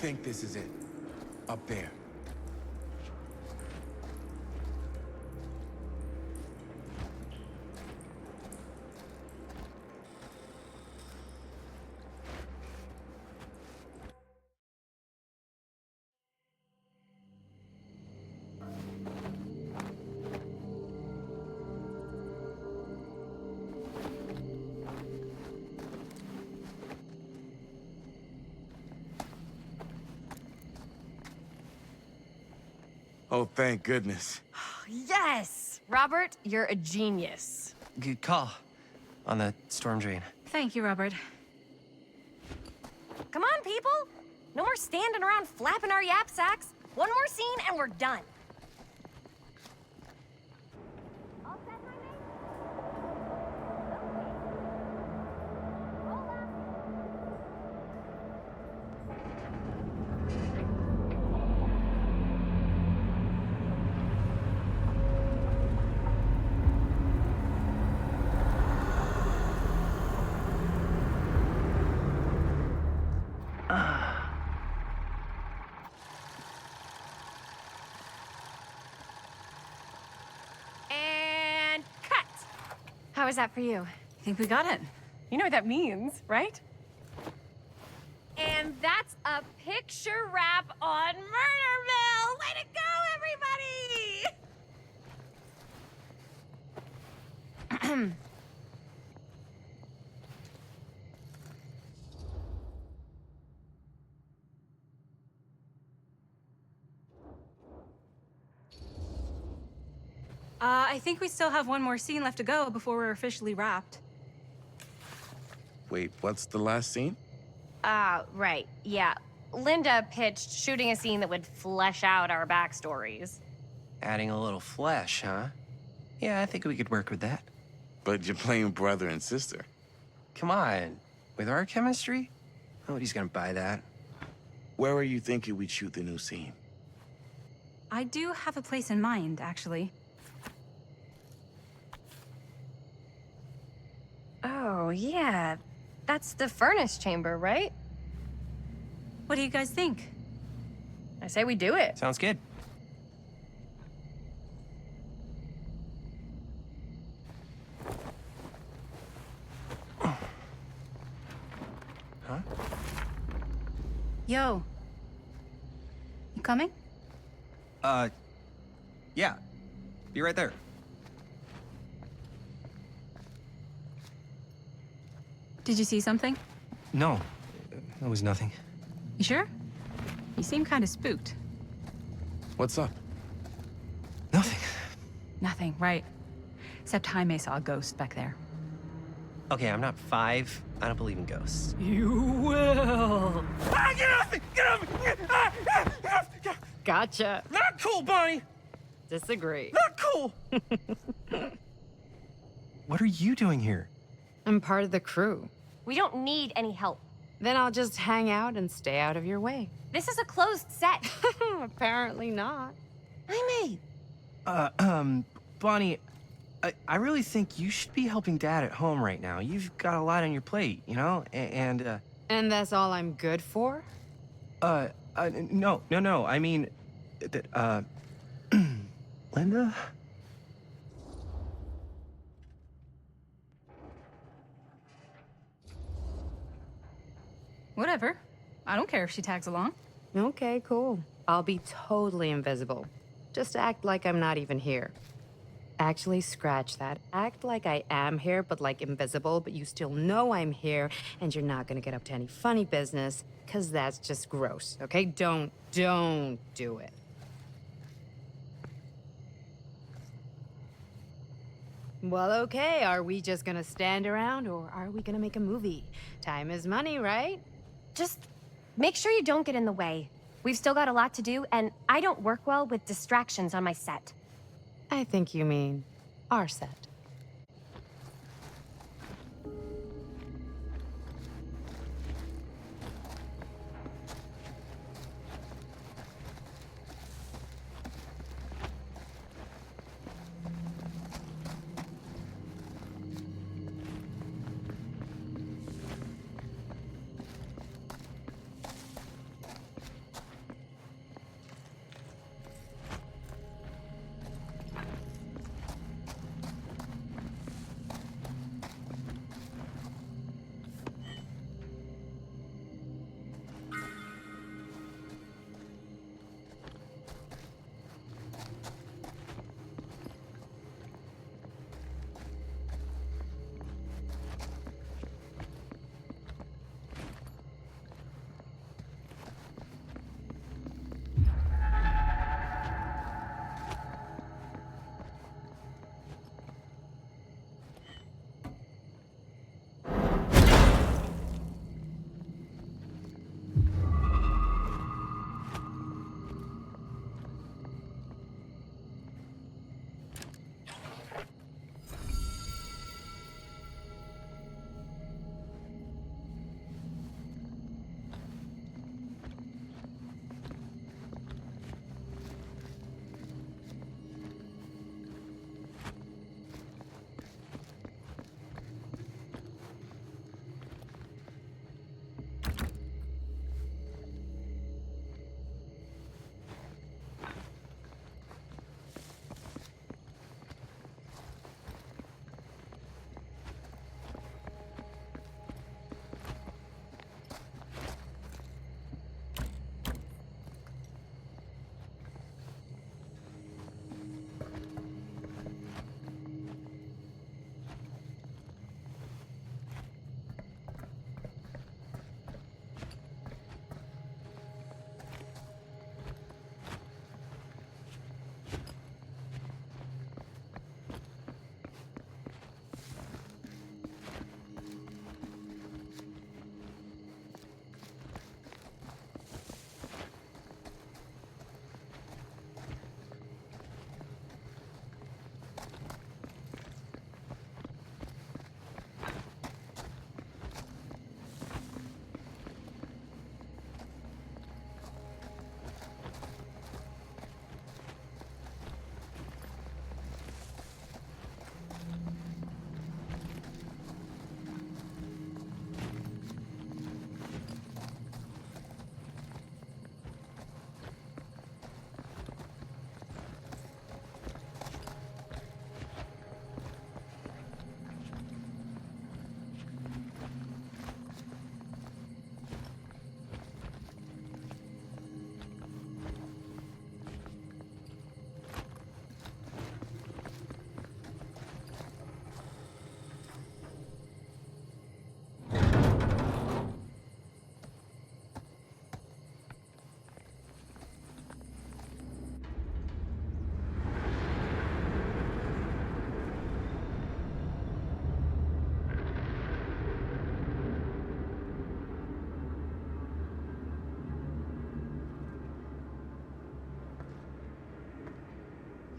think this is it. Up there. Oh, thank goodness. Yes! Robert, you're a genius. Good call on the storm drain. Thank you, Robert. Come on, people! No more standing around flapping our yap sacks. One more scene and we're done. And cut! How was that for you? I think we got it. You know what that means, right? And that's a picture wrap on Murder Mill! Way to go, everybody! I think we still have one more scene left to go before we're officially wrapped. Wait, what's the last scene? Right, yeah. Linda pitched shooting a scene that would flesh out our backstories. Adding a little flesh, huh? Yeah, I think we could work with that. But you're playing brother and sister. Come on. With our chemistry? Nobody's gonna buy that. Where are you thinking we'd shoot the new scene? I do have a place in mind, actually. Oh, yeah. That's the furnace chamber, right? What do you guys think? I say we do it. Sounds good. Huh? Yo. You coming? Yeah. Be right there. Did you see something? No, that was nothing. You sure? You seem kind of spooked. What's up? Nothing, right. Except Jaime saw a ghost back there. Okay, I'm not 5. I don't believe in ghosts. You will. Ah, get off me! Get off me! Get off! Gotcha. Not cool, Bonnie! Disagree. Not cool! What are you doing here? I'm part of the crew. We don't need any help. Then I'll just hang out and stay out of your way. This is a closed set. Apparently not. Jaime! Bonnie, I really think you should be helping Dad at home right now. You've got a lot on your plate, you know? And that's all I'm good for? No. I mean, Linda? Whatever. I don't care if she tags along. Okay, cool. I'll be totally invisible. Just act like I'm not even here. Actually, scratch that. Act like I am here, but like invisible, but you still know I'm here, and you're not gonna get up to any funny business, because that's just gross, okay? Don't do it. Well, okay, are we just gonna stand around, or are we gonna make a movie? Time is money, right? Just make sure you don't get in the way. We've still got a lot to do, and I don't work well with distractions on my set. I think you mean our set.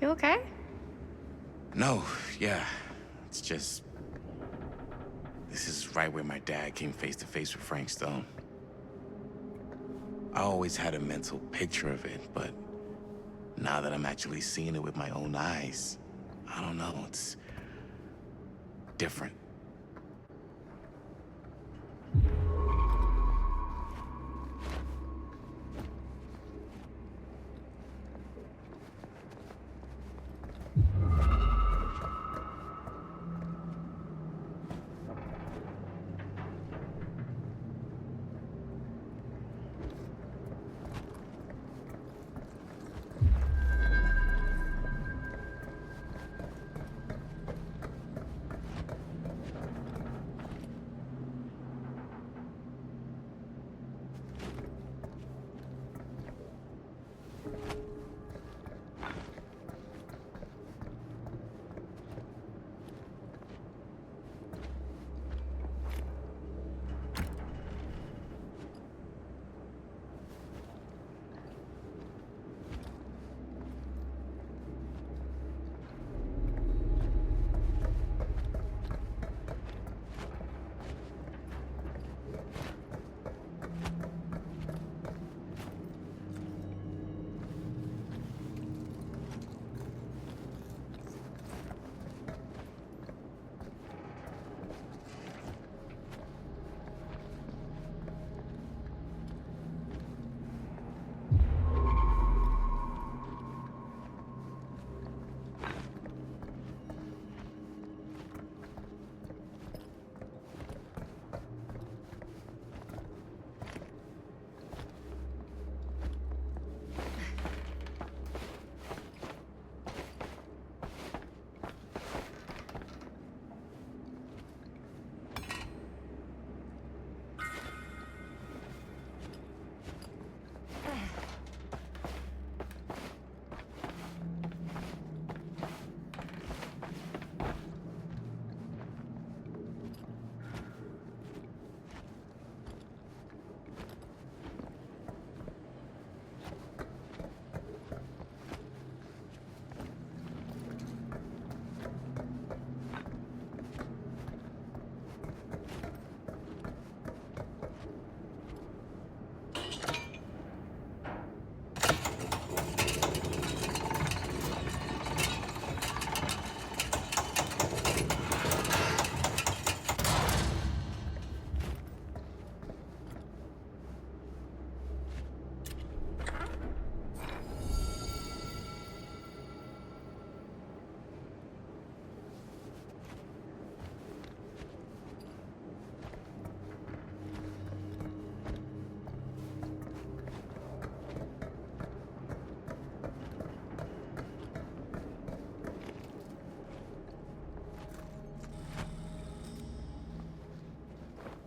You okay? No, yeah. It's just... This is right where my dad came face to face with Frank Stone. I always had a mental picture of it, but now that I'm actually seeing it with my own eyes, I don't know, it's different.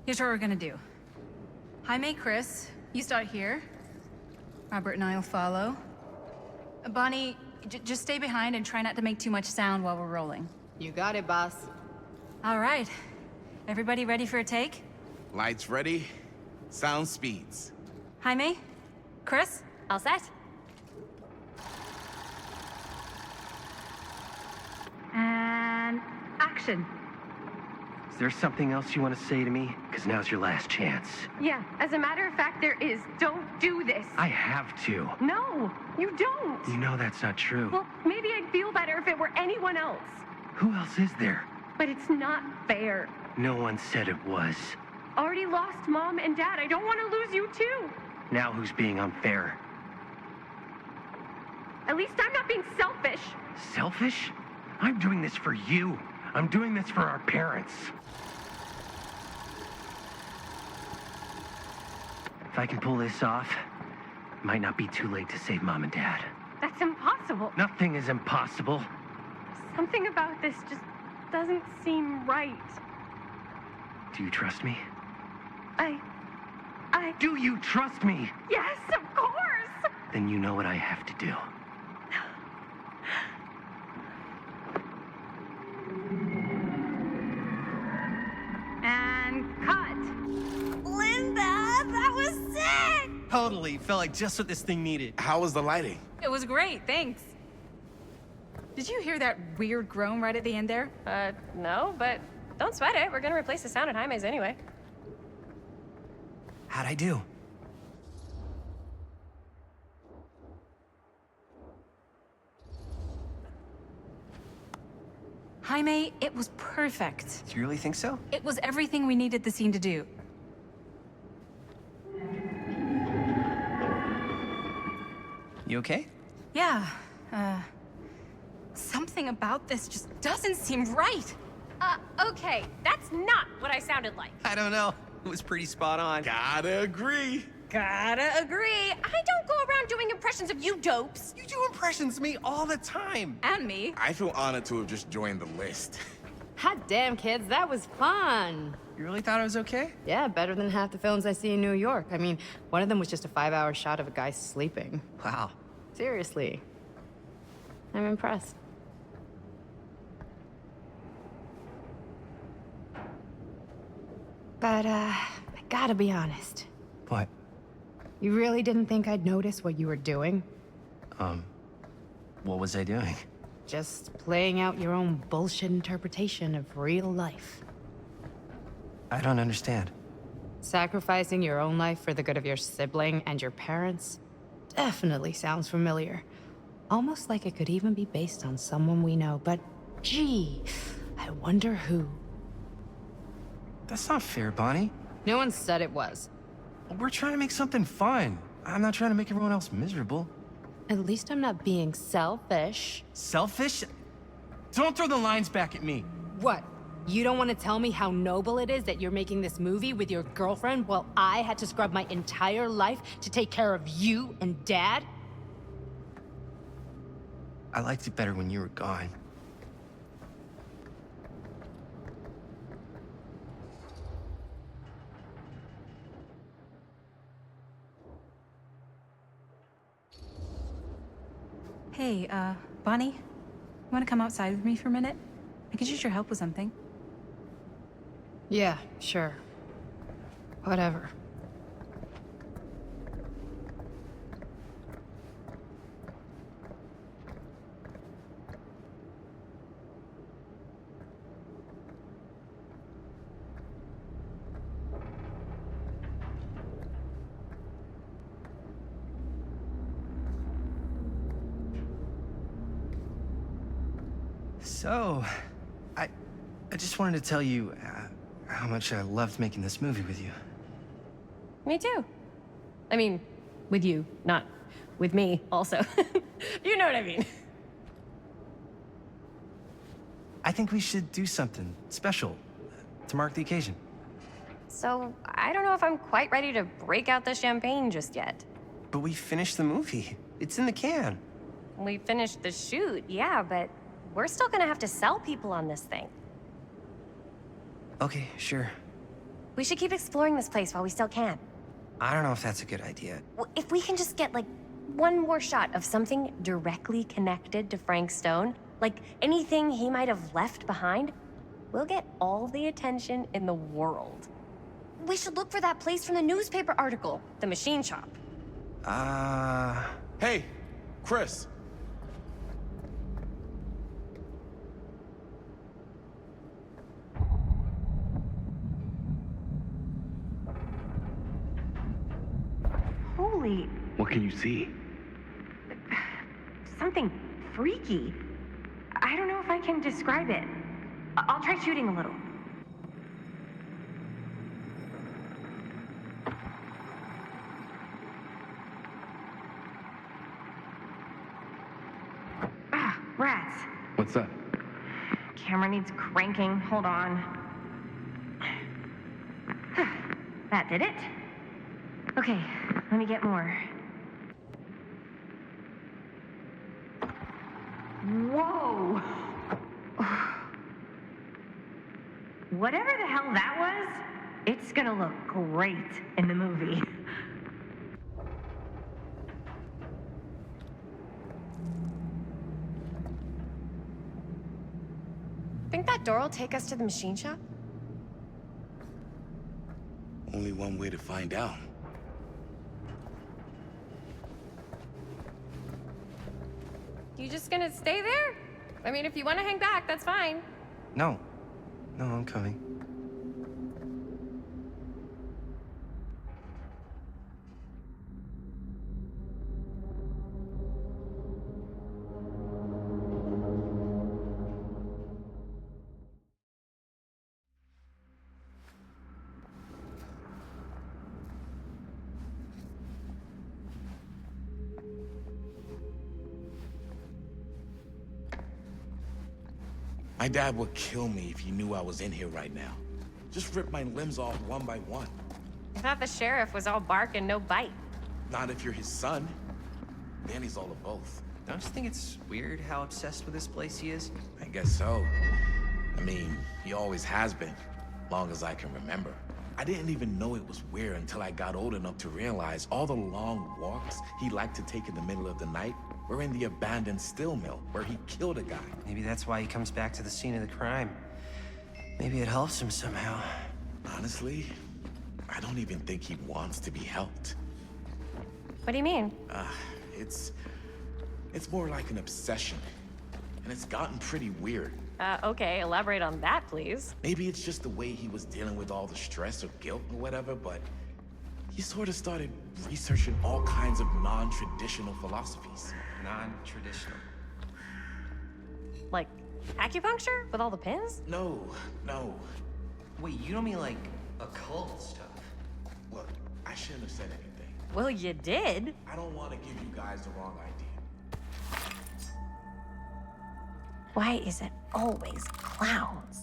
Here's what we're gonna do. Jaime, Chris, you start here. Robert and I will follow. Bonnie, just stay behind and try not to make too much sound while we're rolling. You got it, boss. All right. Everybody ready for a take? Lights ready, sound speeds. Jaime? Chris? All set? And action. Is there something else you want to say to me? Because now's your last chance. Yeah, as a matter of fact, there is. Don't do this. I have to. No, you don't. You know that's not true. Well, maybe I'd feel better if it were anyone else. Who else is there? But it's not fair. No one said it was. Already lost Mom and Dad. I don't want to lose you too. Now who's being unfair? At least I'm not being selfish. Selfish? I'm doing this for you. I'm doing this for our parents. If I can pull this off, it might not be too late to save Mom and Dad. That's impossible. Nothing is impossible. Something about this just doesn't seem right. Do you trust me? I... Do you trust me? Yes, of course! Then you know what I have to do. And cut. Linda, that was sick! Totally. Felt like just what this thing needed. How was the lighting? It was great, thanks. Did you hear that weird groan right at the end there? No, but don't sweat it. We're gonna replace the sound at Jaime's anyway. How'd I do? Jaime, it was perfect. Do you really think so? It was everything we needed the scene to do. You okay? Yeah, something about this just doesn't seem right. Okay, that's not what I sounded like. I don't know. It was pretty spot on. Gotta agree. Gotta agree. I don't go around doing impressions of you dopes. You do impressions of me all the time. And me. I feel honored to have just joined the list. Hot damn, kids, that was fun. You really thought it was okay? Yeah, better than half the films I see in New York. I mean, one of them was just a 5-hour shot of a guy sleeping. Wow. Seriously. I'm impressed. But, I gotta be honest. What? You really didn't think I'd notice what you were doing? What was I doing? Just playing out your own bullshit interpretation of real life. I don't understand. Sacrificing your own life for the good of your sibling and your parents definitely sounds familiar. Almost like it could even be based on someone we know, but gee, I wonder who. That's not fair, Bonnie. No one said it was. We're trying to make something fun. I'm not trying to make everyone else miserable. At least I'm not being selfish. Selfish? Don't throw the lines back at me. What? You don't want to tell me how noble it is that you're making this movie with your girlfriend while I had to scrub my entire life to take care of you and Dad? I liked it better when you were gone. Hey, Bonnie, you wanna come outside with me for a minute? I could use your help with something. Yeah, sure. Whatever. So, I just wanted to tell you how much I loved making this movie with you. Me too. I mean, with you, not with me, also. You know what I mean. I think we should do something special to mark the occasion. So, I don't know if I'm quite ready to break out the champagne just yet. But we finished the movie. It's in the can. We finished the shoot, yeah, but we're still gonna have to sell people on this thing. Okay, sure. We should keep exploring this place while we still can. I don't know if that's a good idea. If we can just get, like, one more shot of something directly connected to Frank Stone, like anything he might have left behind, we'll get all the attention in the world. We should look for that place from the newspaper article, the machine shop. Hey, Chris. Holy, What can you see? something freaky. I don't know if I can describe it. I'll try shooting a little. Ah, rats. What's that? Camera needs cranking. Hold on. That did it. Okay, let me get more. Whoa! Whatever the hell that was, it's gonna look great in the movie. Think that door will take us to the machine shop? Only one way to find out. You just gonna stay there? I mean, if you want to hang back, that's fine. No. No, I'm coming. My dad would kill me if he knew I was in here right now. Just rip my limbs off one by one. I thought the sheriff was all bark and no bite. Not if you're his son. Danny's all of both. Don't you think it's weird how obsessed with this place he is? I guess so. I mean, he always has been, long as I can remember. I didn't even know it was weird until I got old enough to realize all the long walks he liked to take in the middle of the night were in the abandoned steel mill where he killed a guy. Maybe that's why he comes back to the scene of the crime. Maybe it helps him somehow. Honestly, I don't even think he wants to be helped. What do you mean? It's more like an obsession. And it's gotten pretty weird. Okay, elaborate on that, please. Maybe it's just the way he was dealing with all the stress or guilt or whatever, but he sort of started researching all kinds of non-traditional philosophies. Non-traditional? Like acupuncture with all the pins? No. Wait, you don't mean like occult stuff? Look, I shouldn't have said anything. Well, you did. I don't want to give you guys the wrong idea. Why is it always clowns?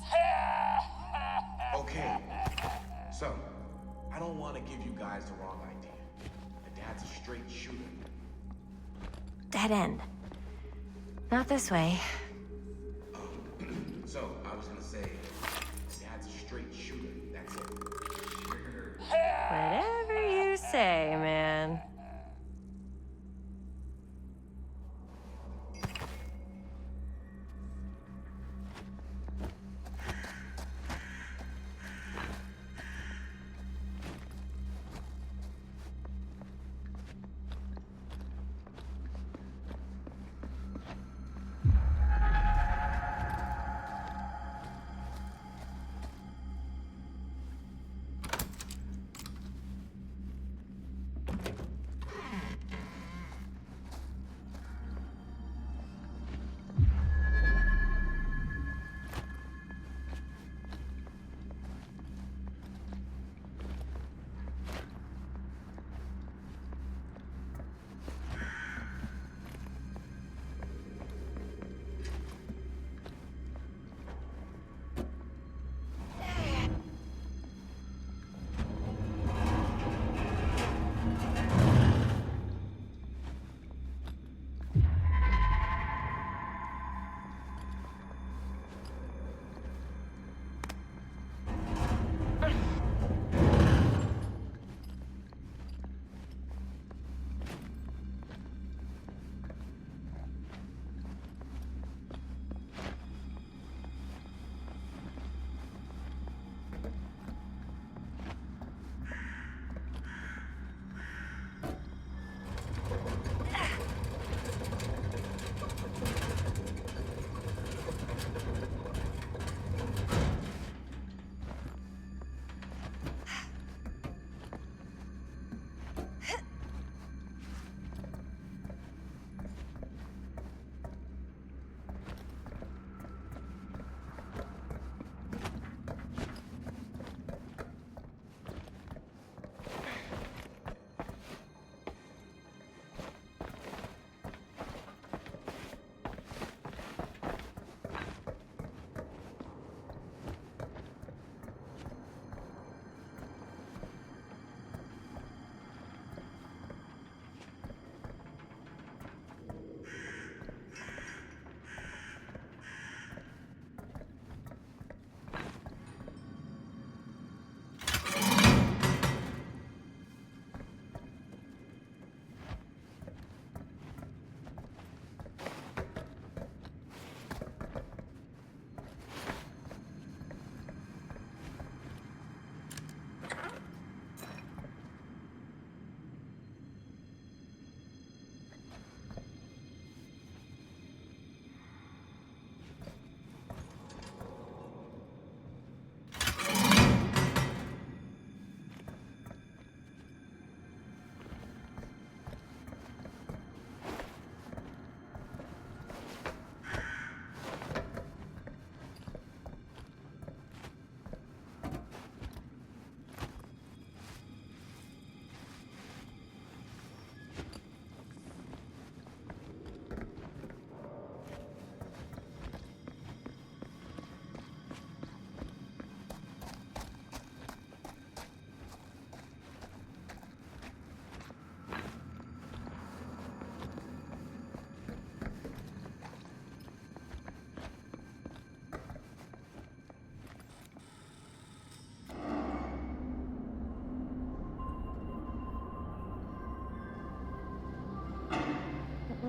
Okay, so, I don't want to give you guys the wrong idea. My dad's a straight shooter. Dead end. Not this way. So, I was gonna say, dad's a straight shooter, that's it. Whatever you say, man.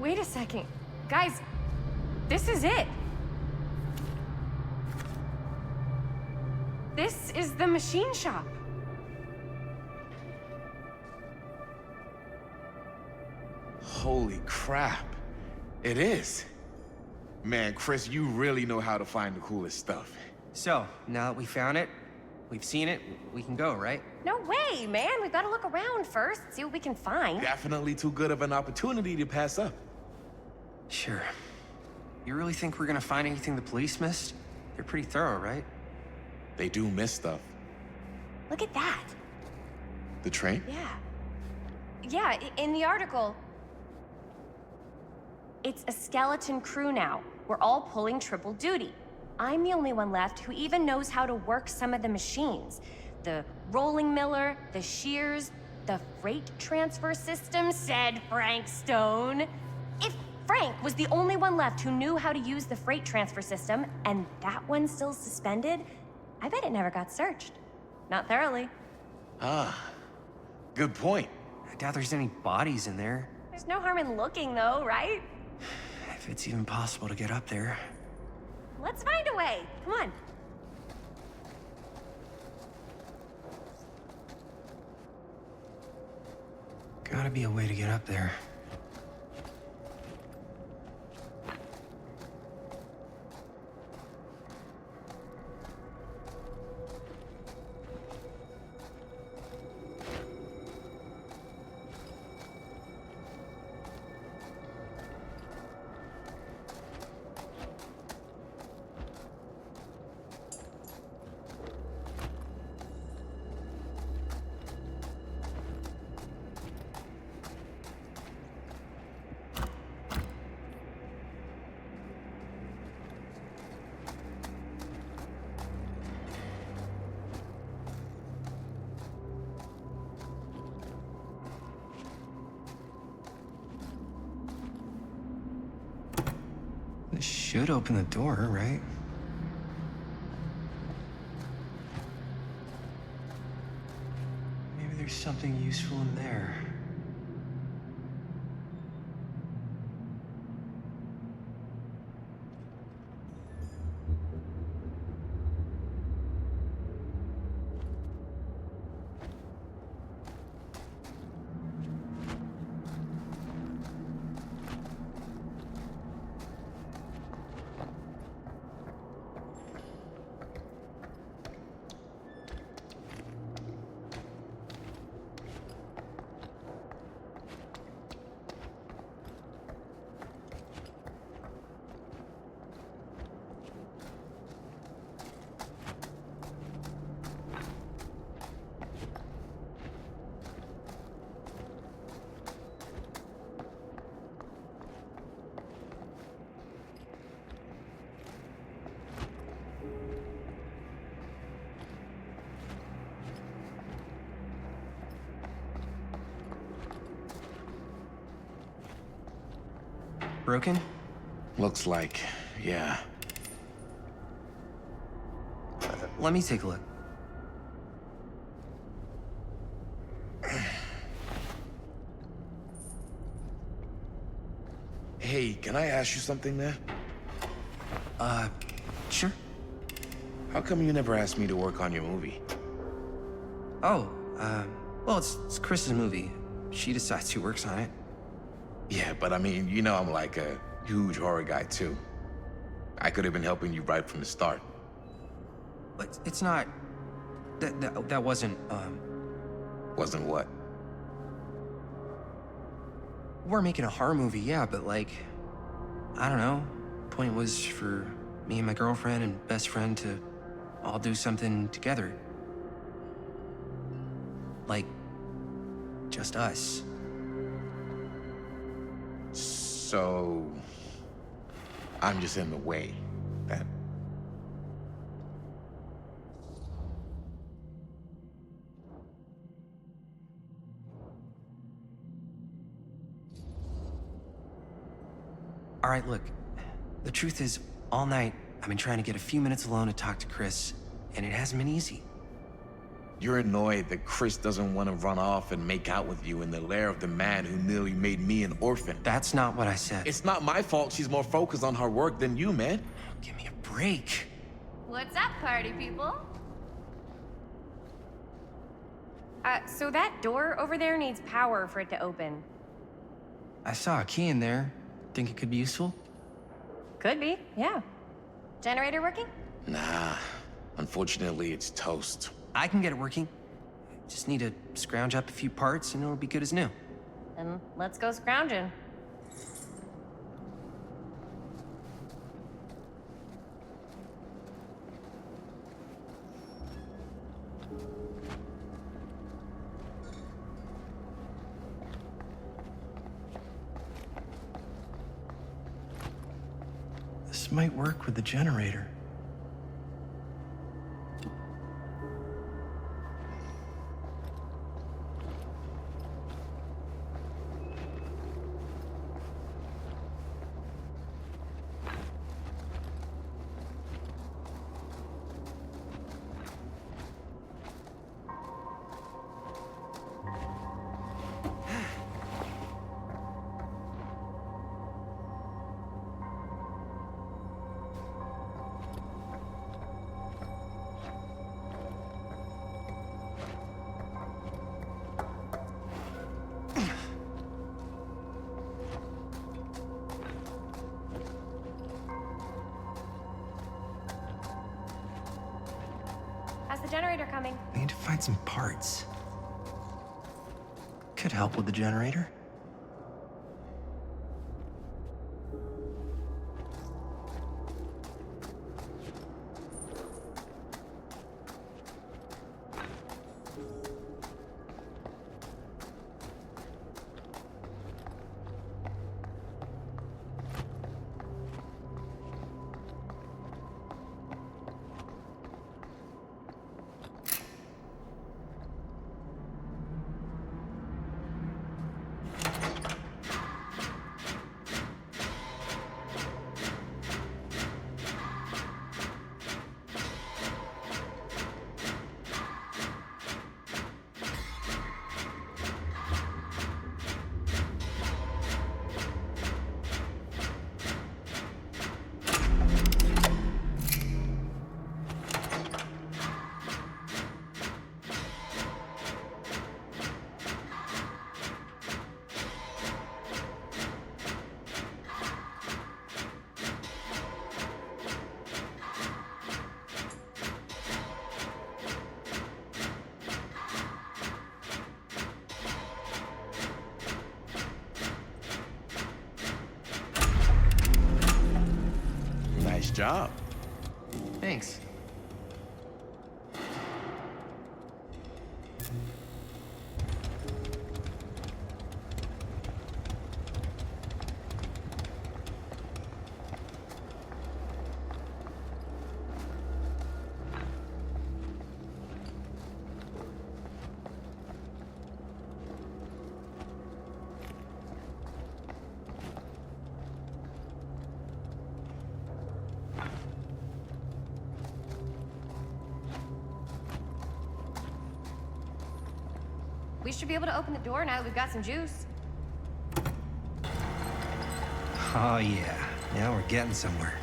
Wait a second. Guys, this is it. This is the machine shop. Holy crap. It is. Man, Chris, you really know how to find the coolest stuff. So, now that we found it, we've seen it, we can go, right? No way, man. We've got to look around first, see what we can find. Definitely too good of an opportunity to pass up. Sure. You really think we're gonna find anything the police missed? They're pretty thorough, right? They do miss stuff. Look at that. The train? Yeah. Yeah, in the article, it's a skeleton crew now. We're all pulling triple duty. I'm the only one left who even knows how to work some of the machines. The rolling miller, the shears, the freight transfer system, said Frank Stone. If Frank was the only one left who knew how to use the freight transfer system, and that one's still suspended, I bet it never got searched. Not thoroughly. Ah, good point. I doubt there's any bodies in there. There's no harm in looking, though, right? If it's even possible to get up there. Let's find a way. Come on. Gotta be a way to get up there. This should open the door, right? Maybe there's something useful in there. Broken? Looks like, yeah. Let me take a look. Hey, can I ask you something, man? Sure. How come you never asked me to work on your movie? Oh, well, it's Chris's movie. She decides who works on it. Yeah, but I mean, you know I'm like a huge horror guy, too. I could have been helping you right from the start. But it's not... That wasn't, Wasn't what? We're making a horror movie, yeah, but like... I don't know. Point was for me and my girlfriend and best friend to all do something together. Like... just us. So... I'm just in the way, then. All right, look. The truth is, all night, I've been trying to get a few minutes alone to talk to Chris, and it hasn't been easy. You're annoyed that Chris doesn't want to run off and make out with you in the lair of the man who nearly made me an orphan. That's not what I said. It's not my fault she's more focused on her work than you, man. Give me a break. What's up, party people? So that door over there needs power for it to open. I saw a key in there. Think it could be useful? Could be, yeah. Generator working? Nah, unfortunately it's toast. I can get it working. Just need to scrounge up a few parts and it'll be good as new. Then let's go scrounging. This might work with the generator. How's the generator coming? I need to find some parts. Could help with the generator. Nice job. Thanks. We should be able to open the door now that we've got some juice. Oh yeah, now we're getting somewhere.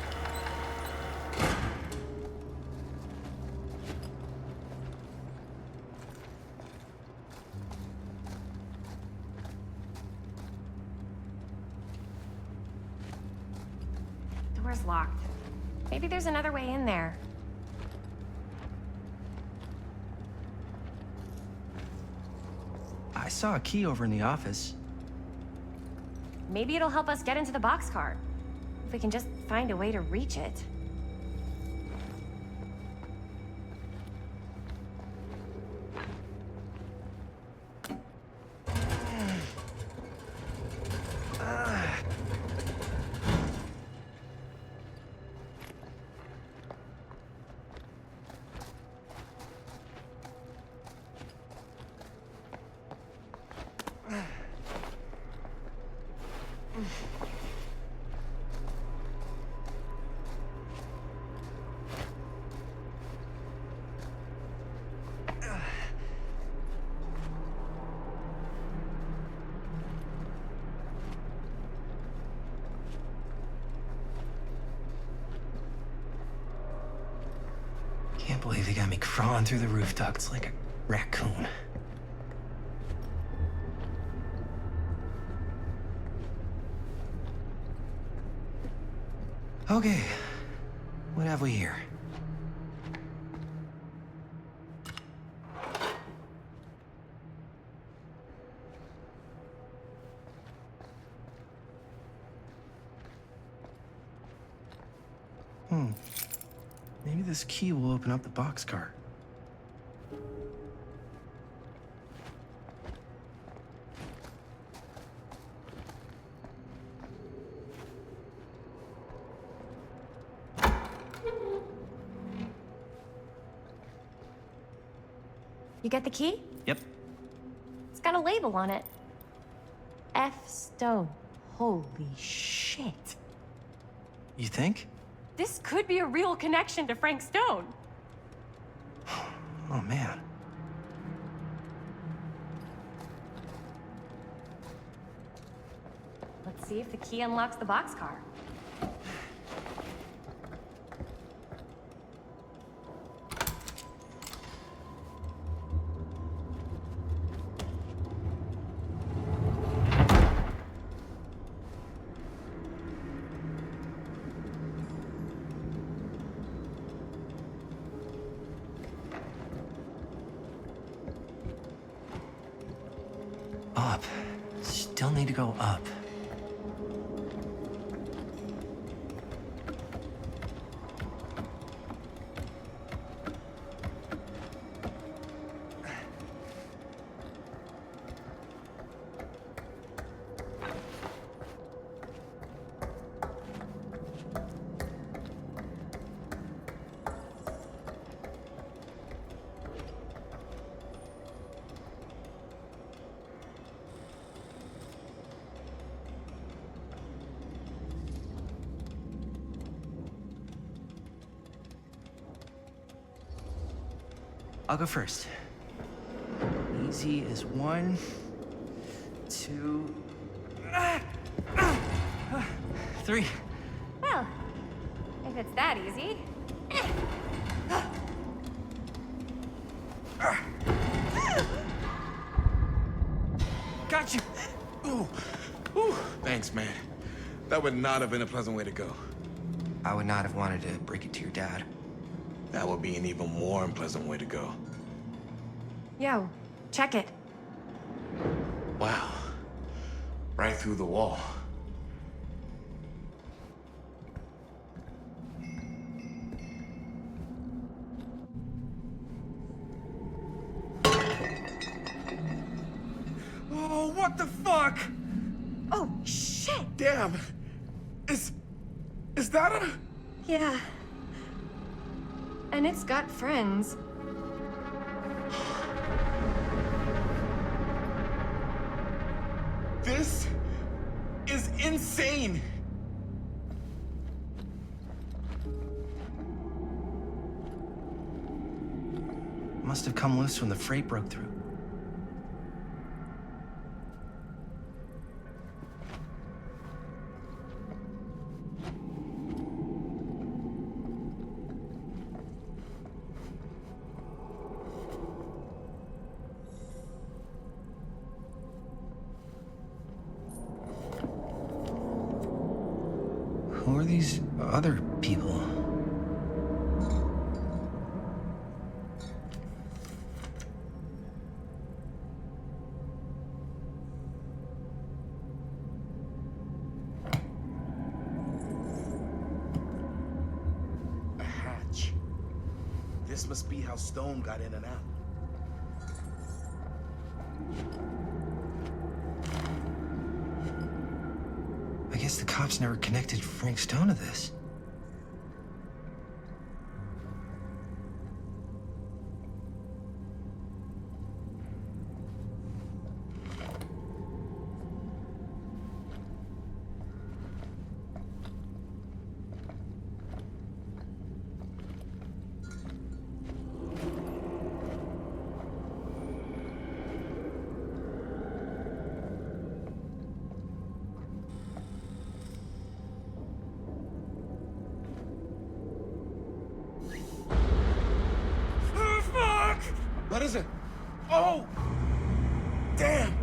Door's locked. Maybe there's another way in there. I saw a key over in the office. Maybe it'll help us get into the boxcar. If we can just find a way to reach it. Can't believe they got me crawling through the roof ducts like a raccoon. Okay, what have we here? Maybe this key will open up the boxcar. You get the key? Yep. It's got a label on it. F. Stone. Holy shit. You think? This could be a real connection to Frank Stone. Oh, man. Let's see if the key unlocks the boxcar. Up. Still need to go up. I'll go first. Easy as 1, 2, 3. Well, if it's that easy. Got you! Ooh. Ooh. Thanks, man. That would not have been a pleasant way to go. I would not have wanted to break it to your dad. That would be an even more unpleasant way to go. Yo, check it. Wow. Right through the wall. Oh, what the fuck? Oh, shit! Damn. Is that a... Yeah. And it's got friends. This is insane. Must have come loose when the freight broke through. Who are these other people? A hatch. This must be how Stone got in and out. I guess the cops never connected Frank Stone to this. What is it? Oh! Damn!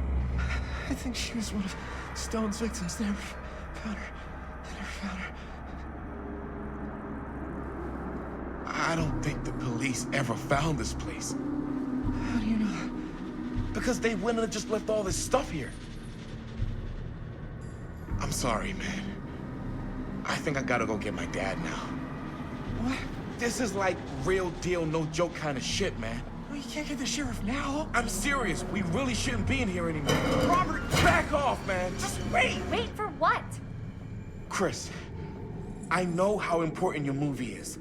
I think she was one of Stone's victims. They never found her. I don't think the police ever found this place. How do you know that? Because they wouldn't have just left all this stuff here. I'm sorry, man. I think I gotta go get my dad now. What? This is like real deal, no joke kind of shit, man. Well, you can't get the sheriff now. I'm serious. We really shouldn't be in here anymore. Robert, back off, man. Just wait. Wait for what? Chris, I know how important your movie is.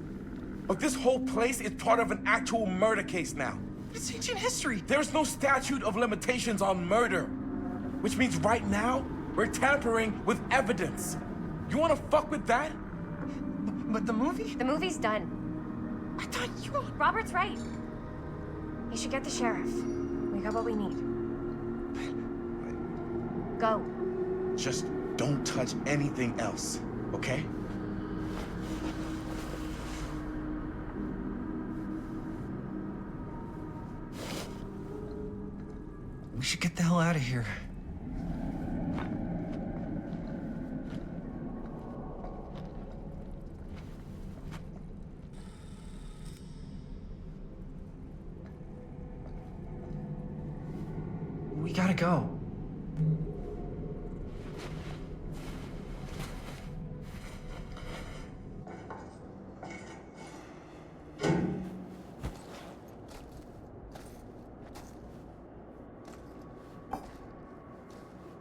But this whole place is part of an actual murder case now. It's ancient history. There's no statute of limitations on murder. Which means right now, we're tampering with evidence. You wanna fuck with that? But the movie? The movie's done. I thought you... Robert's right. You should get the sheriff. We got what we need. Go. Just don't touch anything else, okay? We should get the hell out of here. We gotta go.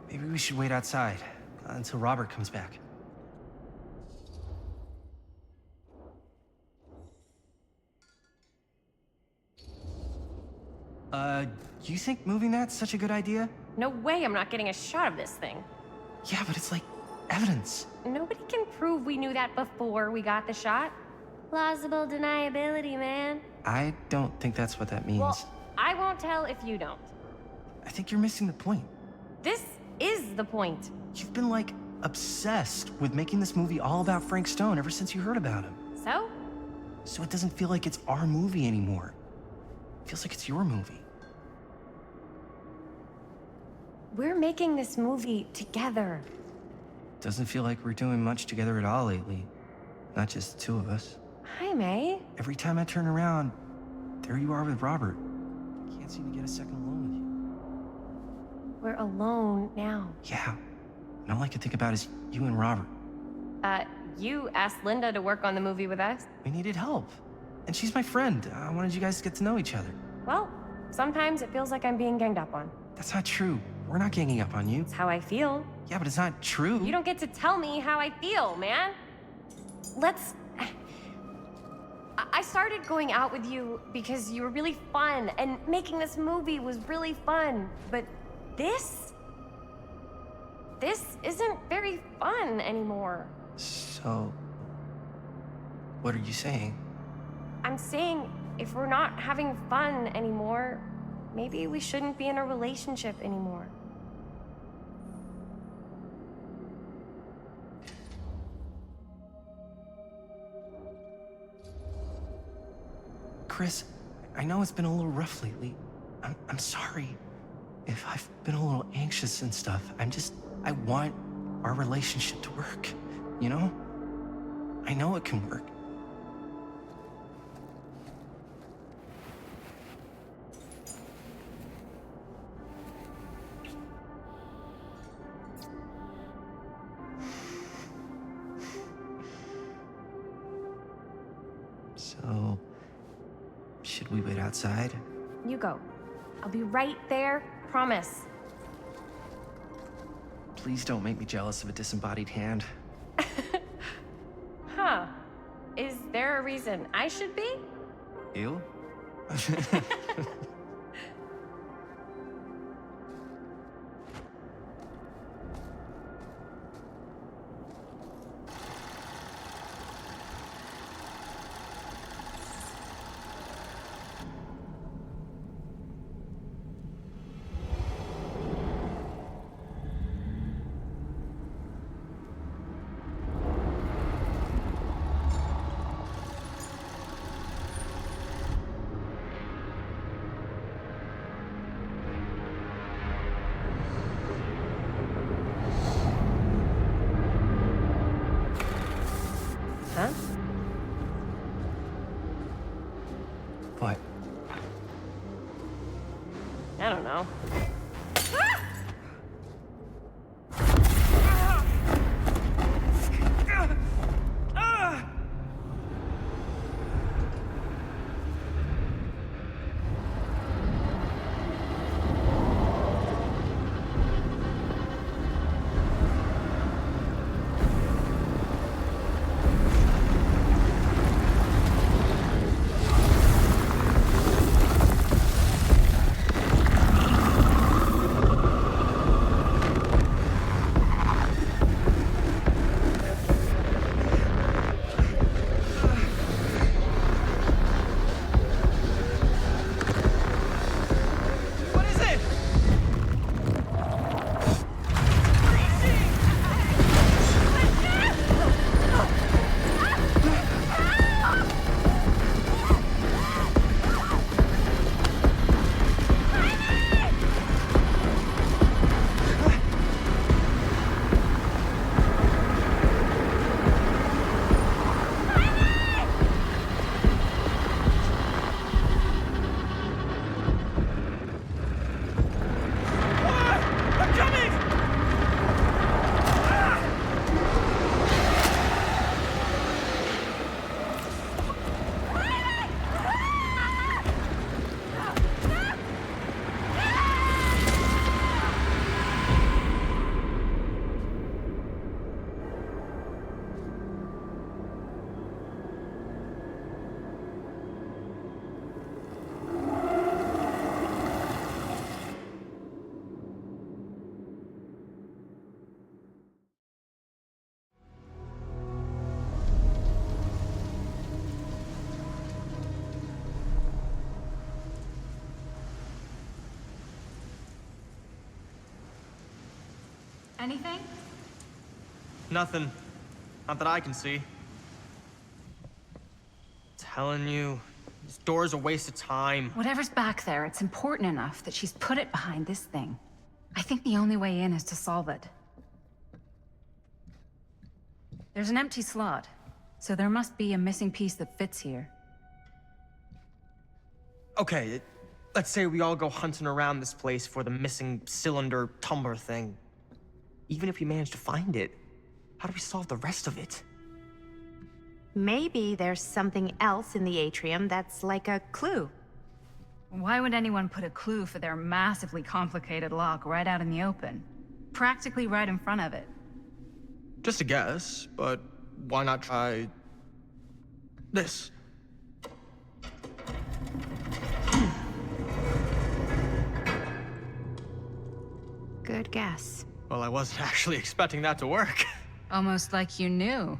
Maybe we should wait outside until Robert comes back. You think moving that's such a good idea? No way I'm not getting a shot of this thing. Yeah, but it's like evidence. Nobody can prove we knew that before we got the shot. Plausible deniability, man. I don't think that's what that means. Well, I won't tell if you don't. I think you're missing the point. This is the point. You've been, like, obsessed with making this movie all about Frank Stone ever since you heard about him. So? So it doesn't feel like it's our movie anymore. It feels like it's your movie. We're making this movie together. Doesn't feel like we're doing much together at all lately. Not just the two of us. Hi, May. Every time I turn around, there you are with Robert. Can't seem to get a second alone with you. We're alone now. Yeah. And all I can think about is you and Robert. You asked Linda to work on the movie with us. We needed help. And she's my friend. I wanted you guys to get to know each other. Well, sometimes it feels like I'm being ganged up on. That's not true. We're not ganging up on you. It's how I feel. Yeah, but it's not true. You don't get to tell me how I feel, man. I started going out with you because you were really fun, and making this movie was really fun. But this isn't very fun anymore. So, what are you saying? I'm saying if we're not having fun anymore, maybe we shouldn't be in a relationship anymore. Chris, I know it's been a little rough lately. I'm sorry if I've been a little anxious and stuff. I want our relationship to work, you know? I know it can work. So, should we wait outside? You go. I'll be right there, promise. Please don't make me jealous of a disembodied hand. Huh. Is there a reason I should be? You? Anything? Nothing. Not that I can see. Telling you, this door's a waste of time. Whatever's back there, it's important enough that she's put it behind this thing. I think the only way in is to solve it. There's an empty slot, so there must be a missing piece that fits here. Okay, let's say we all go hunting around this place for the missing cylinder tumbler thing. Even if we manage to find it, how do we solve the rest of it? Maybe there's something else in the atrium that's like a clue. Why would anyone put a clue for their massively complicated lock right out in the open? Practically right in front of it. Just a guess, but why not try this? Good guess. Well, I wasn't actually expecting that to work. Almost like you knew.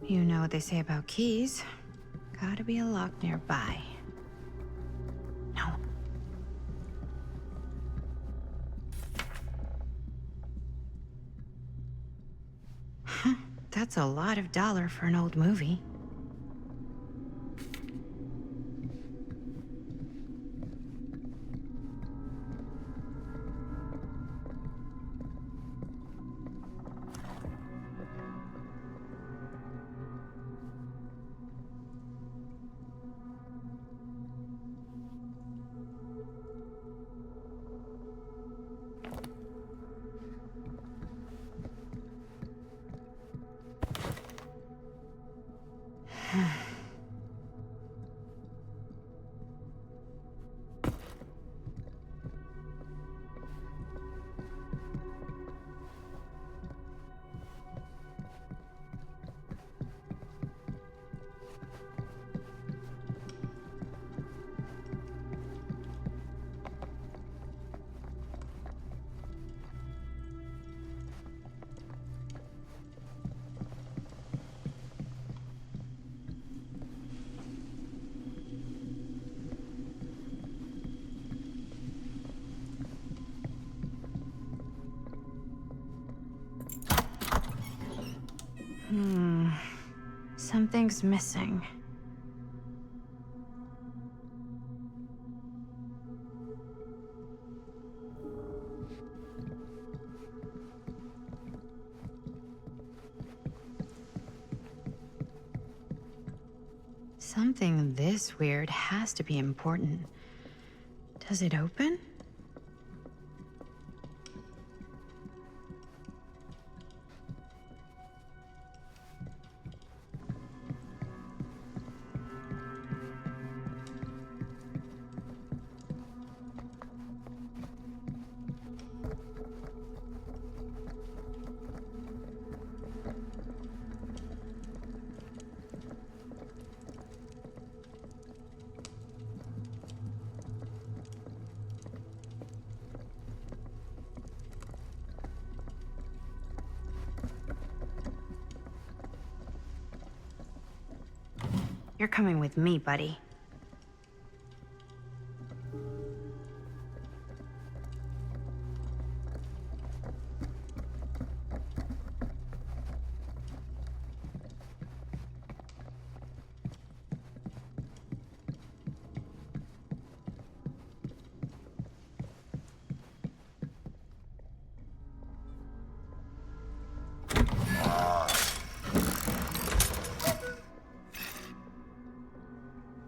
You know what they say about keys. Gotta be a lock nearby. No. Huh, that's a lot of dollar for an old movie. Something's missing. Something this weird has to be important. Does it open? You're coming with me, buddy.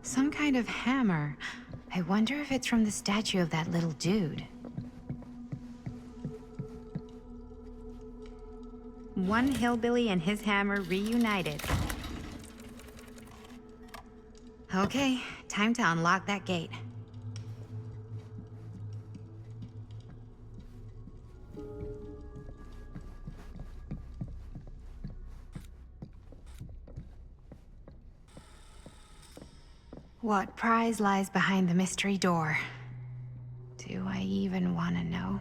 Some kind of hammer. I wonder if it's from the statue of that little dude. One hillbilly and his hammer reunited. Okay, time to unlock that gate. What prize lies behind the mystery door? Do I even want to know?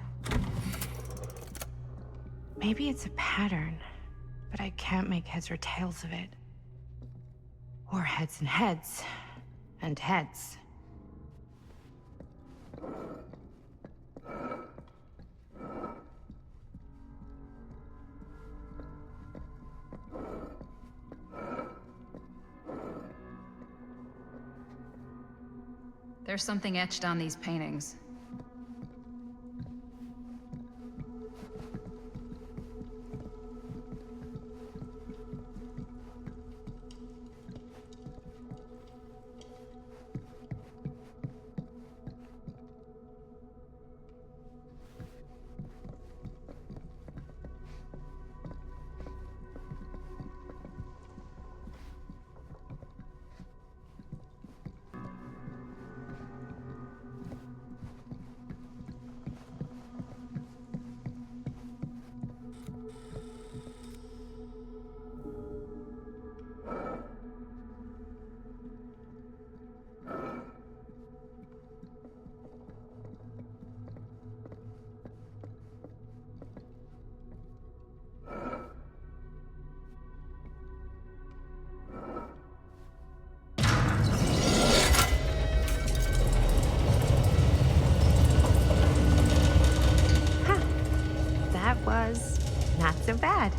Maybe it's a pattern, but I can't make heads or tails of it. Or heads and heads, and heads. There's something etched on these paintings. Was not so bad.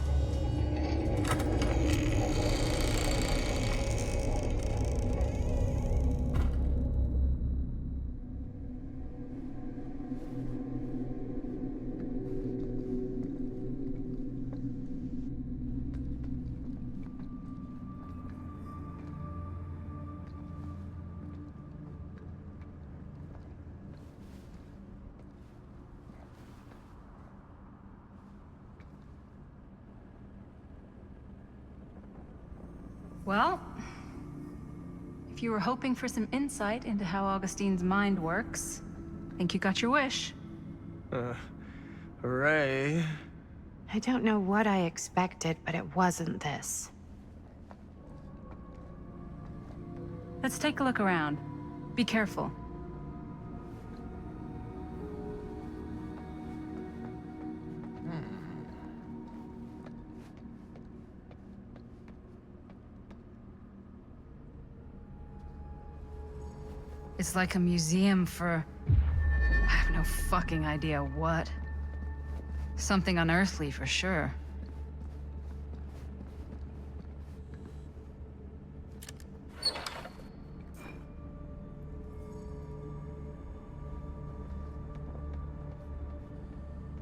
Well, if you were hoping for some insight into how Augustine's mind works, I think you got your wish. Hooray. I don't know what I expected, but it wasn't this. Let's take a look around. Be careful. It's like a museum for... I have no fucking idea what. Something unearthly for sure.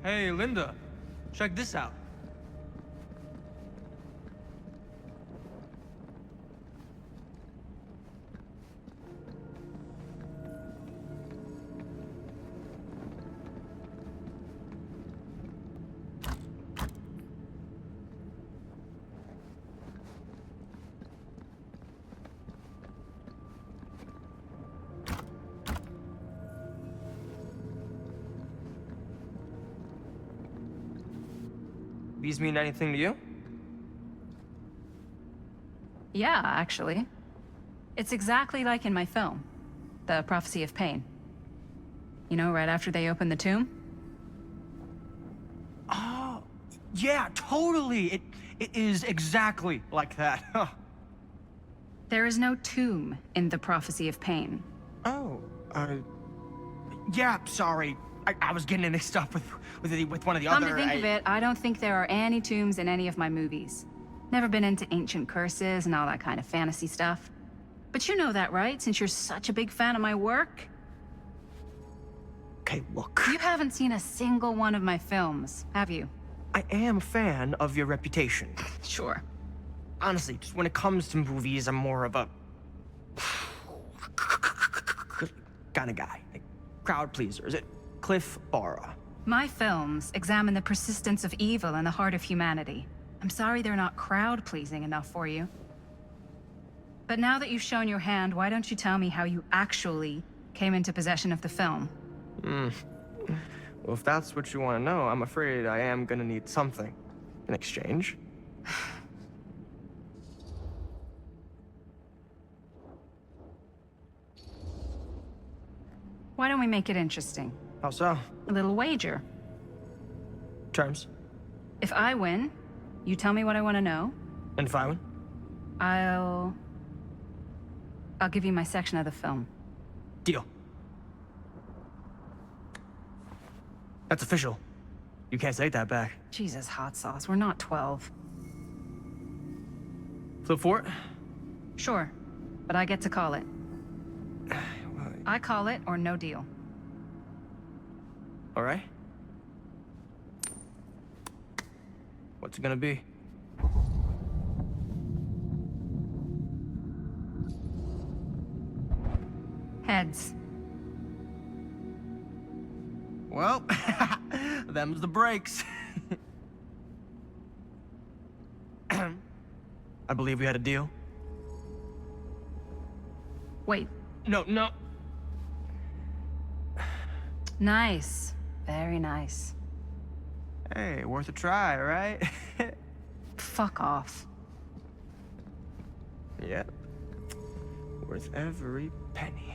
Hey, Linda, check this out. These mean anything to you? Yeah, actually. It's exactly like in my film, The Prophecy of Pain. You know, right after they open the tomb? Oh, yeah, totally. It is exactly like that. Huh. There is no tomb in The Prophecy of Pain. Oh, yeah, sorry. I was getting mixed up with one of the Come other... to think of it, I don't think there are any tombs in any of my movies. Never been into ancient curses and all that kind of fantasy stuff. But you know that, right? Since you're such a big fan of my work? Okay, look. You haven't seen a single one of my films, have you? I am a fan of your reputation. Sure. Honestly, just when it comes to movies, I'm more of a... kind of guy. Like, crowd pleaser. Is it Cliff Barra? My films examine the persistence of evil in the heart of humanity. I'm sorry they're not crowd-pleasing enough for you. But now that you've shown your hand, why don't you tell me how you actually came into possession of the film? Well, if that's what you want to know, I'm afraid I am gonna need something in exchange. Why don't we make it interesting? How so? A little wager. Terms? If I win, you tell me what I want to know. And if I win? I'll give you my section of the film. Deal. That's official. You can't take that back. Jesus, hot sauce. We're not 12. Flip for it? Sure, but I get to call it. I call it or no deal. All right. What's it gonna be? Heads. Well, them's the breaks. I believe we had a deal. Wait. No. Nice. Very nice. Hey, worth a try, right? Fuck off. Yep. Worth every penny.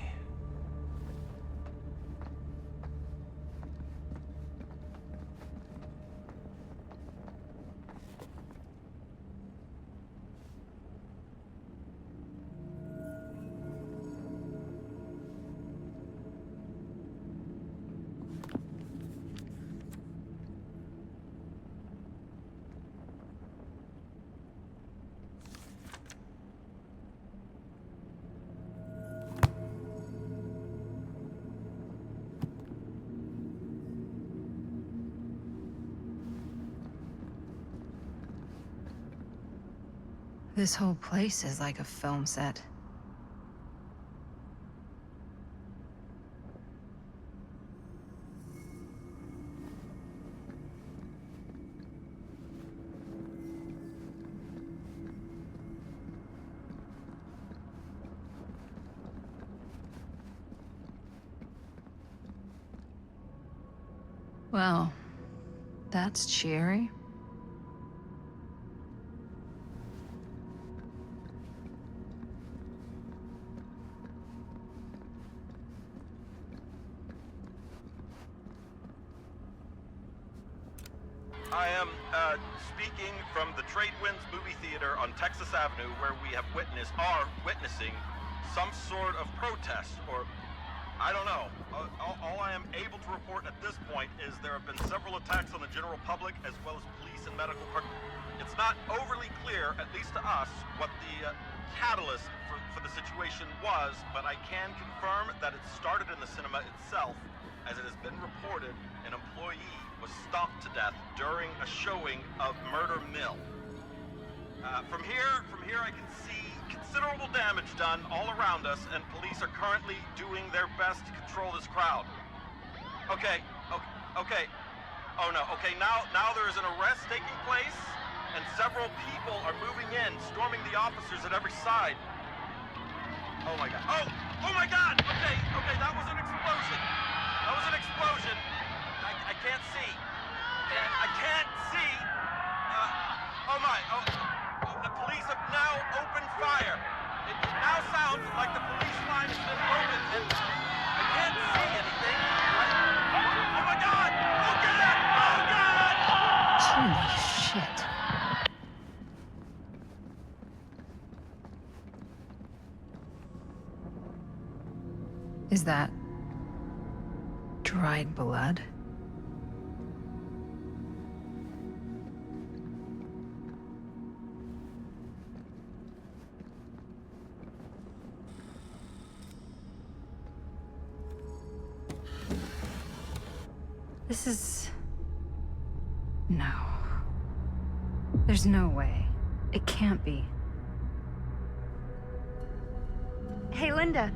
This whole place is like a film set. Well, that's cheery. I am speaking from the Tradewinds Movie Theater on Texas Avenue, where we are witnessing some sort of protest, or I don't know. All I am able to report at this point is there have been several attacks on the general public, as well as police and medical. It's not overly clear, at least to us, what the catalyst for the situation was, but I can confirm that it started in the cinema itself. As it has been reported, an employee was stalked to death during a showing of Murder Mill. From here I can see considerable damage done all around us, and police are currently doing their best to control this crowd. Okay. Oh no, okay, now there is an arrest taking place, and several people are moving in, storming the officers at every side. Oh my god. Oh my god! Okay, that was an explosion. I can't see. I can't see. The police have now opened fire. It now sounds like the police line has been broken, and I can't see anything. Oh my god! Look at it! Oh god! Holy shit. Is that dried blood? This is... No. There's no way. It can't be. Hey, Linda.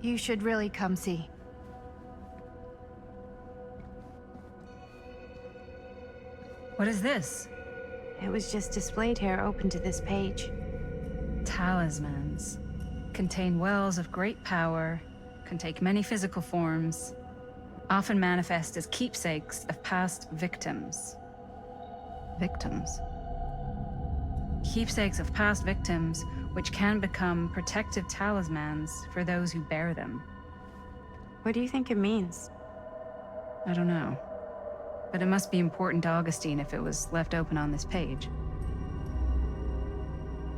You should really come see. What is this? It was just displayed here, open to this page. Talismans. Contain wells of great power, can take many physical forms, often manifest as keepsakes of past victims. Victims? Keepsakes of past victims, which can become protective talismans for those who bear them. What do you think it means? I don't know. But it must be important to Augustine if it was left open on this page.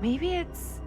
Maybe it's...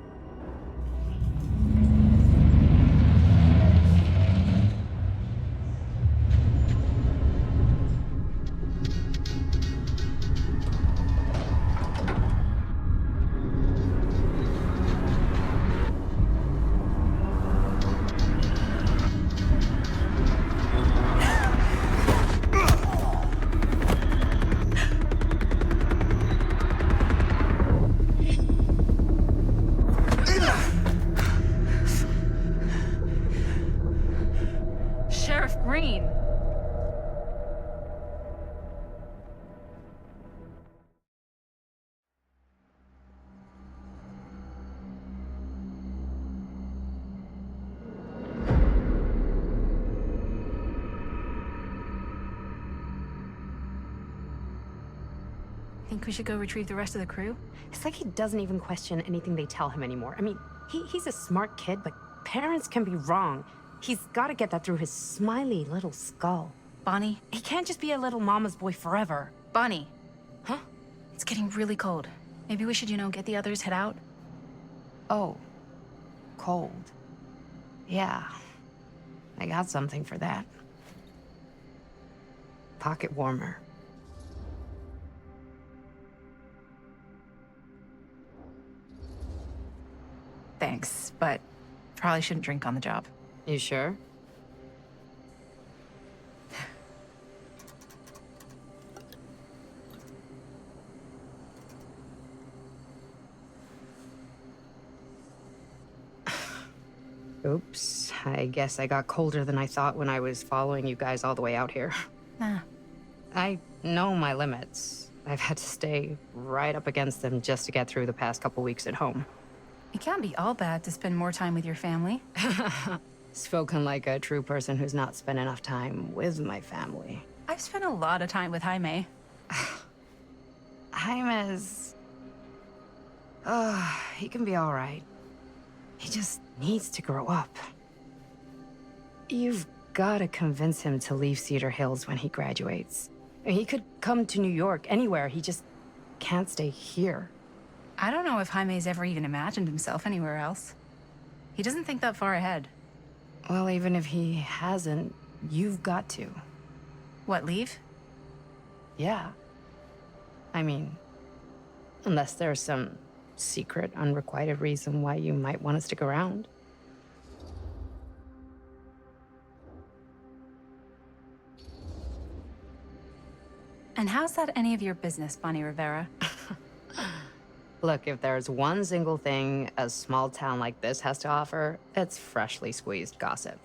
Sheriff Green! Think we should go retrieve the rest of the crew? It's like he doesn't even question anything they tell him anymore. I mean, he's a smart kid, but parents can be wrong. He's got to get that through his smiley little skull. Bonnie? He can't just be a little mama's boy forever. Bonnie. Huh? It's getting really cold. Maybe we should, get the others head out? Oh. Cold. Yeah. I got something for that. Pocket warmer. Thanks, but probably shouldn't drink on the job. You sure? Oops. I guess I got colder than I thought when I was following you guys all the way out here. Nah. I know my limits. I've had to stay right up against them just to get through the past couple weeks at home. It can't be all bad to spend more time with your family. Spoken like a true person who's not spent enough time with my family. I've spent a lot of time with Jaime. Jaime's... he can be all right. He just needs to grow up. You've got to convince him to leave Cedar Hills when he graduates. He could come to New York, anywhere. He just can't stay here. I don't know if Jaime's ever even imagined himself anywhere else. He doesn't think that far ahead. Well, even if he hasn't, you've got to. What, leave? Yeah. I mean, unless there's some secret, unrequited reason why you might want to stick around. And how's that any of your business, Bonnie Rivera? Look, if there's one single thing a small town like this has to offer, it's freshly squeezed gossip.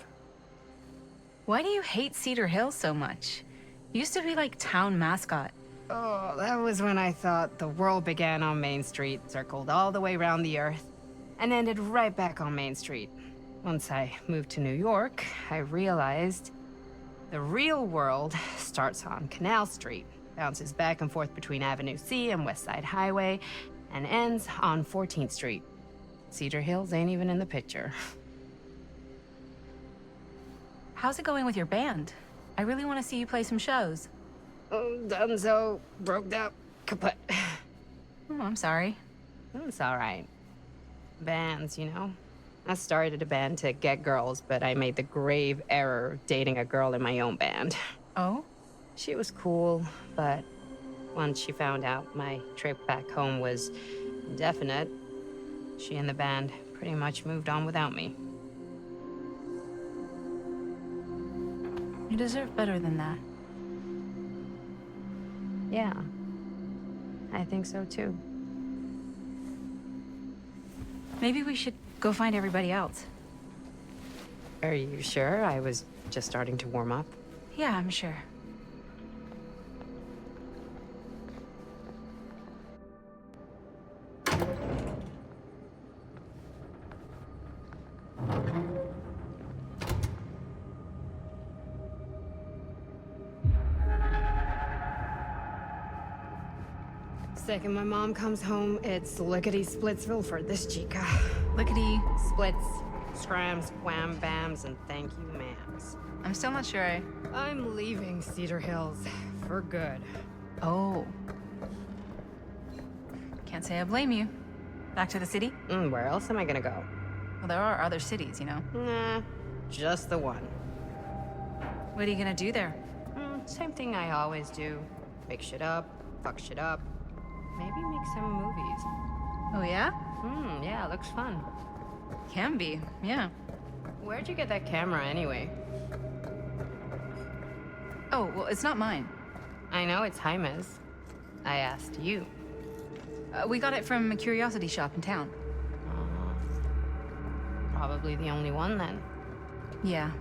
Why do you hate Cedar Hills so much? You used to be like town mascot. Oh, that was when I thought the world began on Main Street, circled all the way around the earth, and ended right back on Main Street. Once I moved to New York, I realized the real world starts on Canal Street, bounces back and forth between Avenue C and West Side Highway, and ends on 14th Street. Cedar Hills ain't even in the picture. How's it going with your band? I really want to see you play some shows. Oh, done so, broke up, kaput. Oh, I'm sorry. It's all right. Bands, you know? I started a band to get girls, but I made the grave error of dating a girl in my own band. Oh? She was cool, but once she found out my trip back home was indefinite, she and the band pretty much moved on without me. You deserve better than that. Yeah, I think so too. Maybe we should go find everybody else. Are you sure? I was just starting to warm up. Yeah, I'm sure. Second my mom comes home, it's lickety-splitsville for this chica. Lickety... Splits, scrams, wham bams, and thank you ma'ams. I'm still not sure I'm leaving Cedar Hills. For good. Oh. Can't say I blame you. Back to the city? Where else am I gonna go? Well, there are other cities, you know? Nah, just the one. What are you gonna do there? Same thing I always do. Pick shit up, fuck shit up. Maybe make some movies. Oh, yeah? Yeah, looks fun. Can be, yeah. Where'd you get that camera anyway? Oh, well, it's not mine. I know it's Jaime's. I asked you. We got it from a curiosity shop in town. Probably the only one then. Yeah.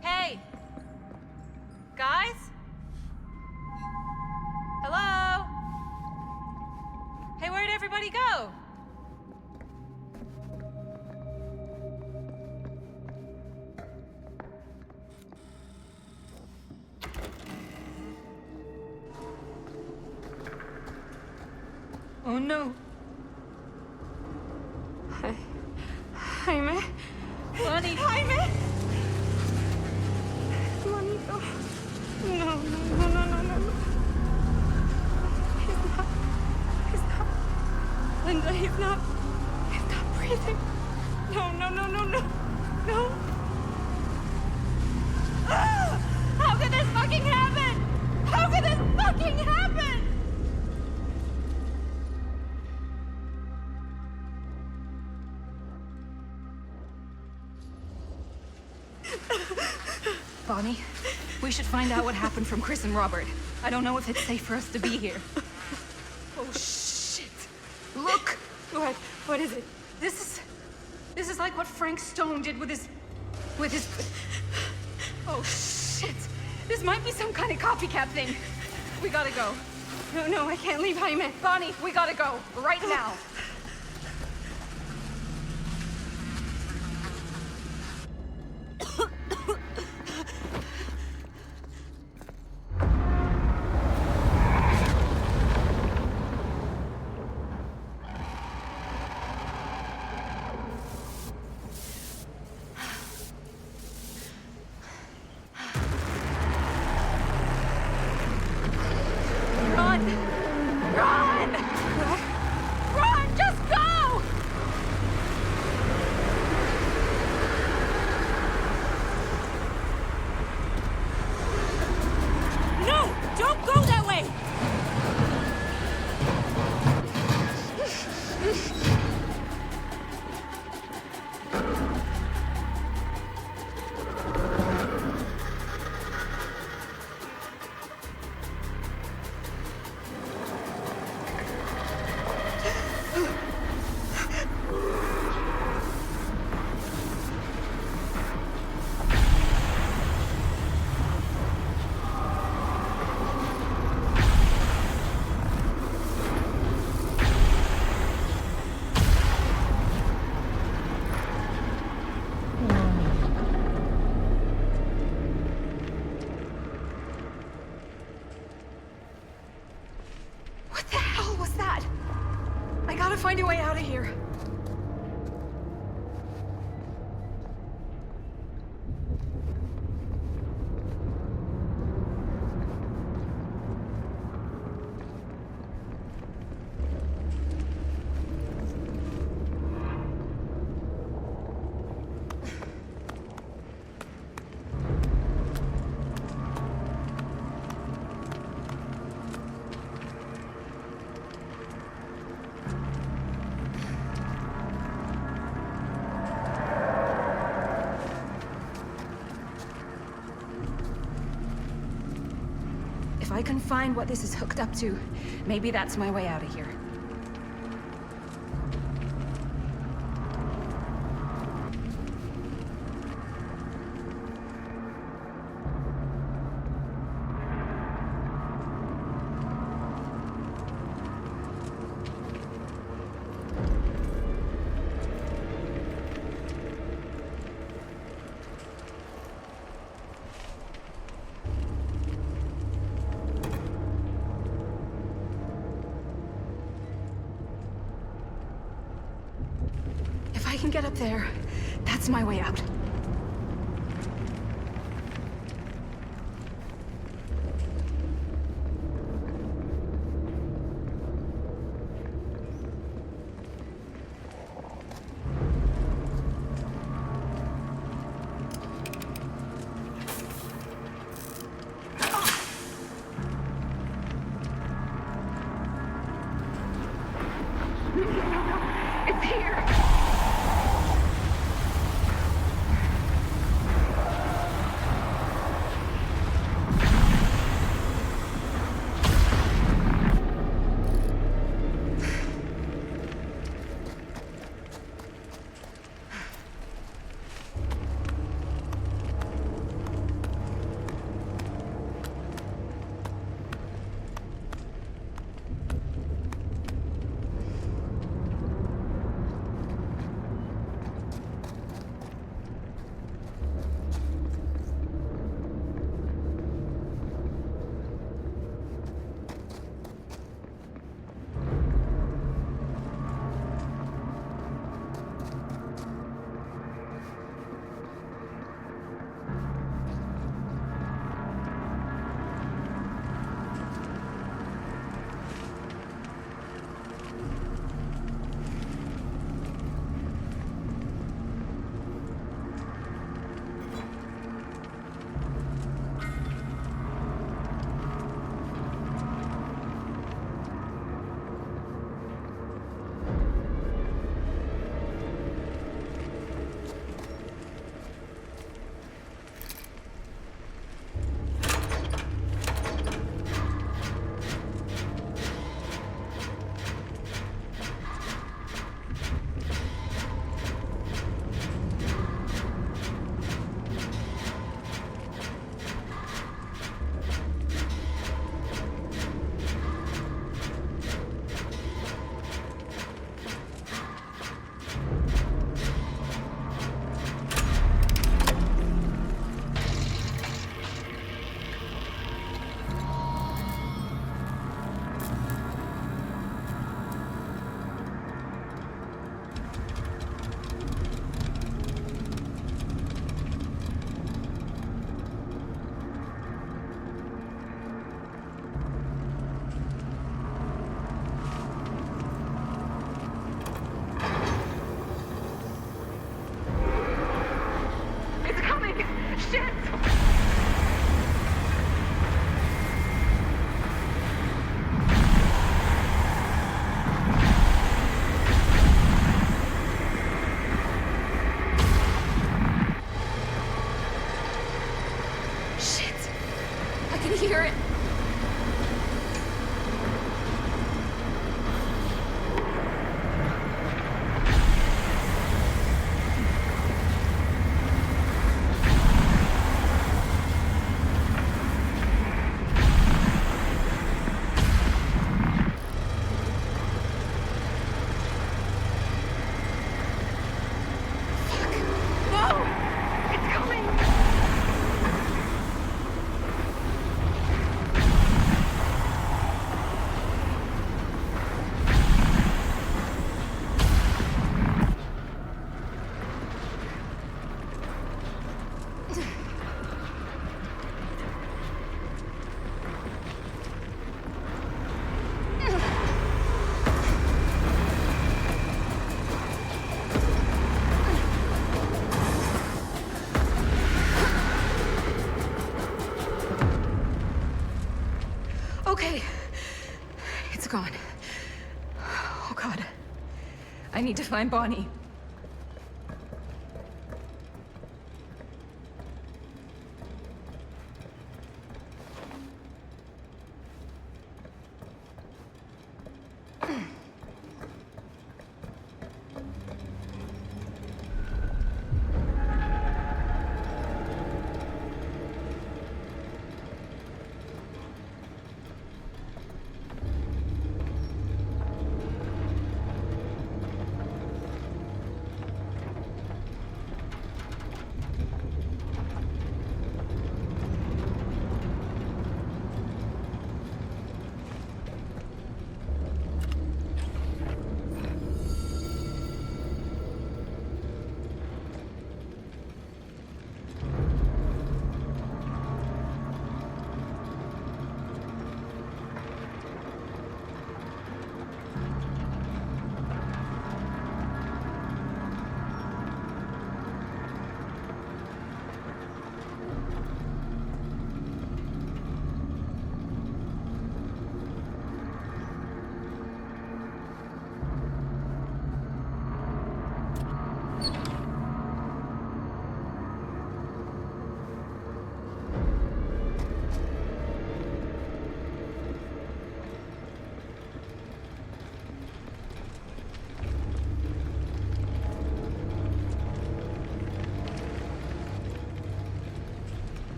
Hey! Guys? Hello? Hey, where'd everybody go? Oh no. Jaime? Bonnie! Jaime! Juanito. No. He's not. Linda, he's not breathing. No. Ah! How could this fucking happen? How could this fucking happen? Bonnie, we should find out what happened from Chris and Robert. I don't know if it's safe for us to be here. Oh, shit. Look! What is it? This is like what Frank Stone did with his... Oh, shit. This might be some kind of copycat thing. We gotta go. No, I can't leave Jaime. Bonnie, we gotta go. Right now. Run! Just go! No! Don't go that way! What the hell was that? I gotta find a way out of here. I can find what this is hooked up to, maybe that's my way out of here. If I can get up there, that's my way out. It's here! hear it. Okay. It's gone. Oh, God. I need to find Bonnie.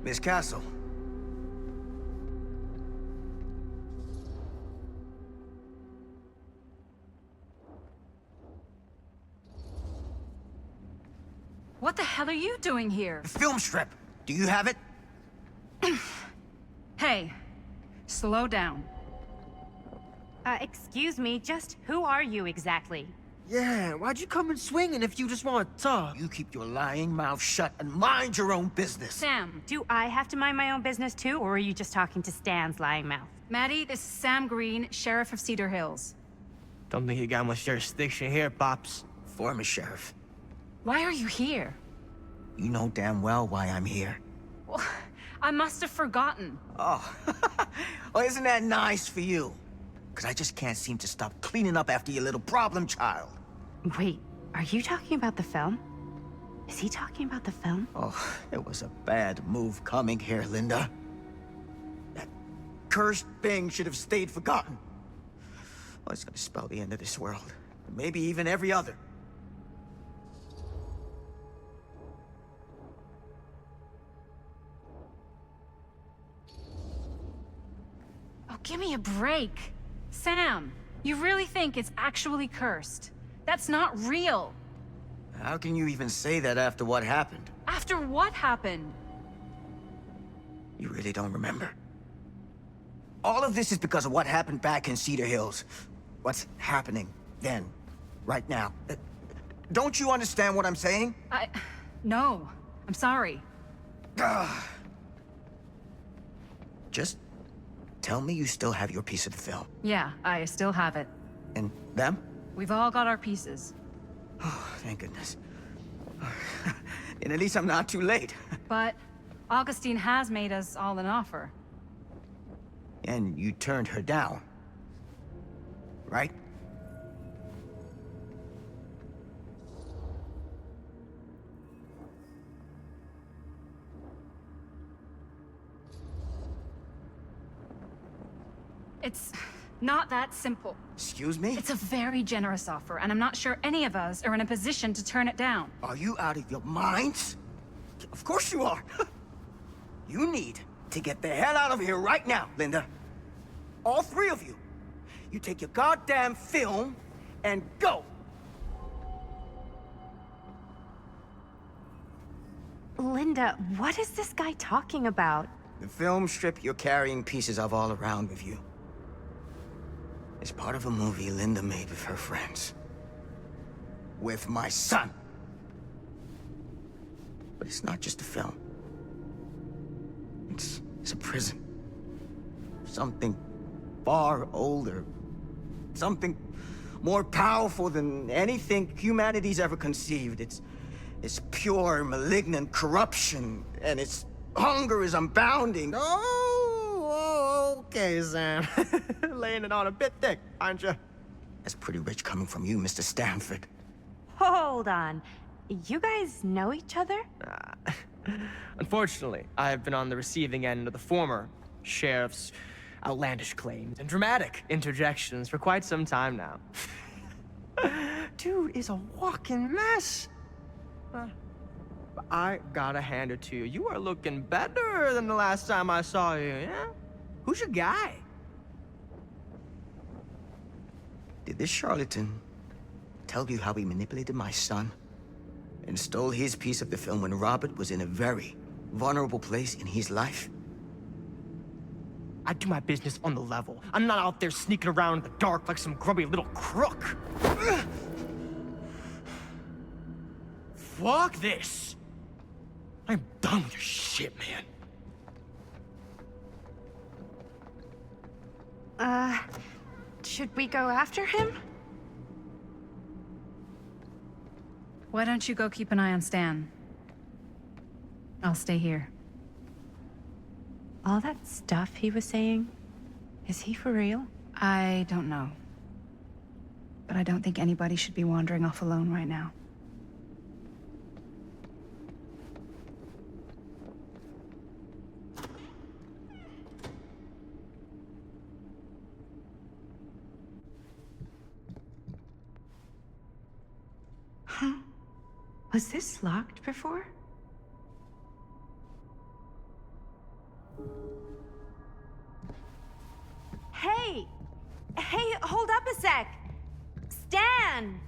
Miss Castle. What the hell are you doing here? The film strip. Do you have it? Hey, slow down. Excuse me, just who are you exactly? Yeah, why'd you come in swinging if you just want to talk? You keep your lying mouth shut and mind your own business. Sam, do I have to mind my own business too, or are you just talking to Stan's lying mouth? Maddie, this is Sam Green, Sheriff of Cedar Hills. Don't think you got much jurisdiction here, Pops. Former sheriff. Why are you here? You know damn well why I'm here. Well, I must have forgotten. Oh, well, isn't that nice for you? Because I just can't seem to stop cleaning up after your little problem child. Wait, are you talking about the film? Is he talking about the film? Oh, it was a bad move coming here, Linda. That cursed thing should have stayed forgotten. Oh, it's gonna spell the end of this world. Maybe even every other. Oh, give me a break. Sam, you really think it's actually cursed? That's not real. How can you even say that after what happened? After what happened? You really don't remember. All of this is because of what happened back in Cedar Hills. What's happening then, right now. Don't you understand what I'm saying? No. I'm sorry. Just tell me you still have your piece of the film. Yeah, I still have it. And them? We've all got our pieces. Oh, thank goodness. And at least I'm not too late. But Augustine has made us all an offer. And you turned her down, right? It's not that simple. Excuse me? It's a very generous offer, and I'm not sure any of us are in a position to turn it down. Are you out of your minds? Of course you are. You need to get the hell out of here right now, Linda. All three of you. You take your goddamn film and go. Linda, what is this guy talking about? The film strip you're carrying pieces of all around with you. It's part of a movie Linda made with her friends. With my son. But it's not just a film. It's a prison. Something far older. Something more powerful than anything humanity's ever conceived. It's pure, malignant corruption, and its hunger is unbounding. Oh, okay, Sam. Laying it on a bit thick, aren't you? That's pretty rich coming from you, Mr. Stanford. Hold on. You guys know each other? Unfortunately, I have been on the receiving end of the former sheriff's outlandish claims and dramatic interjections for quite some time now. Dude is a walking mess. I gotta hand it to you. You are looking better than the last time I saw you, yeah? Who's your guy? Did this charlatan tell you how he manipulated my son and stole his piece of the film when Robert was in a very vulnerable place in his life? I do my business on the level. I'm not out there sneaking around in the dark like some grubby little crook. Fuck this. I'm done with your shit, man. Should we go after him? Why don't you go keep an eye on Stan? I'll stay here. All that stuff he was saying, is he for real? I don't know. But I don't think anybody should be wandering off alone right now. Huh? Was this locked before? sec! Stan!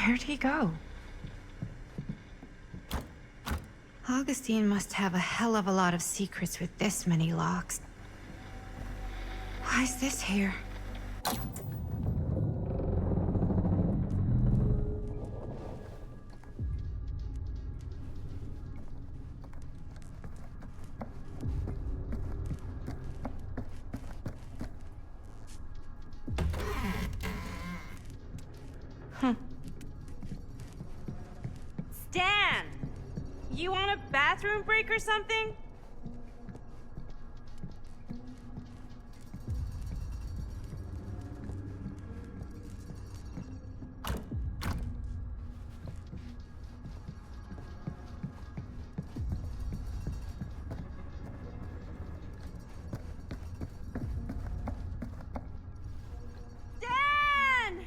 Where'd he go? Augustine must have a hell of a lot of secrets with this many locks. Why is this here? Stan! You want a bathroom break or something? Stan!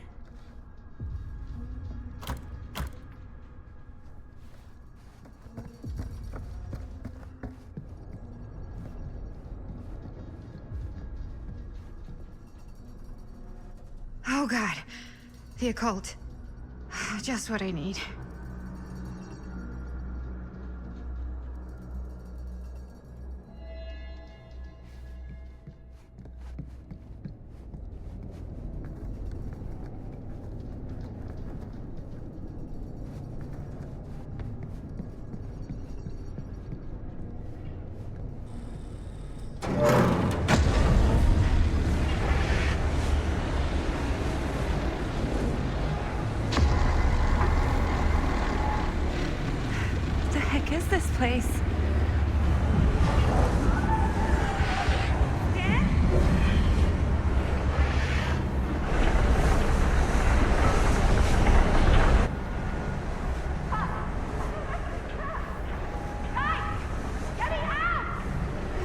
Oh god. The occult. Just what I need. What the heck is this place?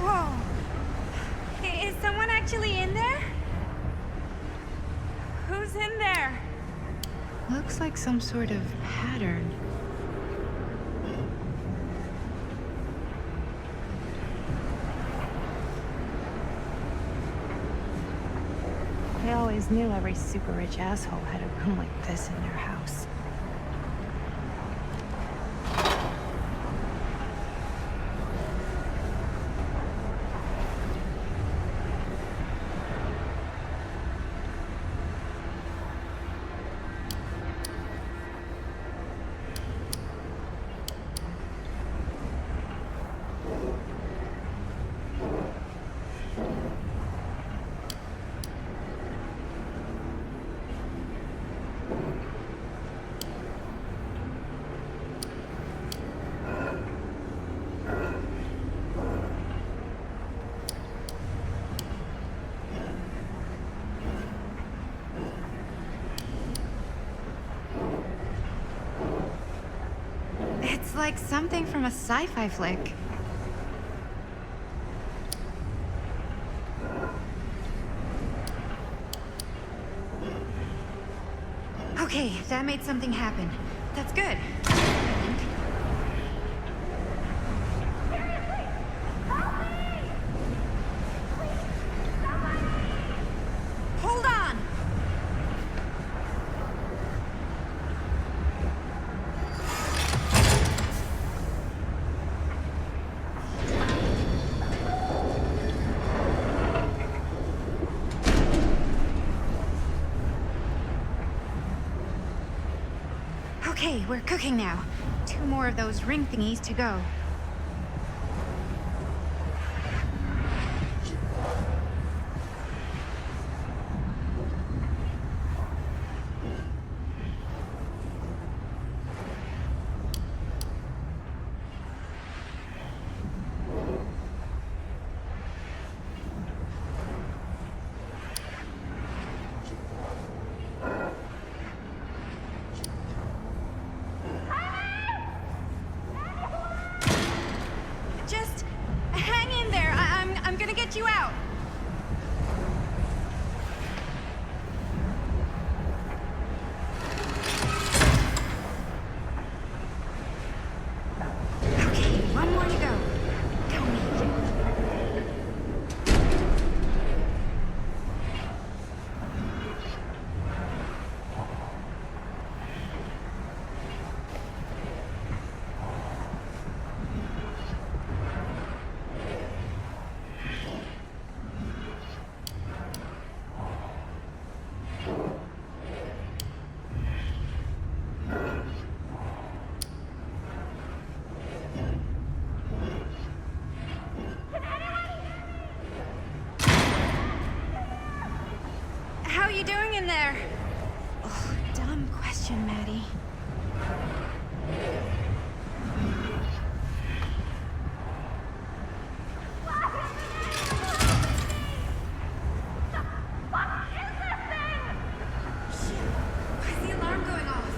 Whoa! Is someone actually in there? Who's in there? Looks like some sort of pattern. I always knew every super rich asshole had a room like this in their house. It's like something from a sci-fi flick. Okay, that made something happen. That's good. Hold on! Okay, we're cooking now. 2 more of those ring thingies to go. How are you doing in there? Oh, dumb question, Maddie. Why is the alarm going off?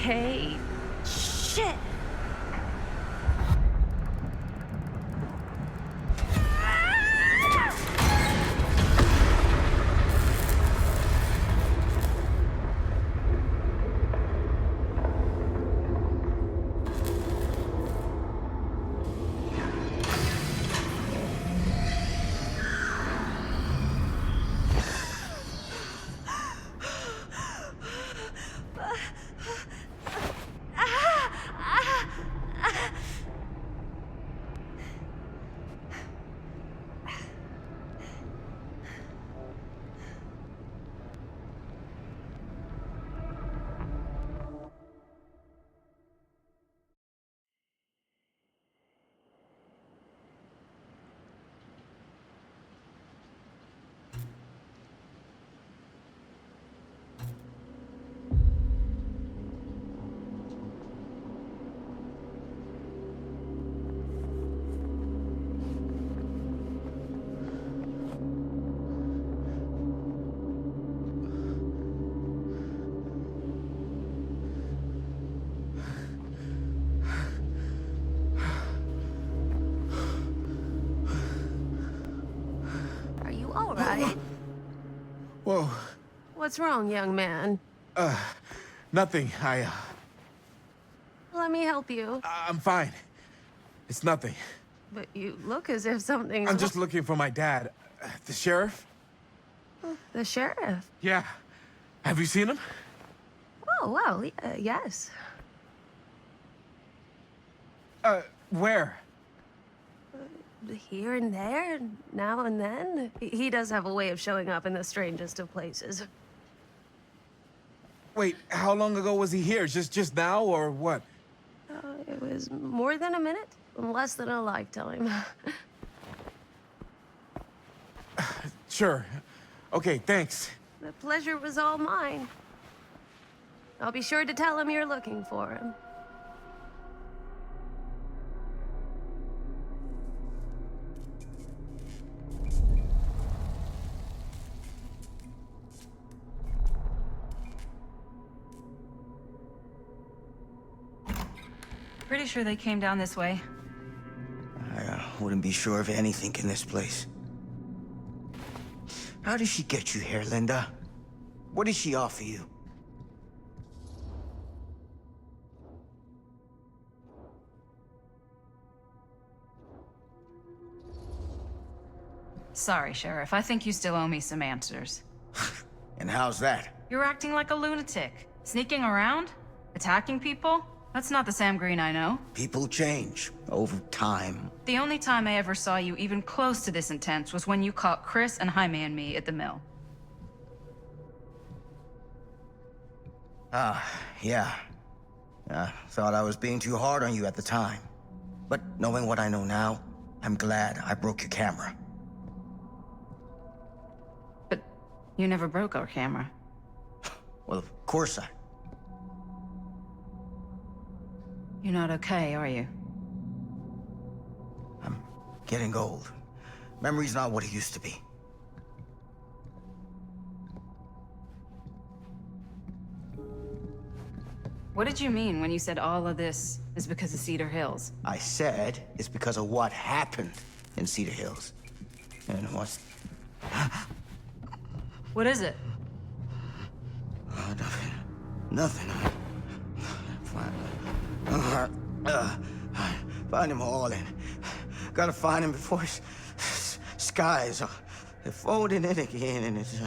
Okay. Shit! Are you all right? Whoa. What's wrong, young man? Nothing. Let me help you. I'm fine. It's nothing. But you look as if something's I'm just looking for my dad. The sheriff? The sheriff? Yeah. Have you seen him? Oh, well, yes. Where? Here and there, now and then. He does have a way of showing up in the strangest of places. Wait, how long ago was he here? Just now, or what? It was more than a minute, less than a lifetime. Sure. Okay, thanks. The pleasure was all mine. I'll be sure to tell him you're looking for him. Pretty sure they came down this way. I wouldn't be sure of anything in this place. How did she get you here, Linda? What did she offer you? Sorry, Sheriff. I think you still owe me some answers. And how's that? You're acting like a lunatic. Sneaking around? Attacking people? That's not the Sam Green I know. People change over time. The only time I ever saw you even close to this intense was when you caught Chris and Jaime and me at the mill. Yeah. Thought I was being too hard on you at the time. But knowing what I know now, I'm glad I broke your camera. But you never broke our camera. Well, of course I... You're not okay, are you? I'm getting old. Memory's not what it used to be. What did you mean when you said all of this is because of Cedar Hills? I said it's because of what happened in Cedar Hills. And what's... What is it? Nothing. Nothing. Find him all in. Gotta find him before his skies are folding in again, and it's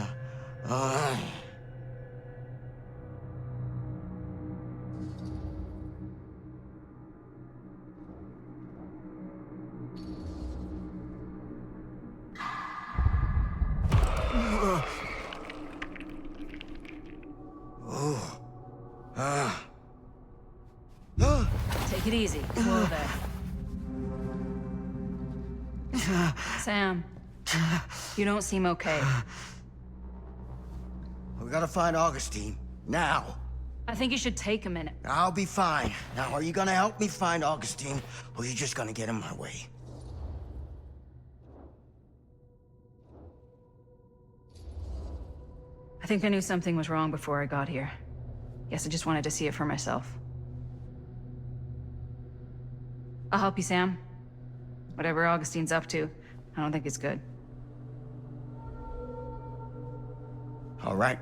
Take it easy. Whoa there. Sam, you don't seem okay. We gotta find Augustine. Now. I think you should take a minute. I'll be fine. Now, are you gonna help me find Augustine, or are you just gonna get in my way? I think I knew something was wrong before I got here. Guess I just wanted to see it for myself. I'll help you, Sam. Whatever Augustine's up to, I don't think it's good. All right.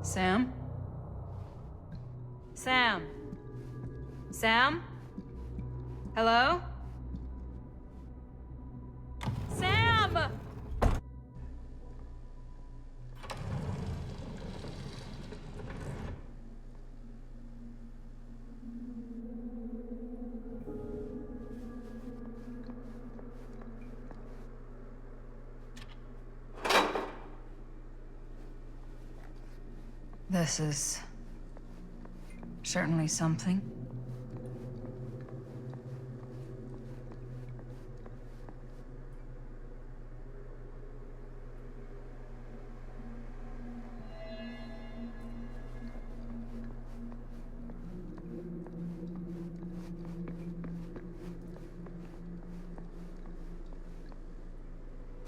Sam? Sam? Sam? Hello? Sam! This is certainly something.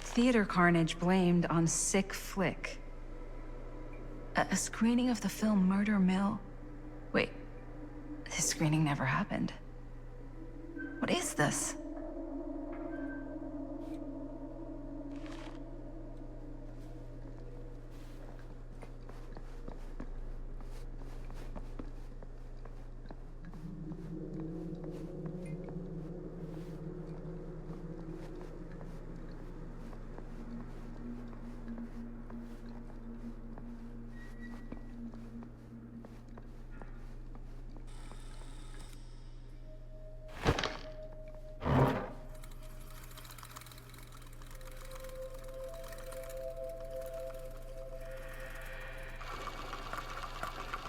Theater carnage blamed on sick flick. A screening of the film Murder Mill? Wait, this screening never happened. What is this?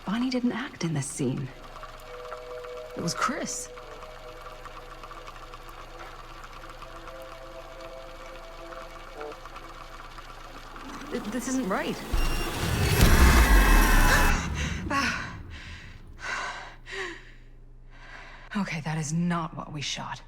Bonnie didn't act in this scene. It was Chris. This isn't right. Okay, that is not what we shot.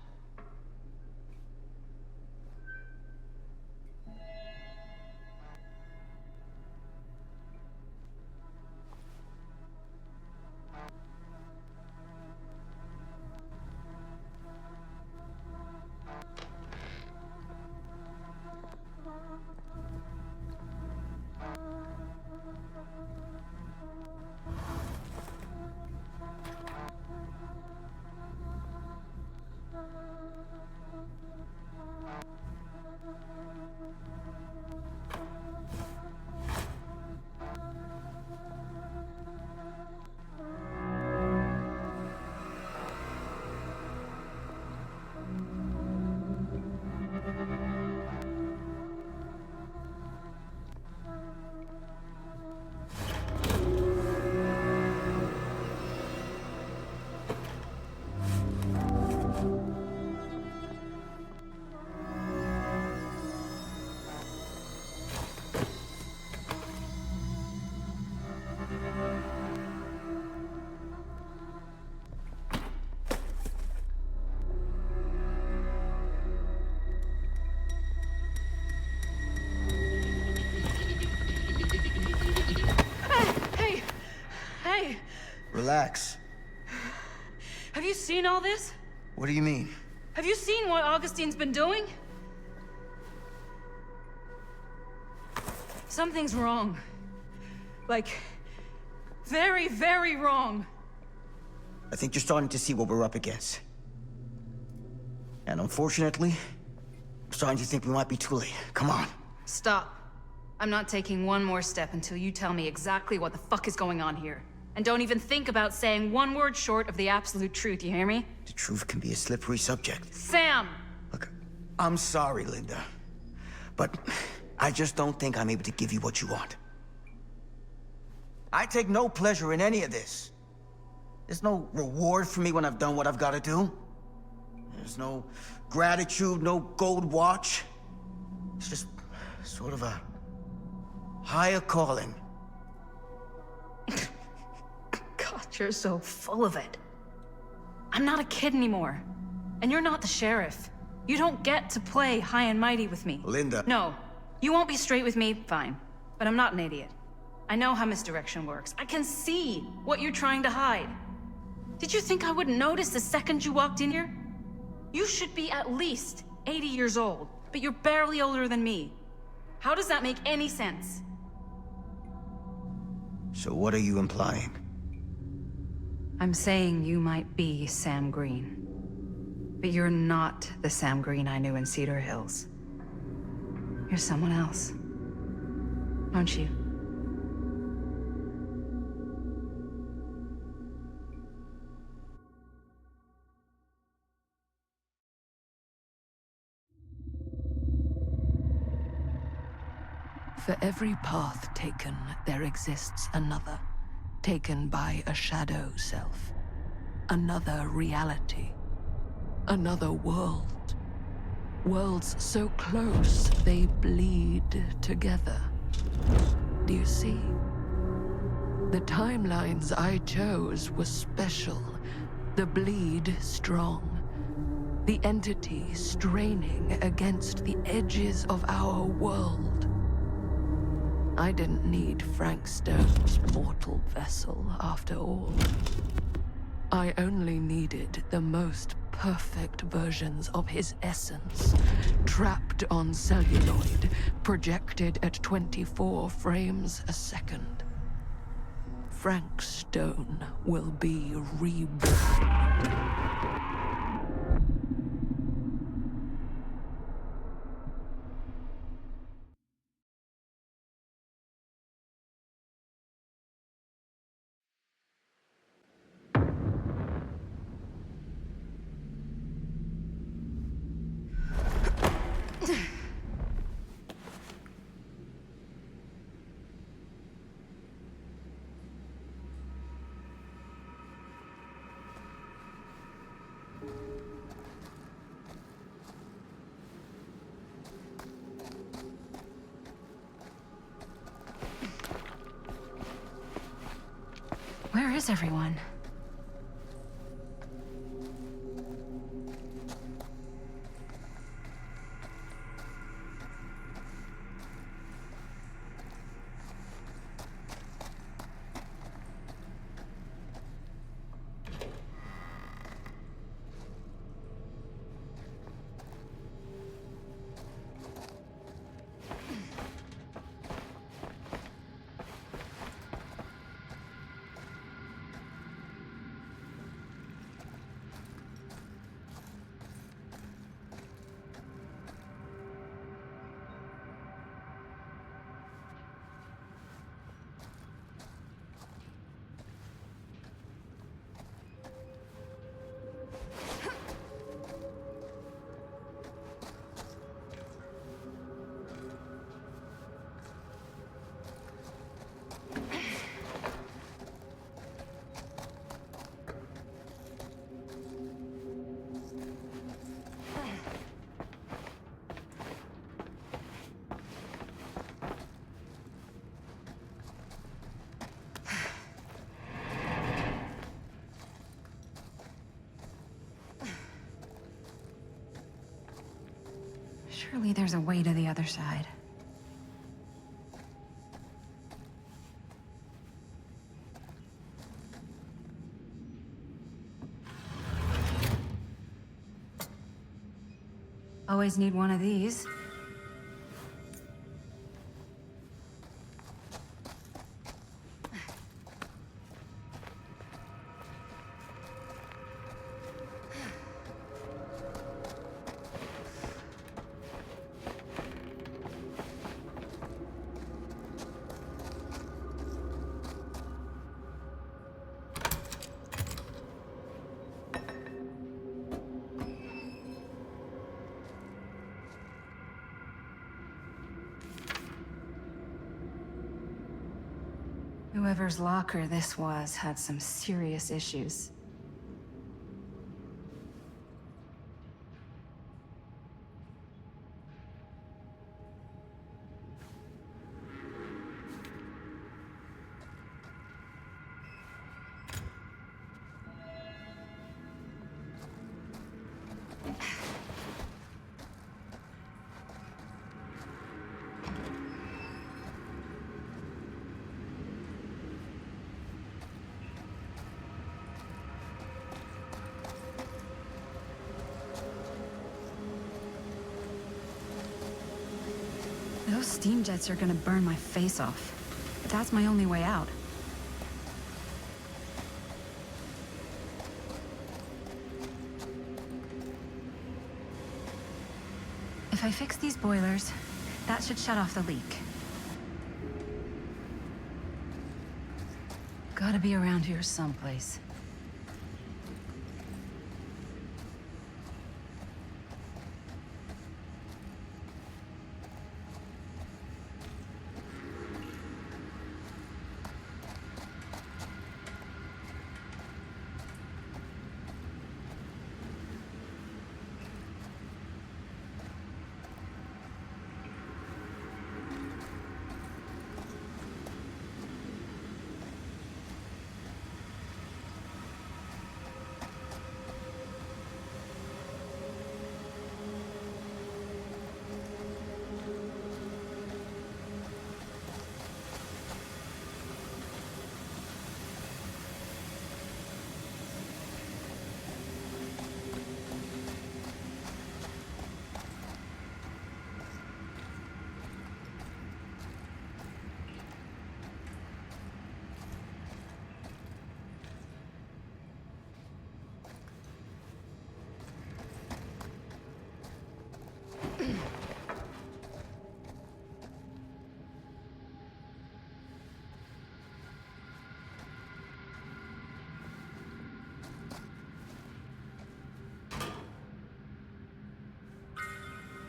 Relax. Have you seen all this? What do you mean? Have you seen what Augustine's been doing? Something's wrong. Like, very, very wrong. I think you're starting to see what we're up against. And unfortunately, I'm starting to think we might be too late. Come on. Stop. I'm not taking one more step until you tell me exactly what the fuck is going on here. And don't even think about saying one word short of the absolute truth, you hear me? The truth can be a slippery subject. Sam! Look, I'm sorry, Linda. But I just don't think I'm able to give you what you want. I take no pleasure in any of this. There's no reward for me when I've done what I've got to do. There's no gratitude, no gold watch. It's just sort of a higher calling. God, you're so full of it. I'm not a kid anymore. And you're not the sheriff. You don't get to play high and mighty with me. Linda. No. You won't be straight with me, fine. But I'm not an idiot. I know how misdirection works. I can see what you're trying to hide. Did you think I wouldn't notice the second you walked in here? You should be at least 80 years old, but you're barely older than me. How does that make any sense? So what are you implying? I'm saying you might be Sam Green. But you're not the Sam Green I knew in Cedar Hills. You're someone else. Aren't you? For every path taken, there exists another, taken by a shadow self. Another reality. Another world. Worlds so close, they bleed together. Do you see? The timelines I chose were special. The bleed strong. The entity straining against the edges of our world. I didn't need Frank Stone's mortal vessel, after all. I only needed the most perfect versions of his essence, trapped on celluloid, projected at 24 frames a second. Frank Stone will be reborn. Where is everyone? Surely there's a way to the other side. Always need one of these. Whoever's locker this was had some serious issues. Those steam jets are gonna burn my face off. But that's my only way out. If I fix these boilers, that should shut off the leak. Gotta be around here someplace.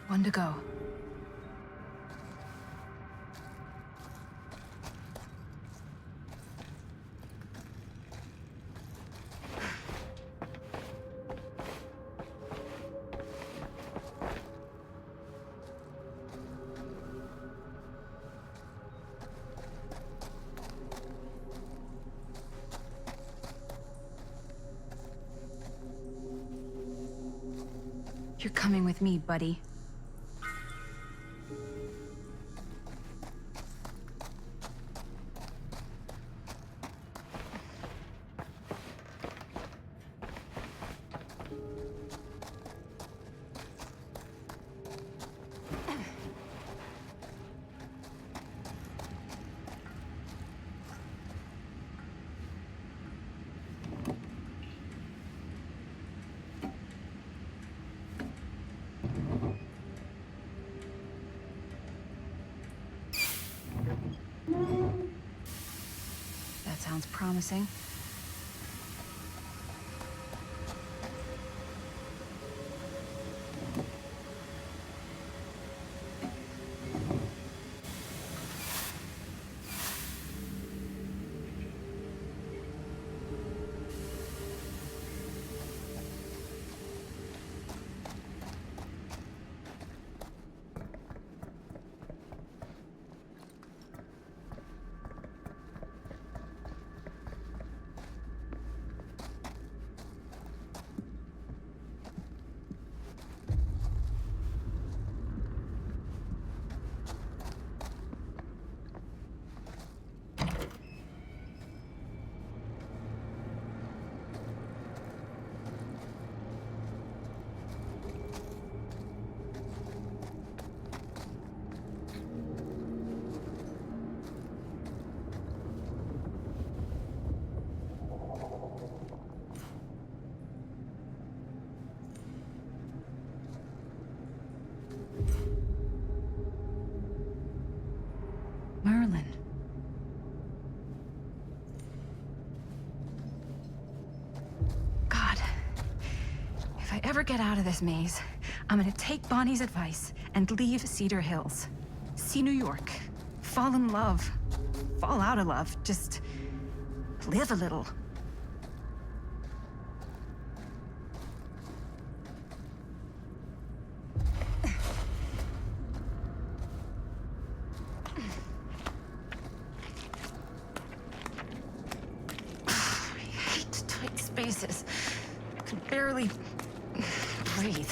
One to go. You're coming with me, buddy. That sounds promising. Merlin. God. If I ever get out of this maze, I'm gonna take Bonnie's advice and leave Cedar Hills. See New York. Fall in love. Fall out of love. Just Live a little. I hate tight spaces. I can barely breathe.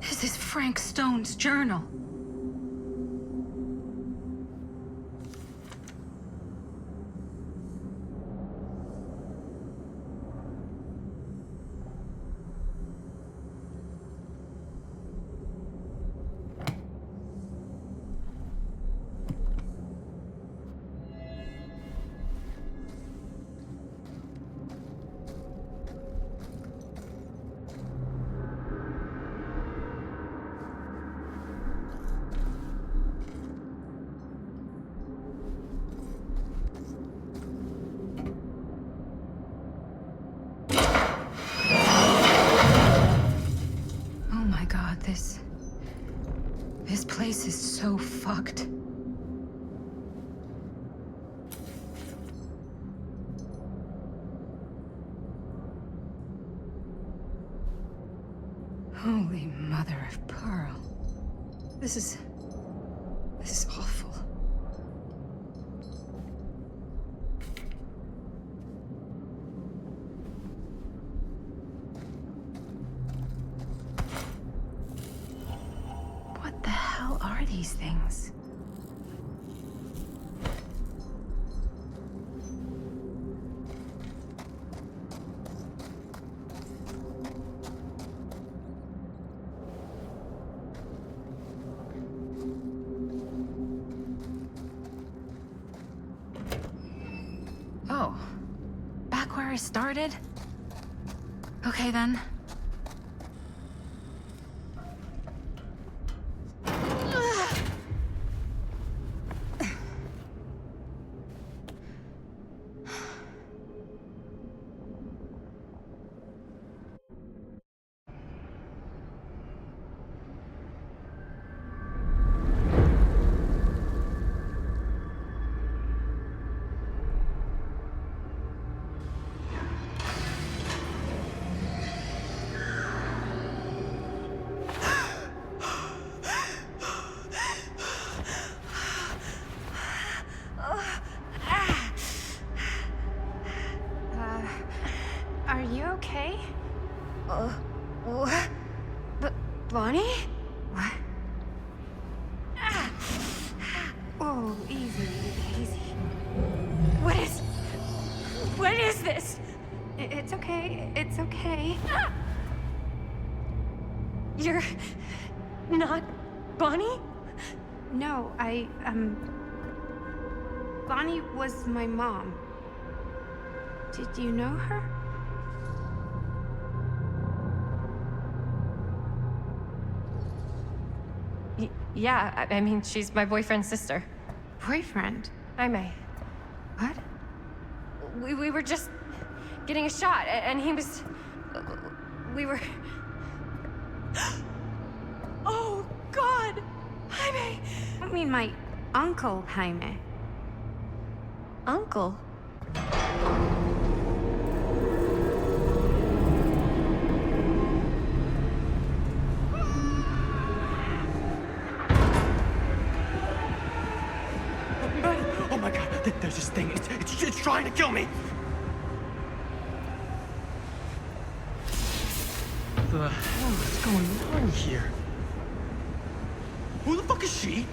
This is Frank Stone's journal. Oh my God, this place is so fucked. Holy mother of pearl. This is awful. What the hell are these things? Oh, back where I started? Okay then. Are you okay? What? Bonnie? What? Oh, easy, easy. What is this? It's okay, it's okay. You're not Bonnie? No, Bonnie was my mom. Did you know her? Yeah, I mean, she's my boyfriend's sister. Boyfriend? Jaime. What? We were just getting a shot, and he was... We were... Oh, God! Jaime! I mean, my uncle, Jaime. Uncle? Oh my god, there's this thing. It's trying to kill me. What the hell is going on here? Who the fuck is she?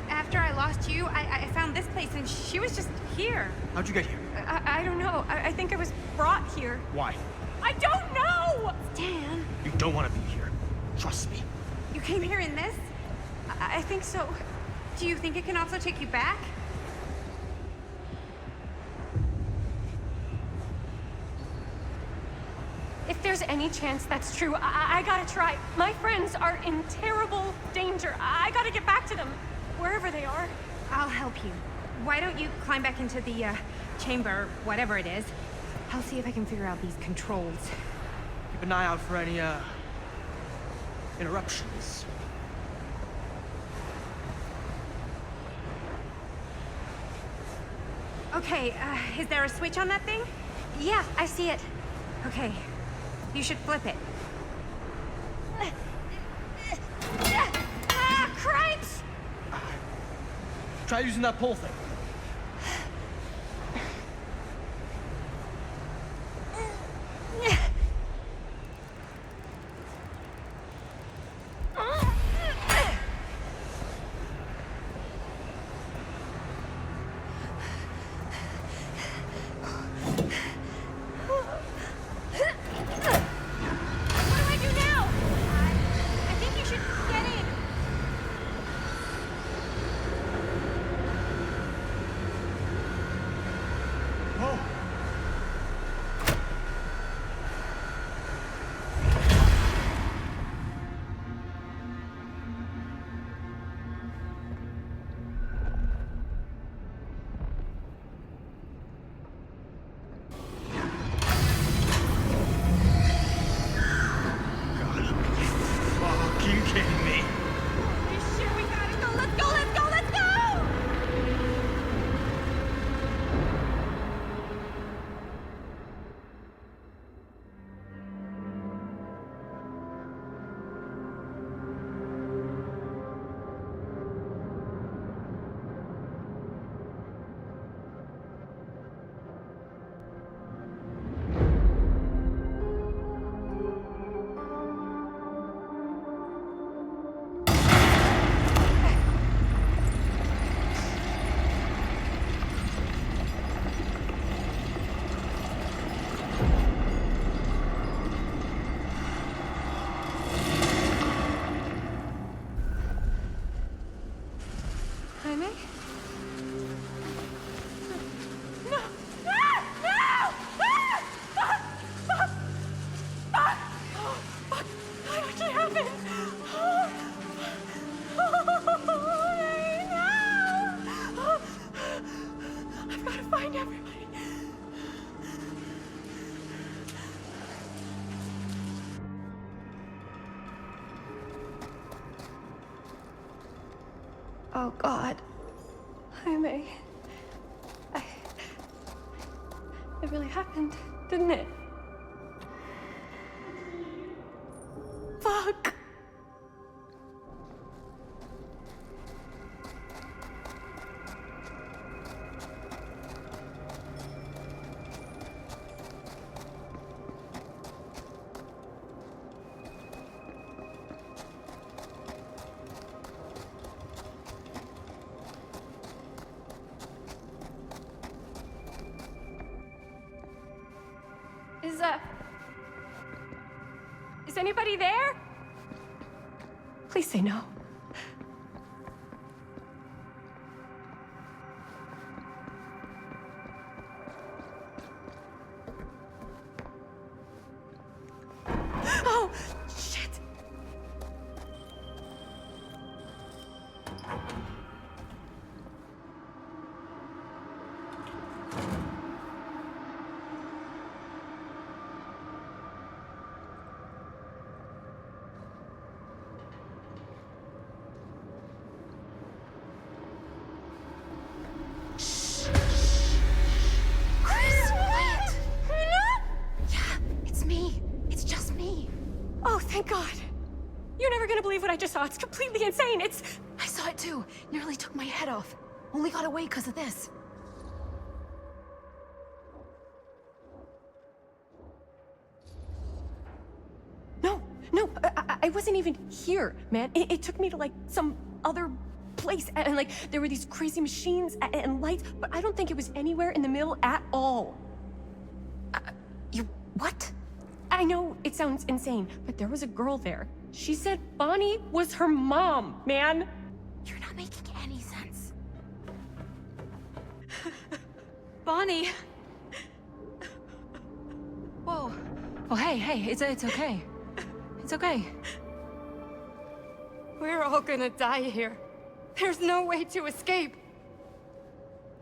After I lost you, I found this place and she was just here. How'd you get here? I don't know. I think I was brought here. Why? I don't know! Stan, You don't want to be here. Trust me. you came here in this? I think so. Do you think it can also take you back? If there's any chance that's true, I gotta try. My friends are in terrible danger. I gotta get back to them, wherever they are. I'll help you. Why don't you climb back into the, chamber, whatever it is? I'll see if I can figure out these controls. Keep an eye out for any, interruptions. Okay, is there a switch on that thing? Yeah, I see it. Okay, you should flip it. Ah, cripes! Try using that pole thing. Jaime? No! Ah! No! Ah! Fuck! Fuck! Fuck! Oh, fuck! What actually happened? Oh, no! I've got to find everybody. Oh, God. Jaime. It really happened, didn't it? Fuck! Is anybody there? Please say no. Oh, shit. gonna believe what I just saw. It's completely insane. I saw it too. Nearly took my head off. Only got away because of this. No, I wasn't even here, man. It took me to, like, some other place, and, like, there were these crazy machines and lights, but I don't think it was anywhere in the mill at all. What? I know it sounds insane, but there was a girl there. She said Bonnie was her mom, man. You're not making any sense. Bonnie! Whoa. Oh, hey, it's okay. It's okay. We're all gonna die here. There's no way to escape.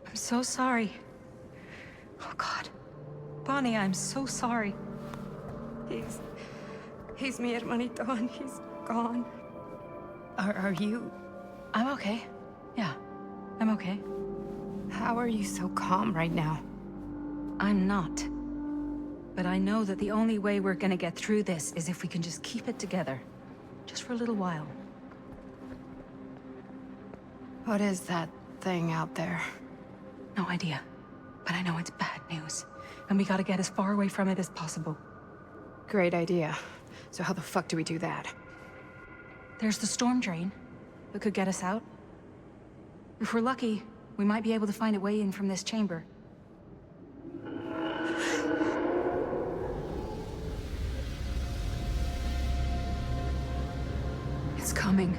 I'm so sorry. Oh, God. Bonnie, I'm so sorry. He's mi hermanito and he's gone. Are you... I'm okay. Yeah, I'm okay. How are you so calm right now? I'm not. But I know that the only way we're gonna get through this is if we can just keep it together. Just for a little while. What is that thing out there? No idea. But I know it's bad news. And we gotta get as far away from it as possible. Great idea. So how the fuck do we do that? There's the storm drain that could get us out. If we're lucky, we might be able to find a way in from this chamber. It's coming.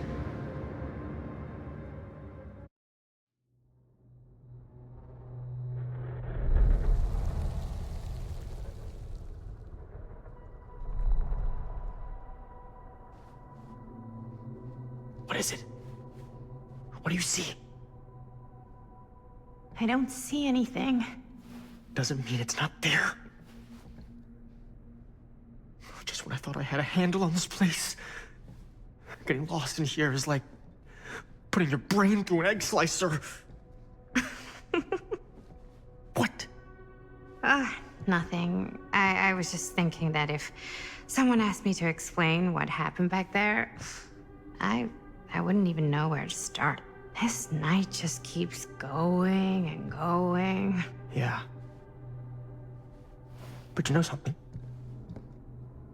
What is it? What do you see? I don't see anything. Doesn't mean it's not there. Just when I thought I had a handle on this place. Getting lost in here is like putting your brain through an egg slicer. What? Nothing. I was just thinking that if someone asked me to explain what happened back there, I wouldn't even know where to start. This night just keeps going and going. Yeah. But you know something?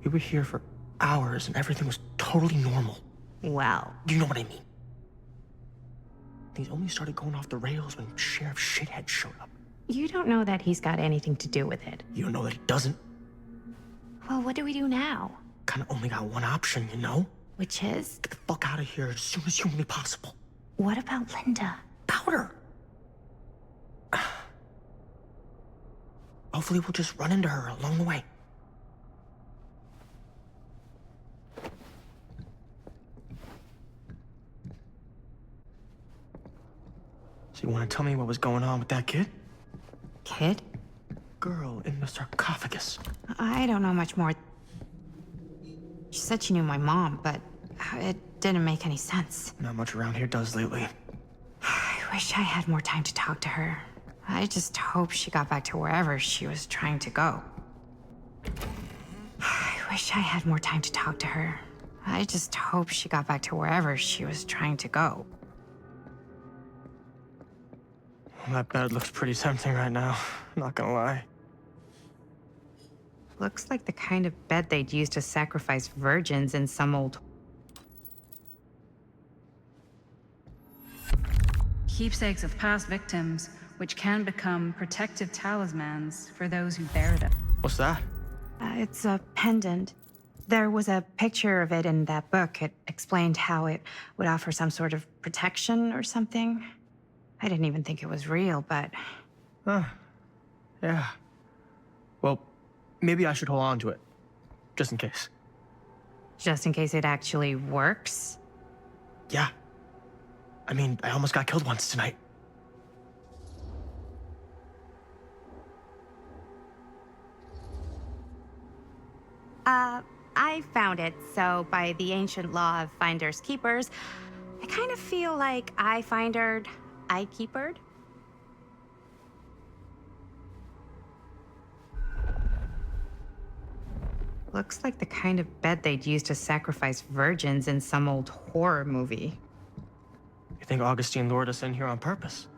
We were here for hours and everything was totally normal. Well. You know what I mean. Things only started going off the rails when Sheriff Shithead showed up. You don't know that he's got anything to do with it. You don't know that he doesn't. Well, what do we do now? Kinda only got one option, you know? Which is? Get the fuck out of here as soon as humanly possible. What about Linda? Powder! Hopefully we'll just run into her along the way. So you want to tell me what was going on with that kid? Kid? Girl in the sarcophagus. I don't know much more. She said she knew my mom, but it didn't make any sense. Not much around here does lately. I wish I had more time to talk to her. I just hope she got back to wherever she was trying to go. I wish I had more time to talk to her. I just hope she got back to wherever she was trying to go. Well, that bed looks pretty tempting right now. Not gonna lie. Looks like the kind of bed they'd use to sacrifice virgins in some old... Keepsakes of past victims, which can become protective talismans for those who bear them. What's that? It's a pendant. There was a picture of it in that book. It explained how it would offer some sort of protection or something. I didn't even think it was real, but... Yeah. Well, maybe I should hold on to it. Just in case. Just in case it actually works? Yeah. I mean, I almost got killed once tonight. I found it, so by the ancient law of finders keepers, I kind of feel like I findered, I keepered. Looks like the kind of bed they'd use to sacrifice virgins in some old horror movie. You think Augustine lured us in here on purpose?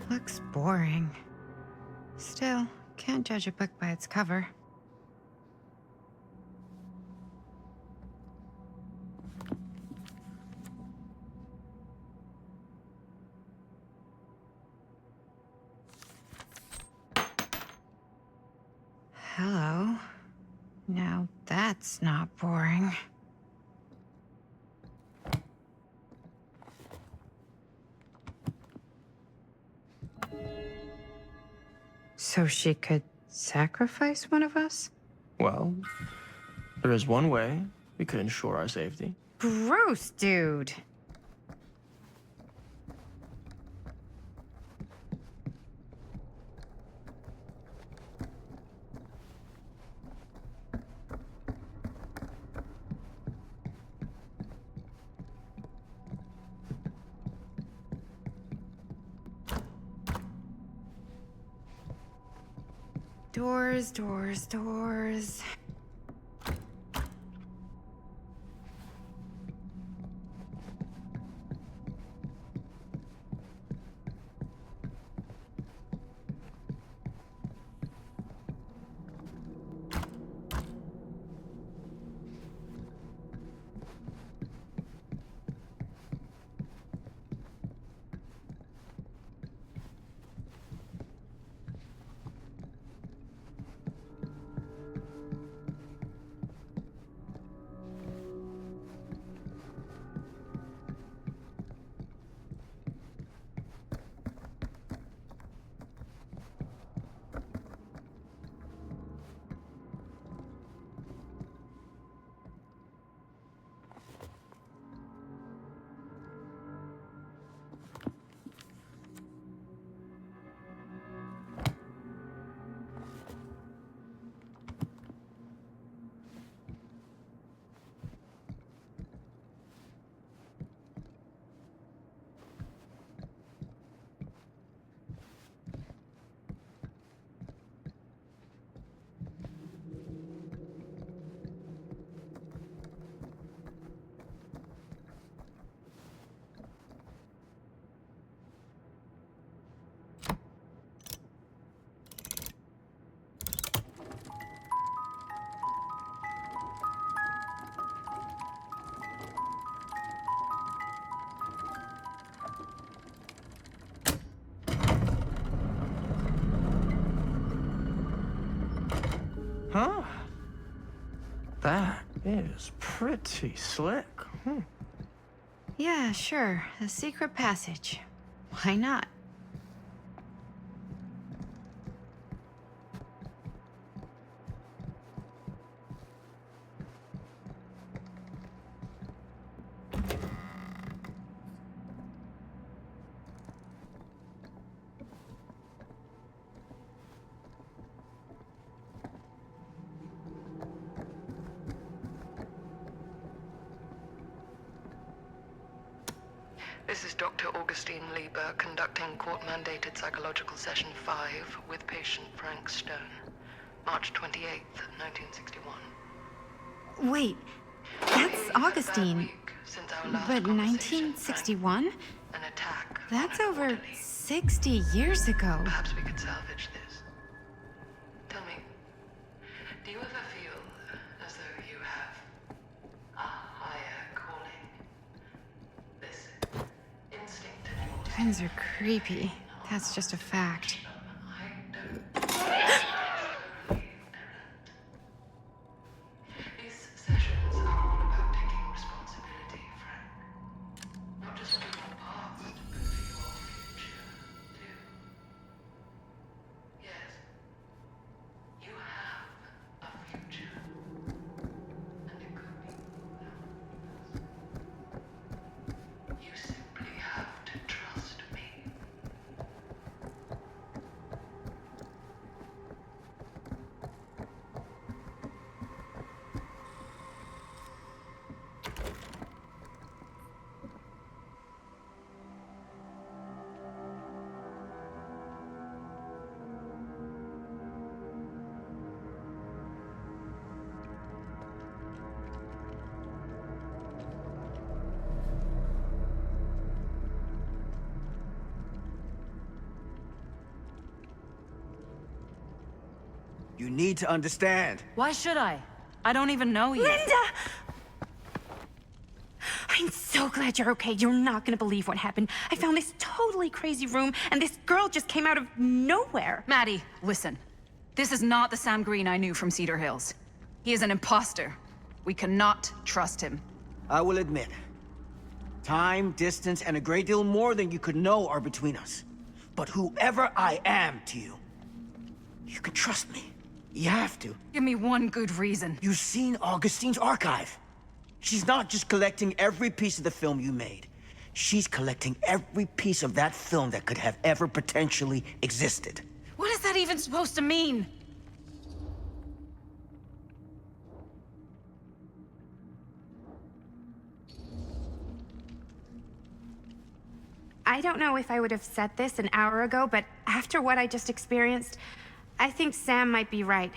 Looks boring. Still, can't judge a book by its cover. Hello. Now that's not boring. So she could sacrifice one of us? Well, there is one way we could ensure our safety. Gross, dude. Doors, doors, doors. Huh? That is pretty slick. Yeah, sure. A secret passage. Why not? This is Dr. Augustine Lieber conducting court-mandated psychological session 5 with patient Frank Stone. March 28th, 1961. Wait, that's Augustine. But 1961? An attack. That's over 60 years ago. Perhaps we could salvage this. Tell me, do you ever feel as though you have a higher calling? This instinct in your Twins are creepy. That's just a fact. These sessions are all about taking responsibility, Frank. Not just for your past, but for your future, too. Yes, you have a future. And it could be you simply have to trust me. You need to understand. Why should I? I don't even know you. Linda! I'm so glad you're okay. You're not gonna believe what happened. I found this totally crazy room, and this girl just came out of nowhere. Maddie, listen. This is not the Sam Green I knew from Cedar Hills. He is an imposter. We cannot trust him. I will admit, time, distance, and a great deal more than you could know are between us. But whoever I am to you, you can trust me. You have to. Give me one good reason. You've seen Augustine's archive. She's not just collecting every piece of the film you made. She's collecting every piece of that film that could have ever potentially existed. What is that even supposed to mean? I don't know if I would have said this an hour ago, but after what I just experienced, I think Sam might be right.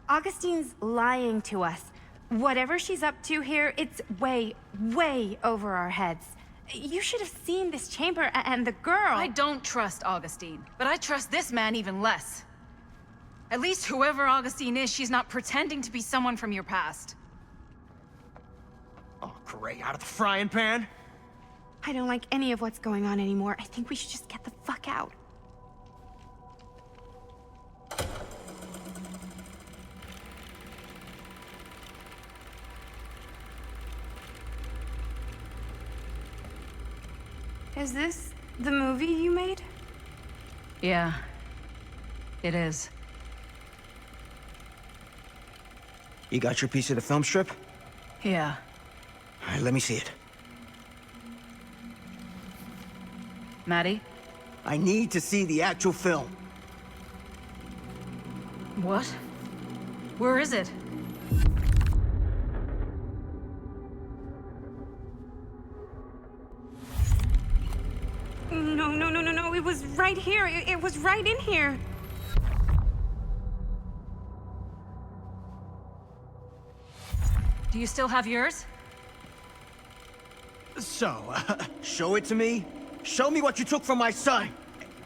Augustine's lying to us. Whatever she's up to here, it's way, way over our heads. You should have seen this chamber and the girl. I don't trust Augustine, but I trust this man even less. At least whoever Augustine is, she's not pretending to be someone from your past. Oh, great. Out of the frying pan? I don't like any of what's going on anymore. I think we should just get the fuck out. Is this the movie you made? Yeah, it is. You got your piece of the film strip? Yeah. All right, let me see it. Maddie? I need to see the actual film. What? Where is it? No. It was right here. It was right in here. Do you still have yours? So, show it to me. Show me what you took from my son.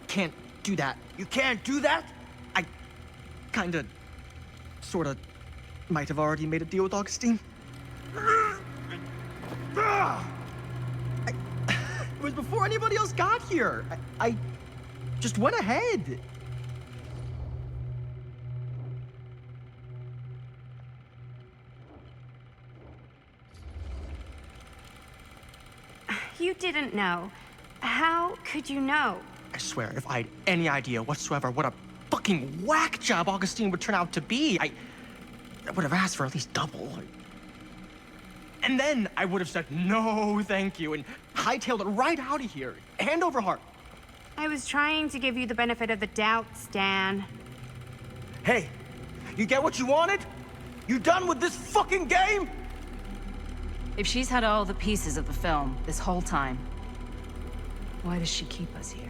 Can't do that. You can't do that? I kinda, sorta, might have already made a deal with Augustine. It was before anybody else got here. I just went ahead. You didn't know. How could you know? I swear, if I had any idea whatsoever what a fucking whack job Augustine would turn out to be, I would have asked for at least double. And then I would have said no thank you and hightailed it right out of here, hand over heart. I was trying to give you the benefit of the doubt, Stan. Hey, you get what you wanted? You done with this fucking game? If she's had all the pieces of the film this whole time, why does she keep us here?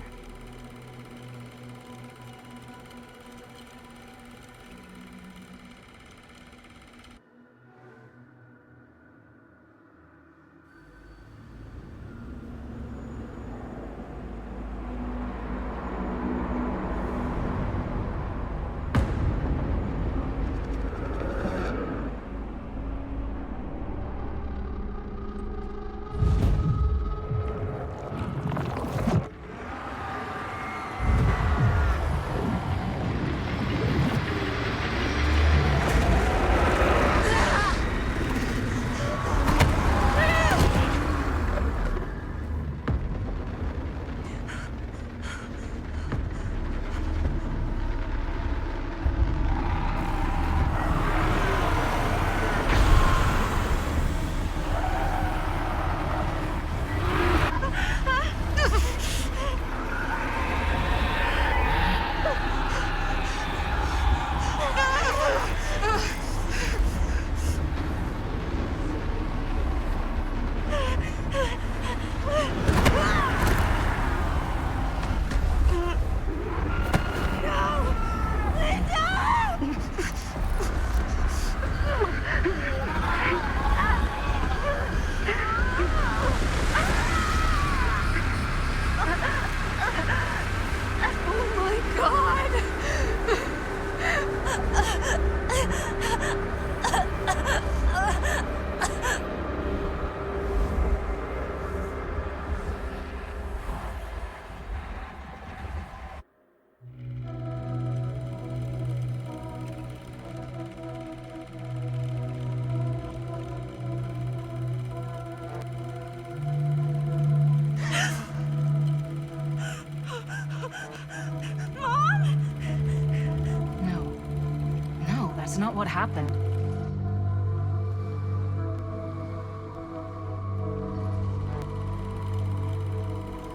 That's not what happened.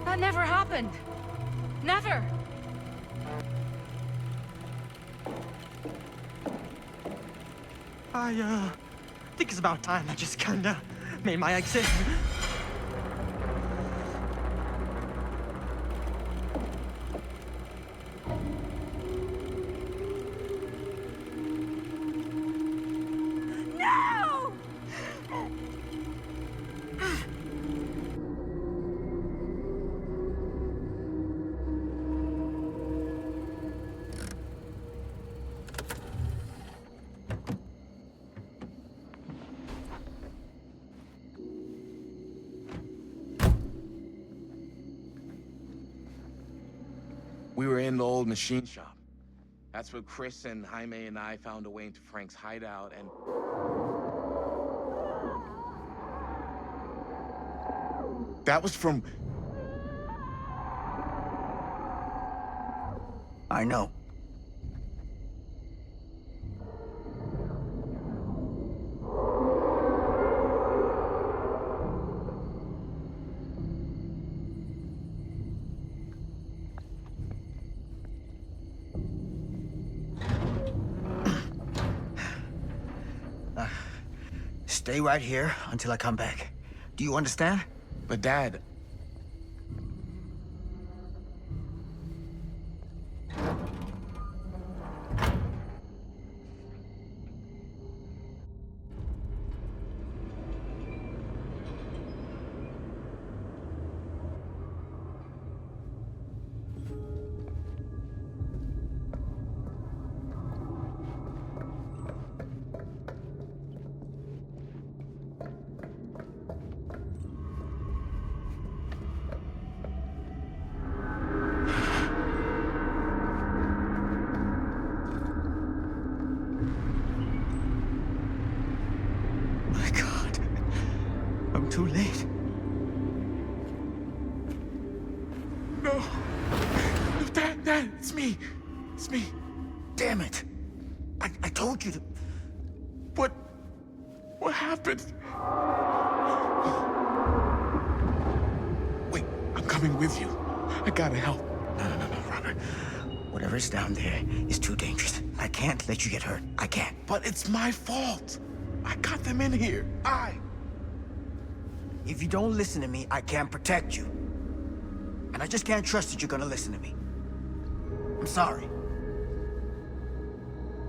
That never happened. Never. I think it's about time I just kinda made my exit. No! We were in the old machine shop. That's where Chris and Jaime and I found a way into Frank's hideout and... That was from... I know. Stay right here until I come back. Do you understand? But Dad... My God. I'm too late. No. No, Dad, it's me. It's me. Damn it. I told you to... What happened? Wait, I'm coming with you. I gotta help. No, Robert. Whatever's down there is too dangerous. I can't let you get hurt. I can't. But it's my fault. I got them in here. If you don't listen to me, I can't protect you. And I just can't trust that you're gonna listen to me. I'm sorry.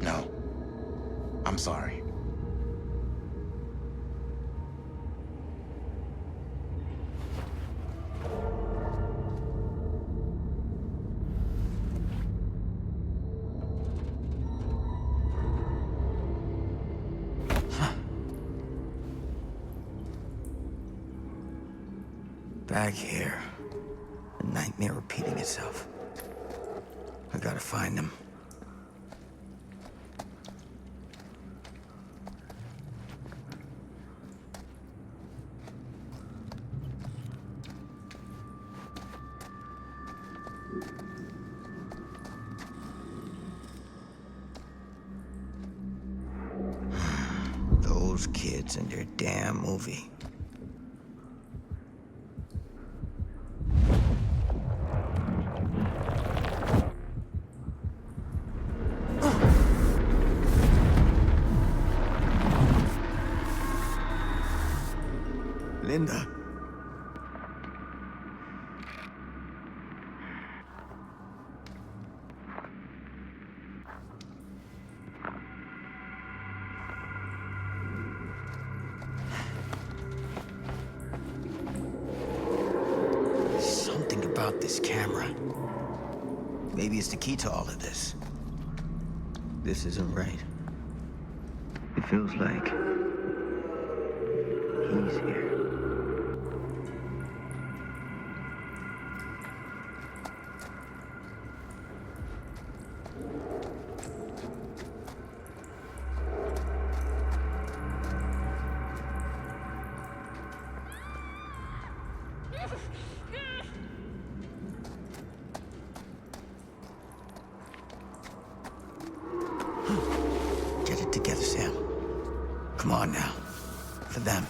No. I'm sorry. Back here. A nightmare repeating itself. I gotta find them. Those kids and their damn movie. Linda. Something about this camera. Maybe it's the key to all of this. This isn't right. It feels like he's here. Get it on now. For them.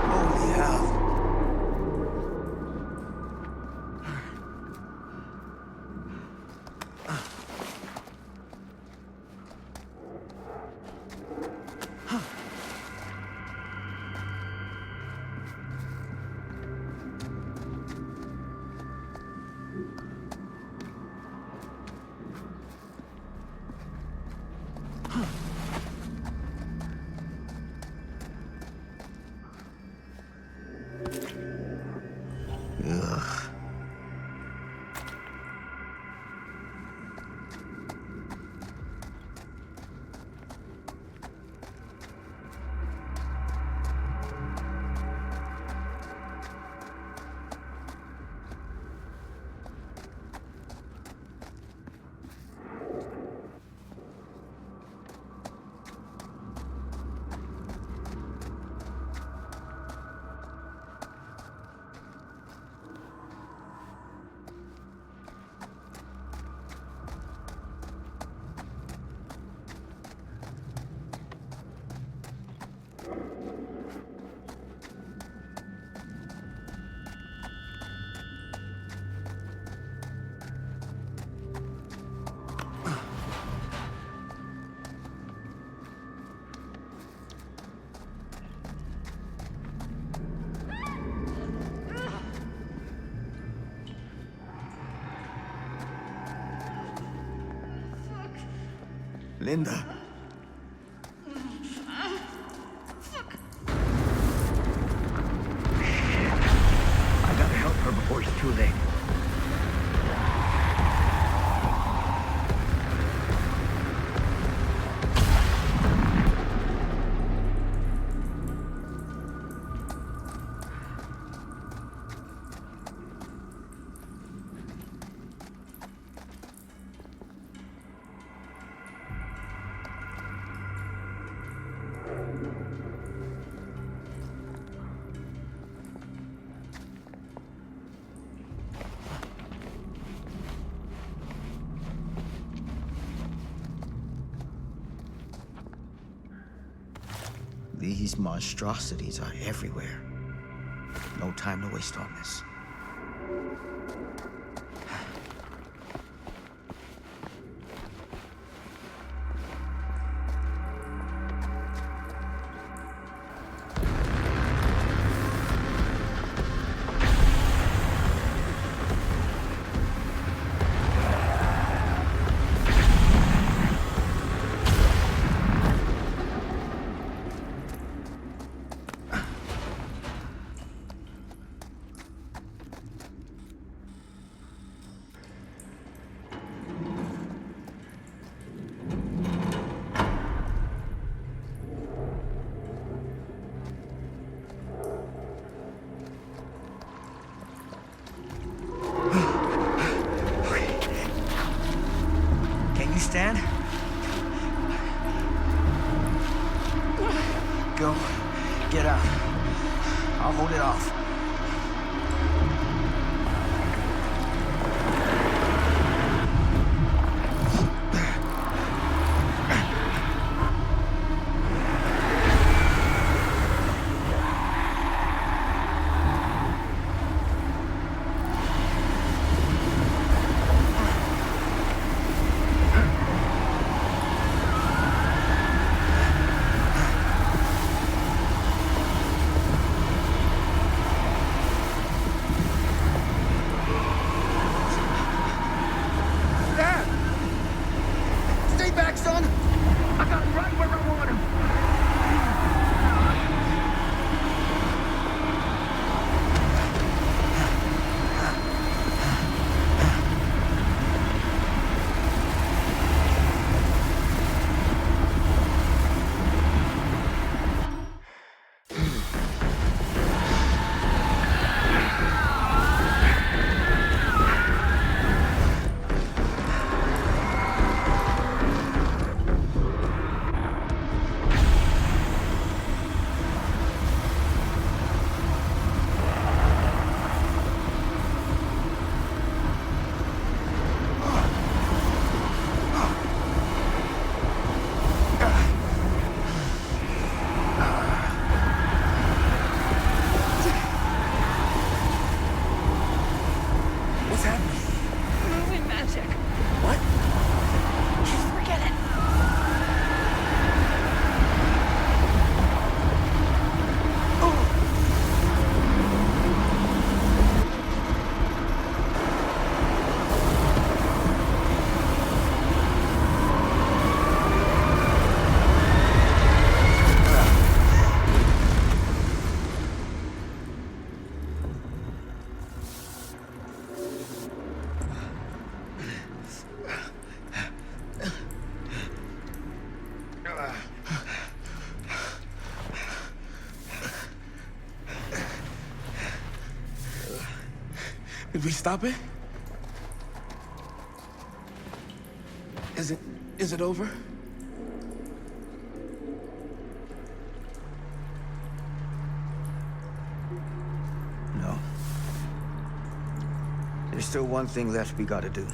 Holy hell. Ugh. Linda. I gotta help her before it's too late. These monstrosities are everywhere. No time to waste on this. Stand. Go. Get out. I'll hold it off. What's happening? Movie magic. What? Just forget it. Did we stop it? Is it over? No. There's still one thing left we gotta do.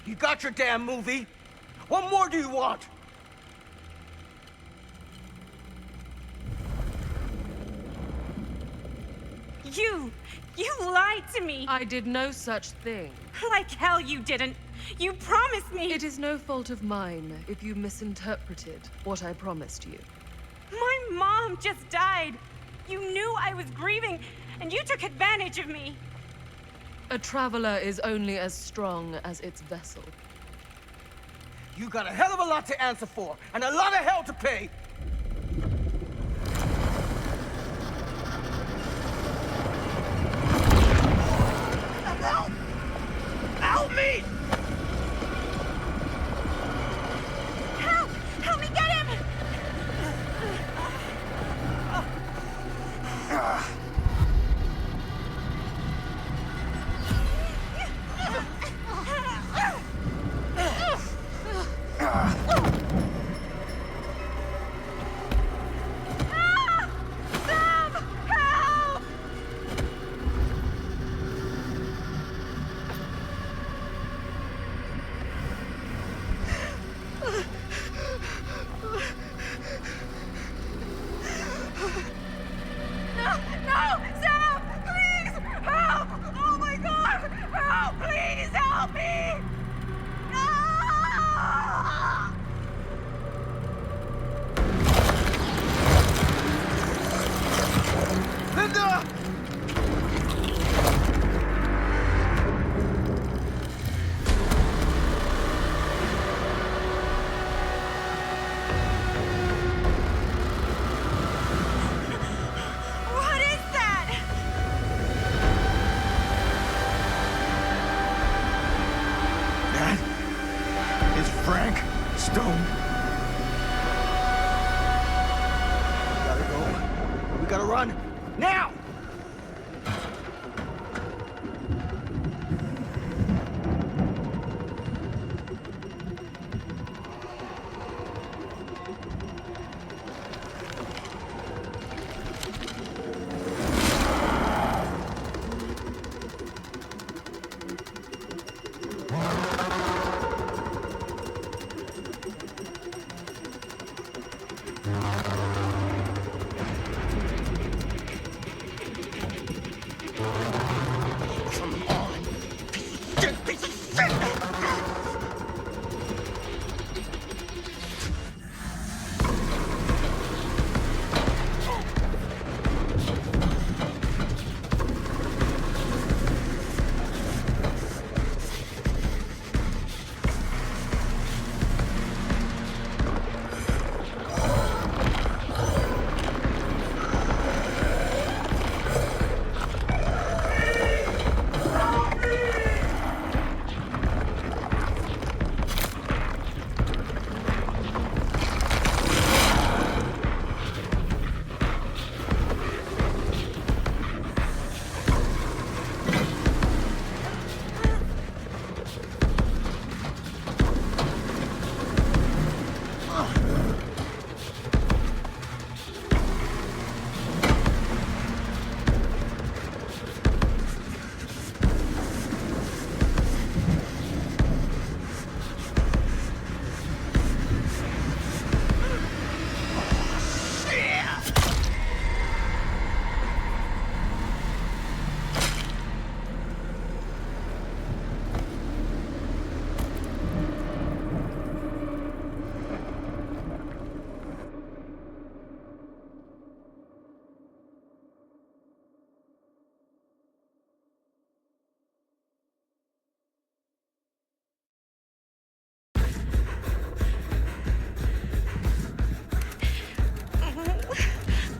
You got your damn movie. What more do you want? You lied to me. I did no such thing. Like hell you didn't. You promised me. It is no fault of mine if you misinterpreted what I promised you. My mom just died. You knew I was grieving, and you took advantage of me. A traveler is only as strong as its vessel. You got a hell of a lot to answer for, and a lot of hell to pay. Help! Help me! Help! Help me get him! Now! Come on, piece of shit!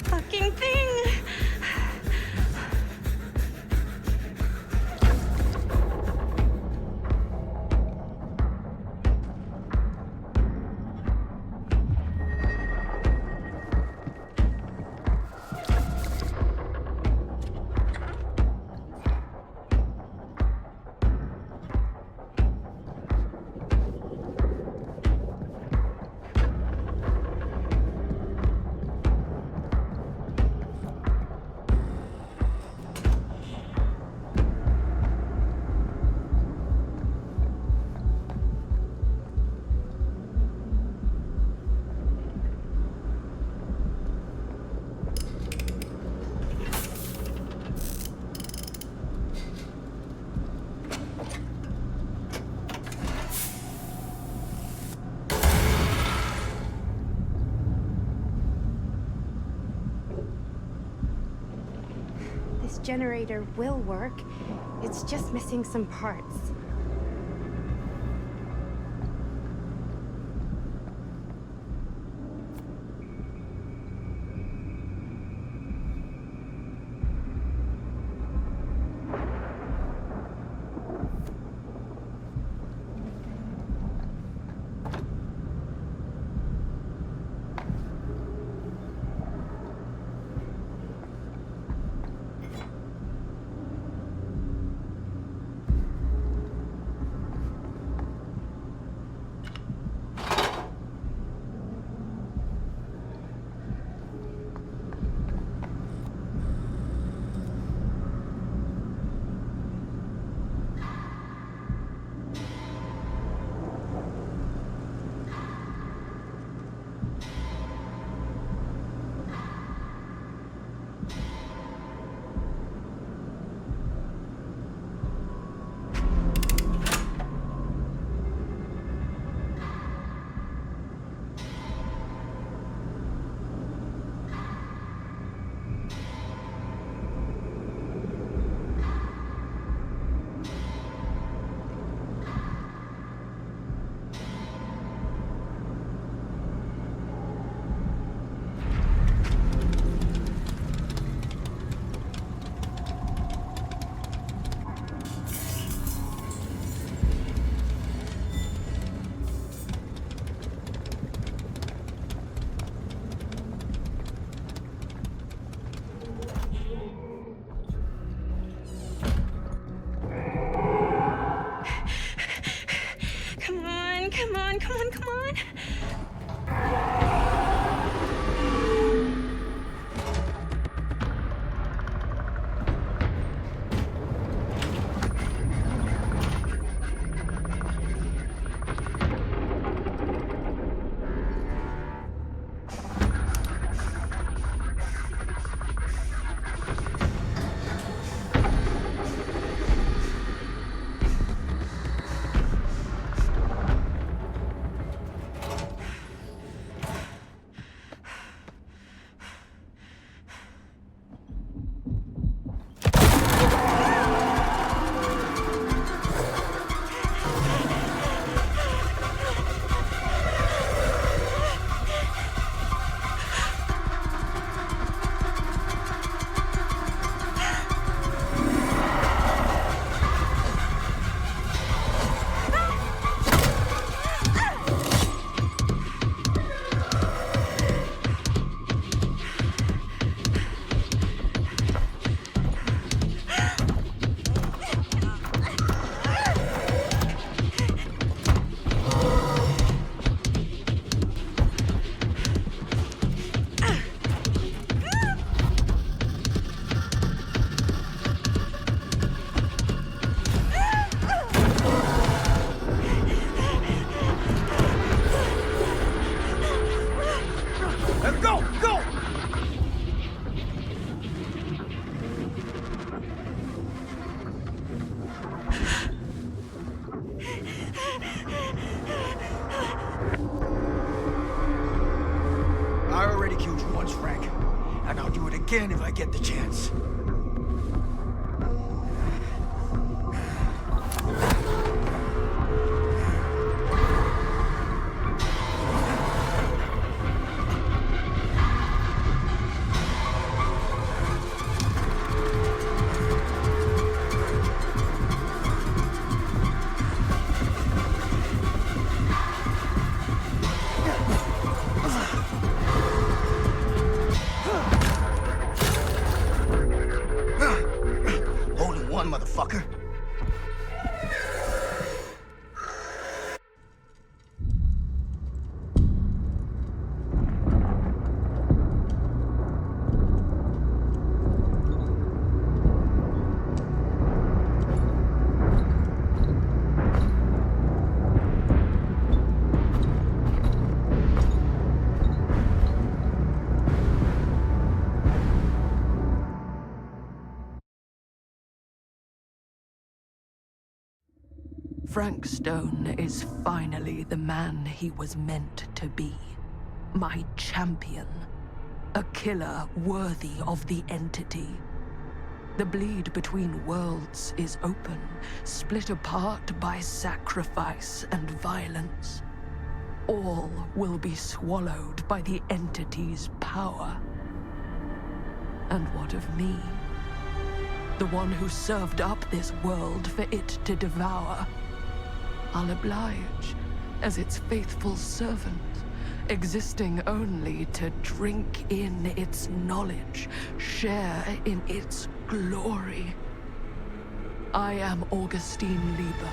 Fucking thing! This generator will work. It's just missing some parts. killed you once, Frank. And I'll do it again if I get the chance. Motherfucker. Frank Stone is finally the man he was meant to be. My champion. A killer worthy of the entity. The bleed between worlds is open, split apart by sacrifice and violence. All will be swallowed by the entity's power. And what of me? The one who served up this world for it to devour. I'll oblige as its faithful servant, existing only to drink in its knowledge, share in its glory. I am Augustine Lieber,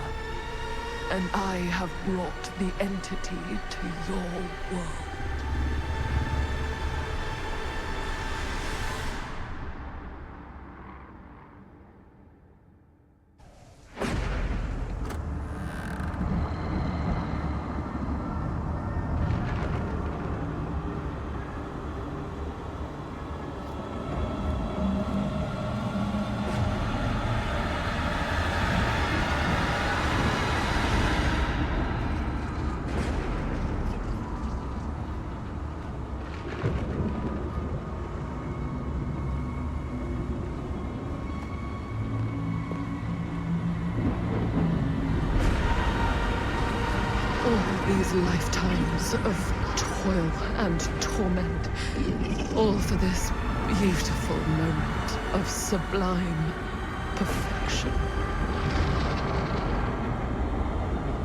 and I have brought the entity to your world. These lifetimes of toil and torment, all for this beautiful moment of sublime perfection.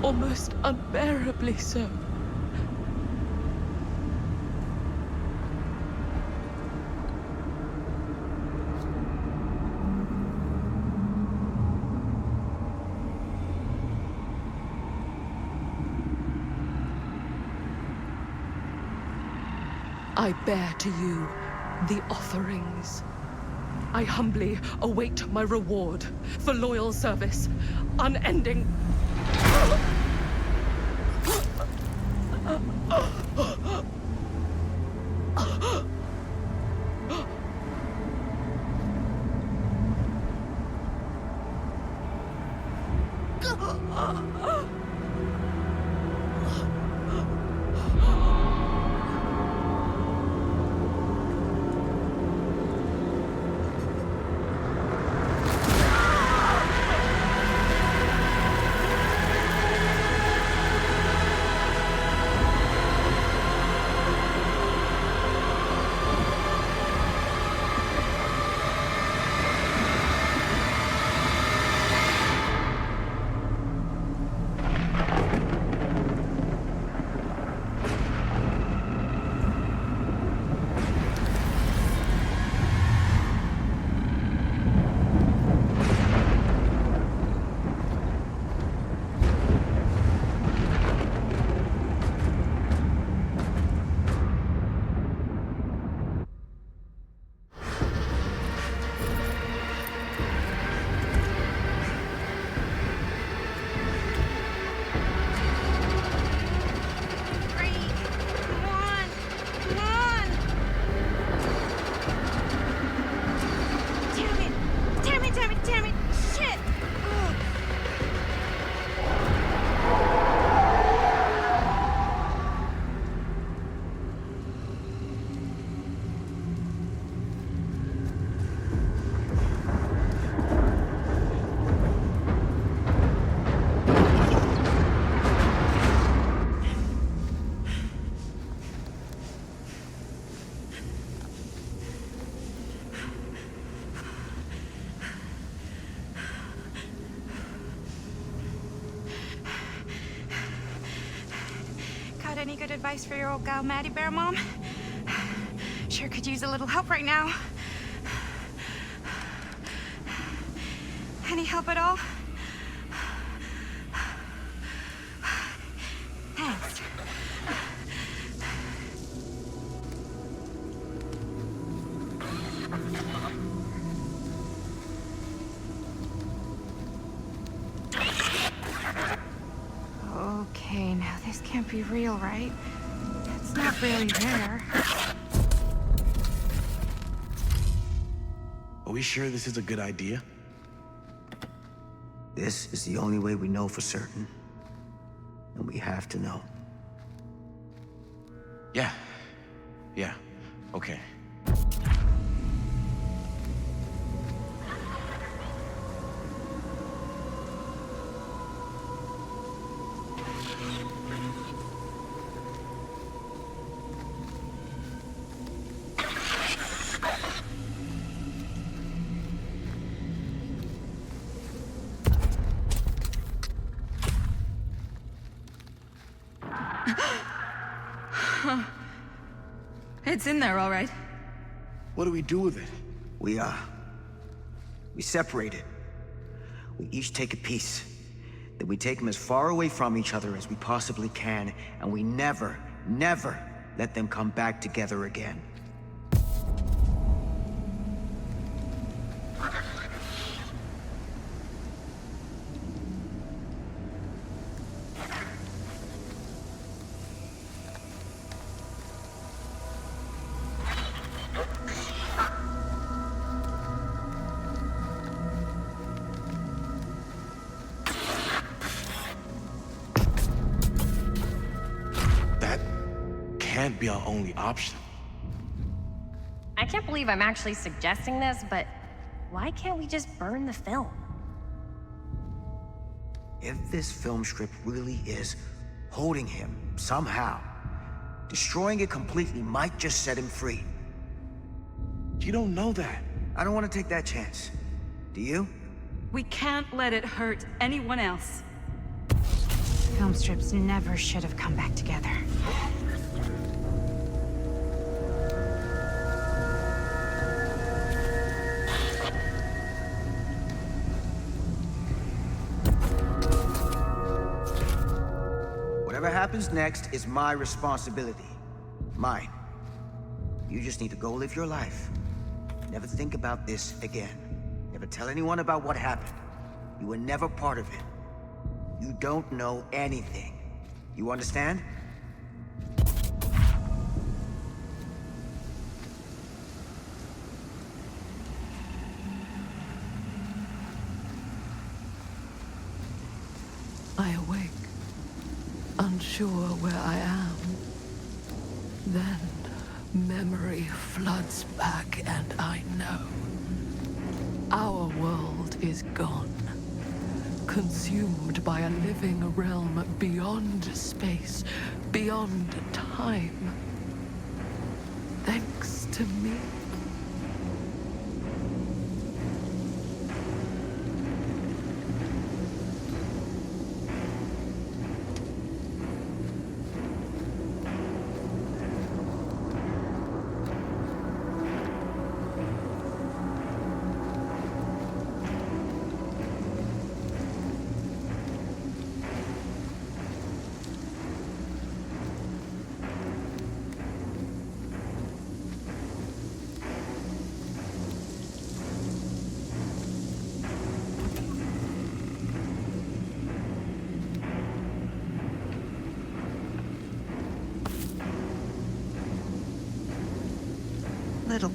Almost unbearably so. I bear to you the offerings. I humbly await my reward for loyal service, unending. Got any good advice for your old gal Maddie Bear, Mom? Sure could use a little help right now. Any help at all? Thanks. Okay, now this can't be real, right? It's not really there. Are we sure this is a good idea? This is the only way we know for certain. And we have to know. Yeah. Yeah. Okay. It's in there, all right. What do we do with it? We separate it. We each take a piece. Then we take them as far away from each other as we possibly can, and we never, never let them come back together again. Can't be our only option. I can't believe I'm actually suggesting this, but why can't we just burn the film? If this film strip really is holding him somehow, destroying it completely might just set him free. You don't know that. I don't want to take that chance. Do you? We can't let it hurt anyone else. Film strips never should have come back together. Whatever happens next is my responsibility. Mine. You just need to go live your life. Never think about this again. Never tell anyone about what happened. You were never part of it. You don't know anything. You understand? I awake, unsure where I am. Then memory floods back and I know. Our world is gone. Consumed by a living realm beyond space, beyond time. Thanks to me. Little.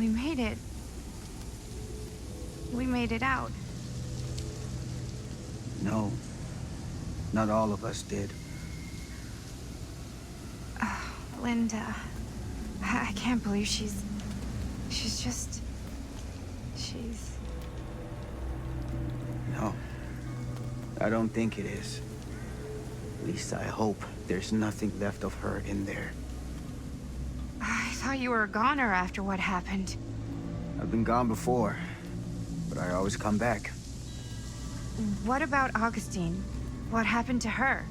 We made it. We made it out. No. Not all of us did. Oh, Linda. I can't believe she's just... She's... No. I don't think it is. At least I hope there's nothing left of her in there. I thought you were a goner after what happened. I've been gone before, but I always come back. What about Augustine? What happened to her?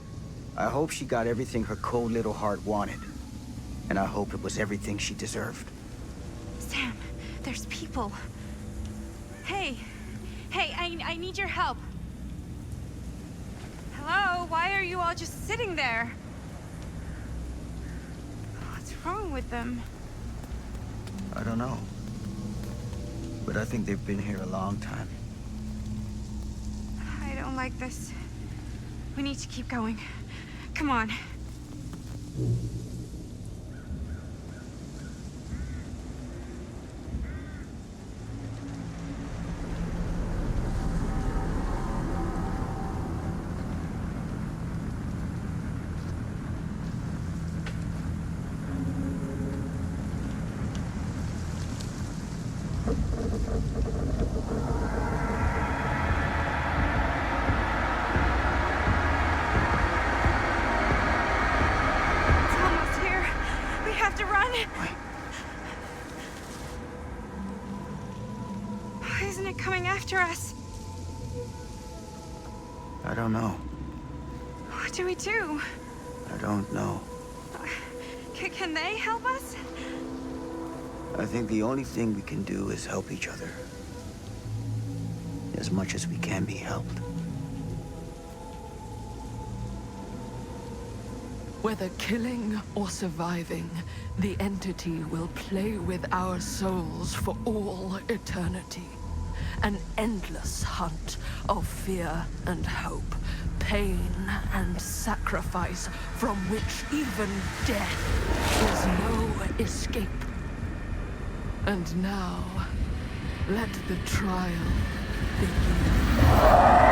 I hope she got everything her cold little heart wanted. And I hope it was everything she deserved. Sam, there's people. Hey, I need your help. Hello, why are you all just sitting there? What's wrong with them? I don't know. But I think they've been here a long time. I don't like this. We need to keep going. Come on. Isn't it coming after us? I don't know. What do we do? I don't know. Can they help us? I think the only thing we can do is help each other. As much as we can be helped. Whether killing or surviving, the entity will play with our souls for all eternity. An endless hunt of fear and hope, pain and sacrifice, from which even death is no escape. And now, let the trial begin.